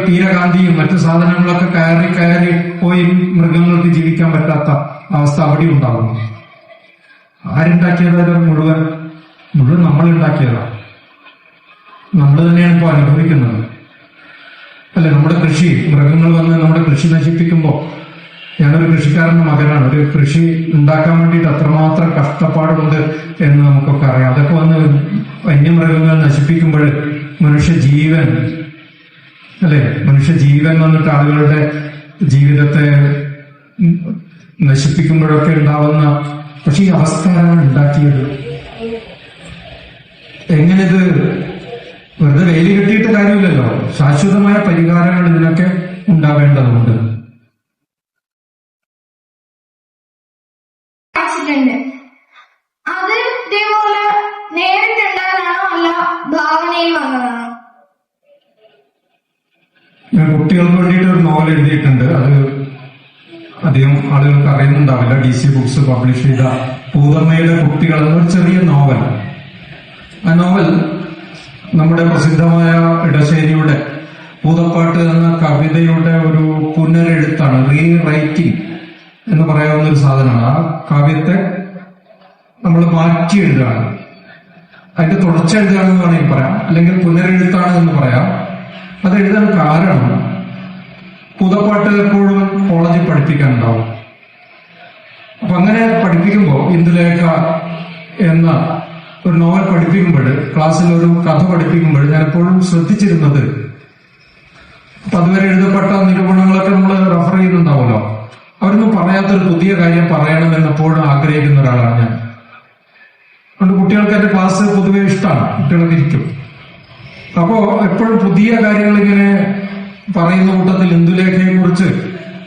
തീരകാന്തിയും മറ്റു സാധനങ്ങളൊക്കെ കയറി പോയി മൃഗങ്ങൾക്ക് ജീവിക്കാൻ പറ്റാത്ത അവസ്ഥ അവിടെ ഉണ്ടാകുന്നു. ആരുണ്ടാക്കിയത് മുഴുവൻ നമ്മൾ ഉണ്ടാക്കിയതാണ്. നമ്മൾ തന്നെയാണ് ഇപ്പോൾ അനുഭവിക്കുന്നത് അല്ലെ? നമ്മുടെ കൃഷി, മൃഗങ്ങൾ വന്ന് നമ്മുടെ കൃഷി നശിപ്പിക്കുമ്പോൾ, ഞാനൊരു കൃഷിക്കാരന്റെ മകനാണ്, ഒരു കൃഷി ഉണ്ടാക്കാൻ വേണ്ടിയിട്ട് അത്രമാത്രം കഷ്ടപ്പാടുണ്ട് എന്ന് നമുക്കൊക്കെ അറിയാം. അതൊക്കെ വന്ന് വന്യമൃഗങ്ങൾ നശിപ്പിക്കുമ്പോൾ മനുഷ്യജീവൻ വന്നിട്ട് ആളുകളുടെ ജീവിതത്തെ നശിപ്പിക്കുമ്പോഴൊക്കെ ഉണ്ടാവുന്ന, പക്ഷെ ഈ അവസ്ഥ ആരാണ് ഉണ്ടാക്കിയത്? എങ്ങനെ ഇത് വെറുതെ വേലി കെട്ടിയിട്ട് കാര്യമില്ലല്ലോ. ശാശ്വതമായ പരിഹാരങ്ങൾ ഇതിനൊക്കെ ഉണ്ടാവേണ്ടതുണ്ട്. ആക്സിഡന്റ് അത് ഇതേപോലെ നേരിട്ടുണ്ടായതാണോ അല്ല ഭാവനയിൽ വന്നതാണോ? ഞാൻ കുട്ടികൾക്ക് വേണ്ടിയിട്ട് ഒരു നോവൽ എഴുതിയിട്ടുണ്ട്. അത് അധികം ആളുകൾക്ക് അറിയുന്നുണ്ടാവില്ല. DC ബുക്സ് പബ്ലിഷ് ചെയ്ത പൂതമ്മയുടെ കുട്ടികൾ എന്നൊരു ചെറിയ നോവൽ. ആ നോവൽ നമ്മുടെ പ്രസിദ്ധമായ ഇടശ്ശേരിയുടെ പൂതപ്പാട്ട് എന്ന കവിതയുടെ ഒരു പുനരെഴുത്താണ്. റീറൈറ്റിംഗ് എന്ന് പറയാവുന്ന ഒരു സാധനമാണ്. ആ കാവ്യത്തെ നമ്മൾ മാറ്റി എഴുതുകയാണ്, അതിന്റെ തുടർച്ച എഴുതുകയാണെന്ന് വേണമെങ്കിൽ പറയാം, അല്ലെങ്കിൽ പുനരെഴുത്താണ് എന്ന് പറയാം. അത് എഴുതാൻ കാരണം പൂതപ്പാട്ട് എപ്പോഴും കോളേജിൽ പഠിപ്പിക്കാനുണ്ടാവും. അപ്പൊ അങ്ങനെ പഠിപ്പിക്കുമ്പോൾ ഇന്ദുലേഖ എന്ന ഒരു നോവൽ പഠിപ്പിക്കുമ്പോൾ, ക്ലാസ്സിൽ ഒരു കഥ പഠിപ്പിക്കുമ്പോൾ ഞാൻ എപ്പോഴും ശ്രദ്ധിച്ചിരുന്നത്, അപ്പൊ അതുവരെ എഴുതപ്പെട്ട നിരൂപണങ്ങളൊക്കെ നമ്മൾ റെഫർ ചെയ്യുന്നുണ്ടാവുമല്ലോ, അവരൊന്നും പറയാത്തൊരു പുതിയ കാര്യം പറയണമെന്ന് എപ്പോഴും ആഗ്രഹിക്കുന്ന ഒരാളാണ് ഞാൻ. അതുകൊണ്ട് കുട്ടികൾക്ക് എന്റെ ക്ലാസ് പൊതുവെ ഇഷ്ടമാണ്, കുട്ടികളൊക്കെ ഇരിക്കും. അപ്പോ എപ്പോഴും പുതിയ കാര്യങ്ങൾ ഇങ്ങനെ പറയുന്ന കൂട്ടത്തിൽ ഇന്ദുലേഖയെ കുറിച്ച്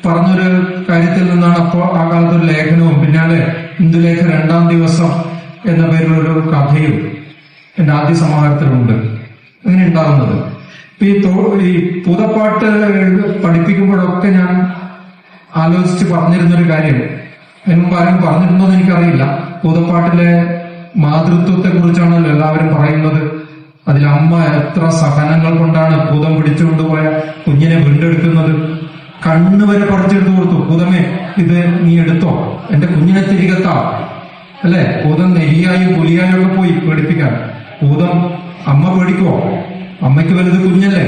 പറഞ്ഞൊരു കാര്യത്തിൽ നിന്നാണ് അപ്പോൾ ആ കാലത്ത് ഒരു ലേഖനവും പിന്നാലെ ഇന്ദുലേഖ 2-ാം ദിവസം എന്ന പേരിലൊരു കഥയും എന്റെ ആദ്യ സമാഹാരത്തിലുണ്ട്. അങ്ങനെ ഉണ്ടാകുന്നത് ഈ പൂതപ്പാട്ട് പഠിപ്പിക്കുമ്പോഴൊക്കെ ഞാൻ ആലോചിച്ച് പറഞ്ഞിരുന്നൊരു കാര്യം, മുമ്പ് ആരും പറഞ്ഞിരുന്നോ എന്ന് എനിക്കറിയില്ല. പൂതപ്പാട്ടിലെ മാതൃത്വത്തെ കുറിച്ചാണല്ലോ എല്ലാവരും പറയുന്നത്. അതിൽ അമ്മ എത്ര സഹനങ്ങൾ കൊണ്ടാണ് ഭൂതം പിടിച്ചുകൊണ്ടുപോയ കുഞ്ഞിനെ വീണ്ടെടുക്കുന്നത്. കണ്ണുവരെ പറിച്ചെടുത്ത് കൊടുത്തു. ഭൂതമേ, ഇത് നീ എടുത്തോ, എന്റെ കുഞ്ഞിനെ തിരികെത്താ അല്ലെ? ഭൂതം നെരിയായും പുലിയായും ഒക്കെ പോയി പേടിപ്പിക്കാൻ. ഭൂതം അമ്മ പേടിക്കുവോ? അമ്മയ്ക്ക് വലുത് കുഞ്ഞല്ലേ.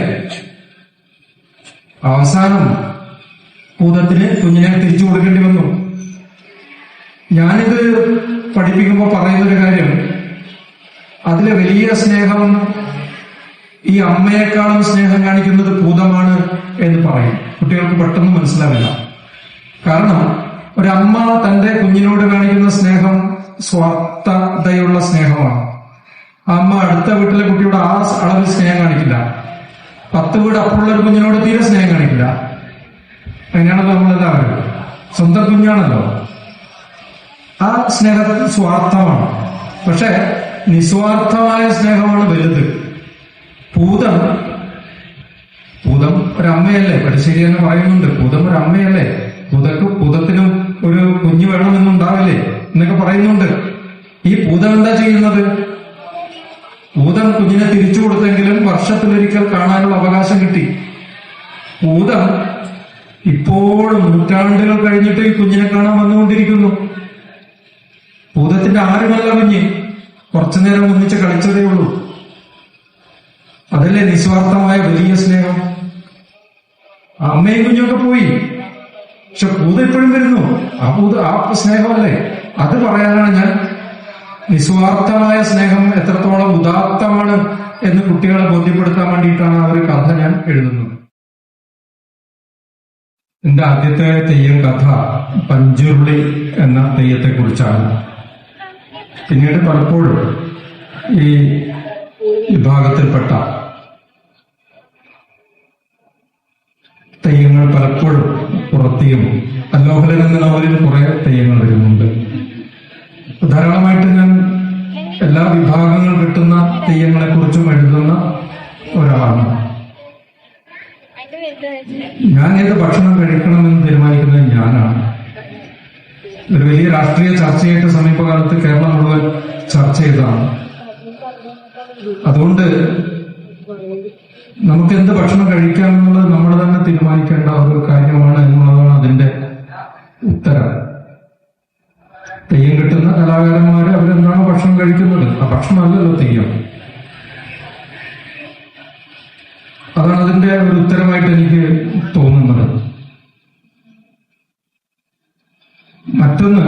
അവസാനം ഭൂതത്തിന് കുഞ്ഞിനെ തിരിച്ചു കൊടുക്കേണ്ടി വന്നു. ഞാനിത് പഠിപ്പിക്കുമ്പോൾ പറയുന്നൊരു കാര്യം, അതിലെ വലിയ സ്നേഹം ഈ അമ്മയെക്കാളും സ്നേഹം കാണിക്കുന്നത് ഭൂതമാണ് എന്ന് പറയും. കുട്ടികൾക്ക് പെട്ടെന്ന് മനസ്സിലാവില്ല. കാരണം ഒരമ്മ തന്റെ കുഞ്ഞിനോട് കാണിക്കുന്ന സ്നേഹം സ്വാർത്ഥതയുള്ള സ്നേഹമാണ്. ആ അമ്മ അടുത്ത വീട്ടിലെ കുട്ടിയോട് ആ അളവിൽ സ്നേഹം കാണിക്കില്ല. 10 വീട് അപ്പുറമുള്ള ഒരു കുഞ്ഞിനോട് തീരെ സ്നേഹം കാണിക്കില്ല. അങ്ങനെയാണല്ലോ നമ്മളെല്ലാവരും. സ്വന്തം കുഞ്ഞാണല്ലോ. ആ സ്നേഹം സ്വാർത്ഥമാണ്. പക്ഷെ നിസ്വാർത്ഥമായ സ്നേഹമാണ് വലുത്. ഭൂതം ഒരമ്മയല്ലേ? പടിശ്ശേരി എന്ന് പറയുന്നുണ്ട്, ഭൂതം ഒരമ്മയല്ലേ? ഭൂതത്തിനും ഒരു കുഞ്ഞു വേണമെന്നുണ്ടാവില്ലേ എന്നൊക്കെ പറയുന്നുണ്ട്. ഈ ഭൂതം എന്താ ചെയ്യുന്നത്? ഭൂതം കുഞ്ഞിനെ തിരിച്ചു കൊടുത്തെങ്കിലും വർഷത്തിലൊരിക്കൽ കാണാനുള്ള അവകാശം കിട്ടി. ഭൂതം ഇപ്പോഴും നൂറ്റാണ്ടുകൾ കഴിഞ്ഞിട്ട് ഈ കുഞ്ഞിനെ കാണാൻ വന്നുകൊണ്ടിരിക്കുന്നു. ഭൂതത്തിന്റെ ആരുമല്ല കുഞ്ഞ്, കുറച്ചുനേരം ഒന്നിച്ച് കളിച്ചതേ ഉള്ളൂ. അതല്ലേ നിസ്വാർത്ഥമായ വലിയ സ്നേഹം. അമ്മയും കുഞ്ഞൊക്കെ പോയി, പക്ഷെ ഭൂതം ഇപ്പോഴും വരുന്നു. ആ സ്നേഹമല്ലേ? അത് പറയാനാണ് ഞാൻ നിസ്വാർത്ഥമായ സ്നേഹം എത്രത്തോളം ഉദാത്തമാണ് എന്ന് കുട്ടികളെ ബോധ്യപ്പെടുത്താൻ വേണ്ടിയിട്ടാണ് ആ ഒരു കഥ ഞാൻ എഴുതുന്നത്. എന്റെ ആദ്യത്തെ തെയ്യം കഥ പഞ്ചുരുളി എന്ന തെയ്യത്തെ കുറിച്ചാണ്. പിന്നീട് പലപ്പോഴും ഈ വിഭാഗത്തിൽപ്പെട്ട പലപ്പോഴും പുറത്തിയും അല്ലോഹലൻ എന്ന നോവലിൽ കുറെ തെയ്യങ്ങൾ വരുന്നുണ്ട്. ധാരാളമായിട്ട് ഞാൻ എല്ലാ വിഭാഗങ്ങൾ കിട്ടുന്ന തെയ്യങ്ങളെ കുറിച്ചും എഴുതുന്ന ഒരാളാണ്. ഞാൻ ഏത് ഭക്ഷണം കഴിക്കണമെന്ന് തീരുമാനിക്കുന്നത് ഞാനാണ്. ഒരു വലിയ രാഷ്ട്രീയ ചർച്ചയായിട്ട് സമീപകാലത്ത് കേരളം മുഴുവൻ ചർച്ച ചെയ്തതാണ്. അതുകൊണ്ട് നമുക്ക് എന്ത് ഭക്ഷണം കഴിക്കാം എന്നുള്ളത് നമ്മൾ തന്നെ തീരുമാനിക്കേണ്ട ഒരു കാര്യമാണ് എന്നുള്ളതാണ് അതിന്റെ ഉത്തരം. തെയ്യം കിട്ടുന്ന കലാകാരന്മാര് അവരെന്താണോ ഭക്ഷണം കഴിക്കുന്നത് ആ ഭക്ഷണമല്ലല്ലോ തെയ്യം. അതാണ് അതിന്റെ ഒരു ഉത്തരമായിട്ട് എനിക്ക് തോന്നുന്നത്. മറ്റൊന്ന്,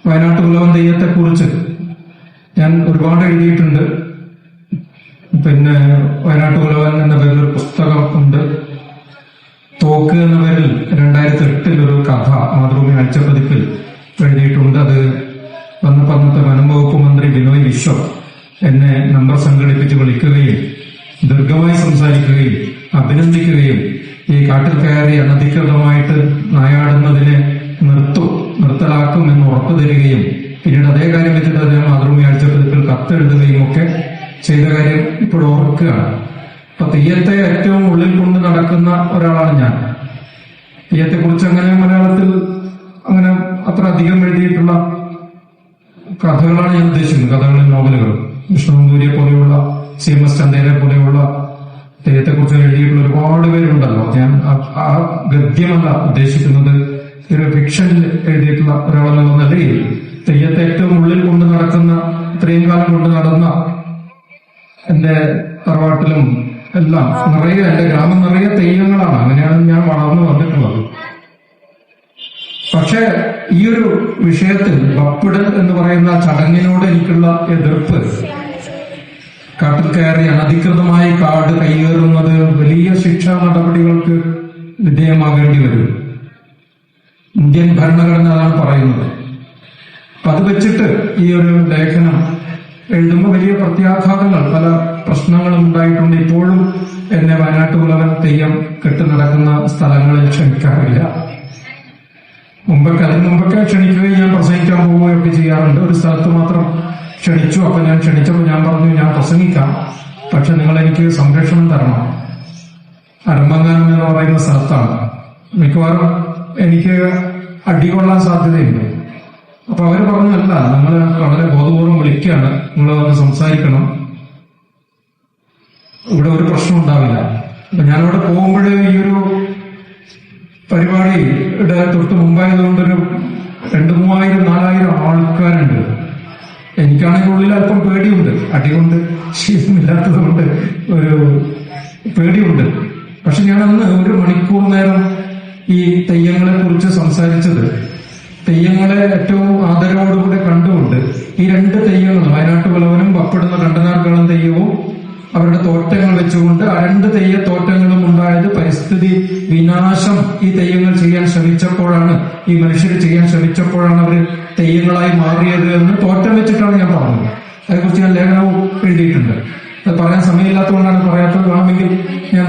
വയനാട്ട് ഉലവൻ തെയ്യത്തെ കുറിച്ച് ഞാൻ ഒരുപാട് എഴുതിയിട്ടുണ്ട്. പിന്നെ വയനാട്ട് ഉലവൻ എന്ന പേരിൽ ഒരു പുസ്തകം ഉണ്ട്. തോക്ക് എന്ന പേരിൽ 2008 ഒരു കഥ മാതൃഭൂമി ആഴ്ചപ്പതിപ്പിൽ എഴുതിയിട്ടുണ്ട്. അത് വന്നപ്പോൾ അന്നത്തെ വനം വകുപ്പ് മന്ത്രി ബിനോയ് വിശ്വം എന്നെ നമ്പർ സംഘടിപ്പിച്ച് വിളിക്കുകയും ദീർഘമായി സംസാരിക്കുകയും അഭിനന്ദിക്കുകയും ഈ കാട്ടിൽ കയറി അനധികൃതമായിട്ട് നായാടുന്നതിനെ നിർത്തലാക്കും എന്ന് ഉറപ്പു തരികയും പിന്നീട് അതേ കാര്യം വെച്ചിട്ട് അദ്ദേഹം മാതൃഭൂമി ആഴ്ചപ്പതിപ്പിൽ കത്തെഴുതുകയും ഒക്കെ ചെയ്ത കാര്യം ഇപ്പോൾ ഓർക്കുകയാണ്. അപ്പൊ തെയ്യത്തെ ഏറ്റവും ഉള്ളിൽ കൊണ്ട് നടക്കുന്ന ഒരാളാണ് ഞാൻ. തെയ്യത്തെ കുറിച്ച് അങ്ങനെ മലയാളത്തിൽ അങ്ങനെ അത്ര അധികം എഴുതിയിട്ടുള്ള കഥകളാണ് ഞാൻ ഉദ്ദേശിക്കുന്നത്. കഥകളും നോവലുകളും വിഷ്ണുനമ്പൂരിയെ പോലെയുള്ള CMS ചന്ദേരെ പോലെയുള്ള തെയ്യത്തെ കുറിച്ച് എഴുതിയിട്ടുള്ള ഒരുപാട് പേരുണ്ടല്ലോ. ഞാൻ ആ ഗദ്യമല്ല ഉദ്ദേശിക്കുന്നത്, ഒരു ഫിക്ഷനിൽ എഴുതിയിട്ടുള്ള ഒരാളെന്നുള്ള നിലയിൽ തെയ്യത്തെ ഏറ്റവും ഉള്ളിൽ കൊണ്ട് നടക്കുന്ന, ഇത്രയും കാലം കൊണ്ട് നടന്ന എന്റെ തറവാട്ടിലും എല്ലാം നിറയെ, എന്റെ ഗ്രാമം നിറയെ തെയ്യങ്ങളാണ്. അങ്ങനെയാണ് ഞാൻ വളർന്നു വന്നിട്ടുള്ളത്. പക്ഷെ ഈ ഒരു വിഷയത്തിൽ വപ്പിടൽ എന്ന് പറയുന്ന ചടങ്ങിനോട് എനിക്കുള്ള എതിർപ്പ്, കാട്ടിൽ കയറി അനധികൃതമായി കാട് കയ്യേറുന്നത് വലിയ ശിക്ഷാ നടപടികൾക്ക് വിധേയമാകേണ്ടി വരും. ഇന്ത്യൻ ഭരണഘടന അതാണ് പറയുന്നത്. അപ്പൊ അത് വെച്ചിട്ട് ഈ ഒരു ലേഖനം എഴുതുമ്പോൾ വലിയ പ്രത്യാഘാതങ്ങൾ, പല പ്രശ്നങ്ങളും ഉണ്ടായിട്ടുണ്ട്. ഇപ്പോഴും എന്നെ വയനാട്ട് ഉലവൻ തെയ്യം കെട്ടു നടക്കുന്ന സ്ഥലങ്ങളിൽ ക്ഷണിക്കാറില്ല. അതിന് മുമ്പൊക്കെ ക്ഷണിക്കുകയും ഞാൻ പ്രസംഗിക്കാൻ പോവുകയൊക്കെ ചെയ്യാറുണ്ട്. ഒരു സ്ഥലത്ത് മാത്രം ക്ഷണിച്ചു. അപ്പൊ ഞാൻ ക്ഷണിച്ചപ്പോൾ ഞാൻ പറഞ്ഞു, ഞാൻ പ്രസംഗിക്കാം, പക്ഷെ നിങ്ങൾ എനിക്ക് സംരക്ഷണം തരണം. അരമങ്ങാനം എന്ന് പറയുന്ന സ്ഥലത്താണ്. മിക്കവാറും എനിക്ക് അടികൊള്ളാൻ സാധ്യതയുണ്ട്. അപ്പൊ അവര് പറഞ്ഞല്ല, നിങ്ങൾ വളരെ ബോധപൂർവം വിളിക്കുകയാണ്, നിങ്ങൾ വന്ന് സംസാരിക്കണം, ഇവിടെ ഒരു പ്രശ്നം ഉണ്ടാവില്ല. അപ്പൊ ഞാനിവിടെ പോകുമ്പോൾ ഈ ഒരു പരിപാടിയുടെ തൊട്ട് മുമ്പായതുകൊണ്ടൊരു 2,000-4,000 ആൾക്കാരുണ്ട്. എനിക്കാണെങ്കിൽ ഉള്ളിൽ അല്പം പേടിയുണ്ട്. അടികൊണ്ട് ശീലമില്ലാത്തത് കൊണ്ട് ഒരു പേടിയുണ്ട്. പക്ഷെ ഞാനന്ന് 1 മണിക്കൂർ നേരം ഈ തെയ്യങ്ങളെ കുറിച്ച് സംസാരിച്ചത്, തെയ്യങ്ങളെ ഏറ്റവും ആദരവോടുകൂടെ കണ്ടുകൊണ്ട് ഈ 2 തെയ്യങ്ങളും, വയനാട്ട് ഉലവനും വപ്പിടുന്ന കണ്ടനാർക്കാളം തെയ്യവും അവരുടെ തോറ്റങ്ങൾ വെച്ചുകൊണ്ട് ആ 2 തെയ്യത്തോറ്റങ്ങളും ഉണ്ടായത് പരിസ്ഥിതി വിനാശം ഈ തെയ്യങ്ങൾ ചെയ്യാൻ ശ്രമിച്ചപ്പോഴാണ്, ഈ മനുഷ്യർ ചെയ്യാൻ ശ്രമിച്ചപ്പോഴാണ് അവർ തെയ്യങ്ങളായി മാറിയത് എന്ന് തോറ്റം വെച്ചിട്ടാണ് ഞാൻ പറഞ്ഞത്. അതേക്കുറിച്ച് ഞാൻ ലേഖനവും എഴുതിയിട്ടുണ്ട്. അത് പറയാൻ സമയമില്ലാത്തതുകൊണ്ടാണ് പറയാത്തത്. വേണമെങ്കിൽ ഞാൻ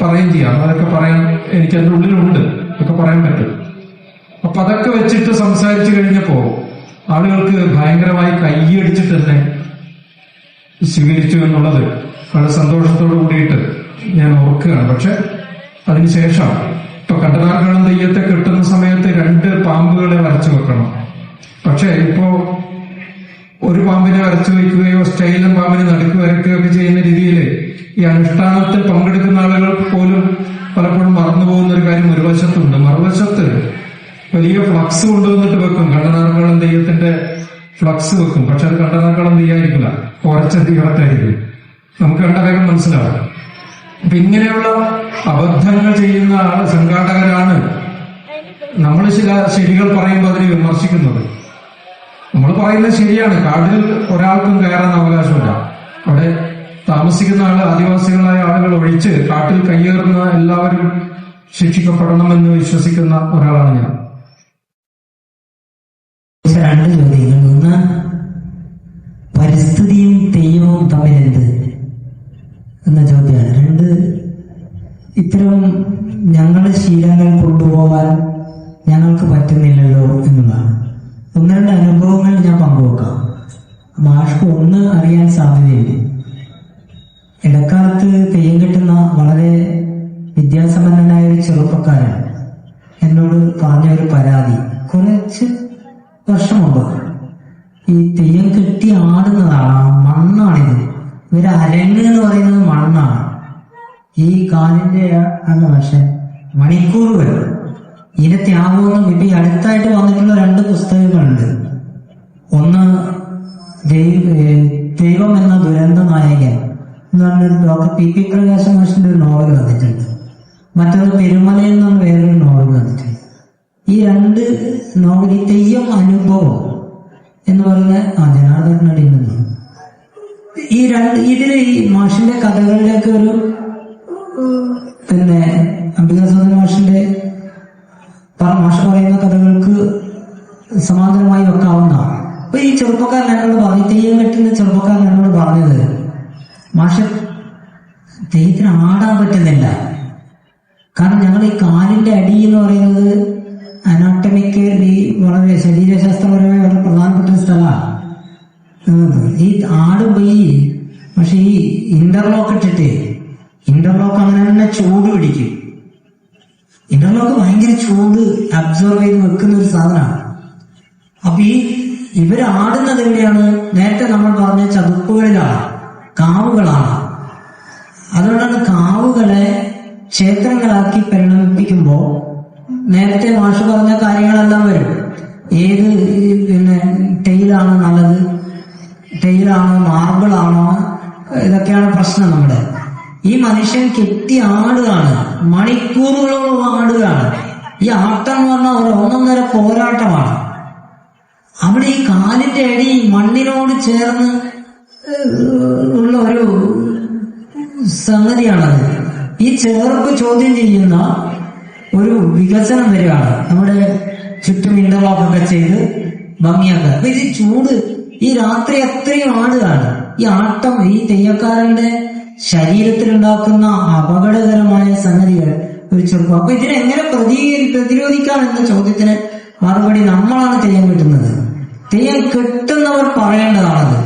പറയുകയും ചെയ്യാം. അതൊക്കെ പറയാൻ എനിക്ക് എൻ്റെ ഉള്ളിലുണ്ട്, അതൊക്കെ പറയാൻ പറ്റും. അപ്പൊ അതൊക്കെ വെച്ചിട്ട് സംസാരിച്ചു കഴിഞ്ഞപ്പോ ആളുകൾക്ക് ഭയങ്കരമായി കൈയടിച്ചിട്ട് തന്നെ സ്വീകരിച്ചു എന്നുള്ളത് വളരെ സന്തോഷത്തോടു കൂടിയിട്ട് ഞാൻ ഓർക്കുകയാണ്. പക്ഷെ അതിനുശേഷം ഇപ്പൊ കണ്ടനാർക്കാളം തെയ്യത്തെ കെട്ടുന്ന സമയത്ത് 2 പാമ്പുകളെ വരച്ചു വെക്കണം. പക്ഷെ ഇപ്പോ ഒരു പാമ്പിനെ വരച്ചു വയ്ക്കുകയോ സ്റ്റൈലും പാമ്പിനെ നടുക്ക് വരയ്ക്കുകയോ ഒക്കെ ചെയ്യുന്ന രീതിയിൽ ഈ അനുഷ്ഠാനത്തിൽ പങ്കെടുക്കുന്ന ആളുകൾ പോലും പലപ്പോഴും മറന്നുപോകുന്ന ഒരു കാര്യം ഒരു വശത്തുണ്ട്. മറുവശത്ത് വലിയ ഫ്ലക്സ് കൊണ്ടുവന്നിട്ട് വെക്കും, കണ്ടനാർക്കാളം തെയ്യത്തിന്റെ ഫ്ലക്സ് വെക്കും. പക്ഷെ അത് കണ്ടനാർക്കാളം തെയ്യായിരിക്കില്ല, കുറച്ച തെയ്യമൊക്കെ ആയിരിക്കും. നമുക്ക് കണ്ട വേഗം മനസ്സിലാവും. അപ്പൊ ഇങ്ങനെയുള്ള അബദ്ധങ്ങൾ ചെയ്യുന്ന സംഘാടകരാണ് നമ്മൾ ചില ശരികൾ പറയുമ്പോൾ അതിനെ വിമർശിക്കുന്നത്. നമ്മൾ പറയുന്നത് ശരിയാണ്, കാടിൽ ഒരാൾക്കും കയറാൻ അവകാശമില്ല. അവിടെ താമസിക്കുന്ന ആദിവാസികളായ ആളുകൾ ഒഴിച്ച് കാട്ടിൽ കയ്യേറുന്ന എല്ലാവരും ശിക്ഷിക്കപ്പെടണമെന്ന് വിശ്വസിക്കുന്ന ഒരാളാണ് ഞാൻ. 2 ചോദ്യങ്ങൾ. ഒന്ന്, പരിസ്ഥിതിയും തെയ്യവും തമ്മിലെന്ത് എന്ന ചോദ്യമാണ്. 2, ഇത്തരം ഞങ്ങളുടെ ശീലങ്ങൾ ഒന്ന് അറിയാൻ സാധ്യതയുണ്ട്. ഇടക്കാലത്ത് തെയ്യം കെട്ടുന്ന വളരെ വിദ്യാസമ്പന്നനായ ഒരു ചെറുപ്പക്കാരൻ എന്നോട് പറഞ്ഞ ഒരു പരാതി, കുറച്ച് വർഷം മുമ്പ് ഈ തെയ്യം കെട്ടി ആടുന്നതാണ്, മണ്ണാണിത്. ഇവര് അരങ്ങ് എന്ന് പറയുന്നത് മണ്ണാണ്. ഈ കാലിന്റെ അല്ല, പക്ഷെ മണിക്കൂറുകൾ ഇതിന്റെ ത്യാഗമൊന്നും ഇപ്പൊ ഈ അടുത്തായിട്ട് വന്നിട്ടുള്ള 2 പുസ്തകങ്ങളുണ്ട്. ഒന്ന് ദൈവം എന്ന ദുരന്ത നായകൻ എന്ന് പറഞ്ഞൊരു ഡോക്ടർ പി പ്രകാശ മാഷിന്റെ ഒരു നോവൽ വന്നിട്ടുണ്ട്. മറ്റൊന്ന് പെരുമലയിൽ നിന്ന് വേറൊരു നോവൽ വന്നിട്ടുണ്ട്. ഈ 2 നോവൽ, ഈ തെയ്യം അനുഭവം എന്ന് പറഞ്ഞ ജനാർദ്ദനടിയിൽ നിന്നും ഇതില് ഈ മാഷിന്റെ കഥകളിലേക്ക് ഒരു പിന്നെ അംബികാസുന്ദര മാഷിന്റെ മാഷ് പറയുന്ന കഥകൾക്ക് സമാന്തരമായി വെക്കാവുന്ന. അപ്പൊ ഈ ചെറുപ്പക്കാരൻ എന്നോട് പറഞ്ഞു, തെയ്യം കെട്ടുന്ന ചെറുപ്പക്കാരൻ എന്നോട് പറഞ്ഞത്, മാഷ് തെയ്യത്തിന് ആടാൻ പറ്റുന്നില്ല. കാരണം ഞങ്ങൾ ഈ കാലിന്റെ അടി എന്ന് പറയുന്നത് അനാട്ടമിക്കലി വളരെ ശരീരശാസ്ത്രപരമായി വളരെ പ്രധാനപ്പെട്ട ഒരു സ്ഥലമാണ്. ഈ ആടുമ്പോ പക്ഷെ ഈ ഇന്റർലോക്ക് ഇട്ടിട്ട്, ഇന്റർലോക്ക് അങ്ങനെ തന്നെ ചൂട് പിടിക്കും. ഇന്റർലോക്ക് ഭയങ്കര ചൂട് അബ്സോർവ് ചെയ്ത് വെക്കുന്ന ഒരു സാധനമാണ്. അപ്പൊ ഇവര് ആടുന്നത് എവിടെയാണ്? നേരത്തെ നമ്മൾ പറഞ്ഞ ചതുപ്പുകളിലാണ്, കാവുകളാണ്. അതുകൊണ്ടാണ് കാവുകളെ ക്ഷേത്രങ്ങളാക്കി പരിണമിപ്പിക്കുമ്പോ നേരത്തെ മാഷ് പറഞ്ഞ കാര്യങ്ങളെല്ലാം വരും. ഏത് പിന്നെ ടൈലാണ് നല്ലത്, ടൈലാണോ മാർബിളാണോ, ഇതൊക്കെയാണ് പ്രശ്നം. നമ്മുടെ ഈ മനുഷ്യൻ കെട്ടി ആടുകയാണ്, മണിക്കൂറുകളോളം ആടുകയാണ്. ഈ ആട്ടം എന്ന് പറഞ്ഞാൽ ഒരു 1.5 പോരാട്ടമാണ്. അവിടെ ഈ കാലിന്റെ അടി മണ്ണിനോട് ചേർന്ന് ഉള്ള ഒരു സംഗതിയാണത്. ഈ ചേർപ്പ് ചോദ്യം ചെയ്യുന്ന ഒരു വികസനം വരികയാണ്. നമ്മുടെ ചുറ്റും ഇന്റർലോക്കൊക്കെ ചെയ്ത് ഭംഗിയാക്കുക. അപ്പൊ ഇത് ചൂട്, ഈ രാത്രി അത്രയും ആടുകയാണ്. ഈ ആട്ടം ഈ തെയ്യക്കാരന്റെ ശരീരത്തിലുണ്ടാക്കുന്ന അപകടകരമായ സംഗതികൾ ഒരു ചെറുപ്പം. അപ്പൊ ഇതിനെങ്ങനെ പ്രതിരോധിക്കാം എന്ന ചോദ്യത്തിന് മറുപടി നമ്മളാണ് തെയ്യം കെട്ടുന്നത്. തെയ്യം കെട്ടുന്നവർ പറയേണ്ടതാണത്.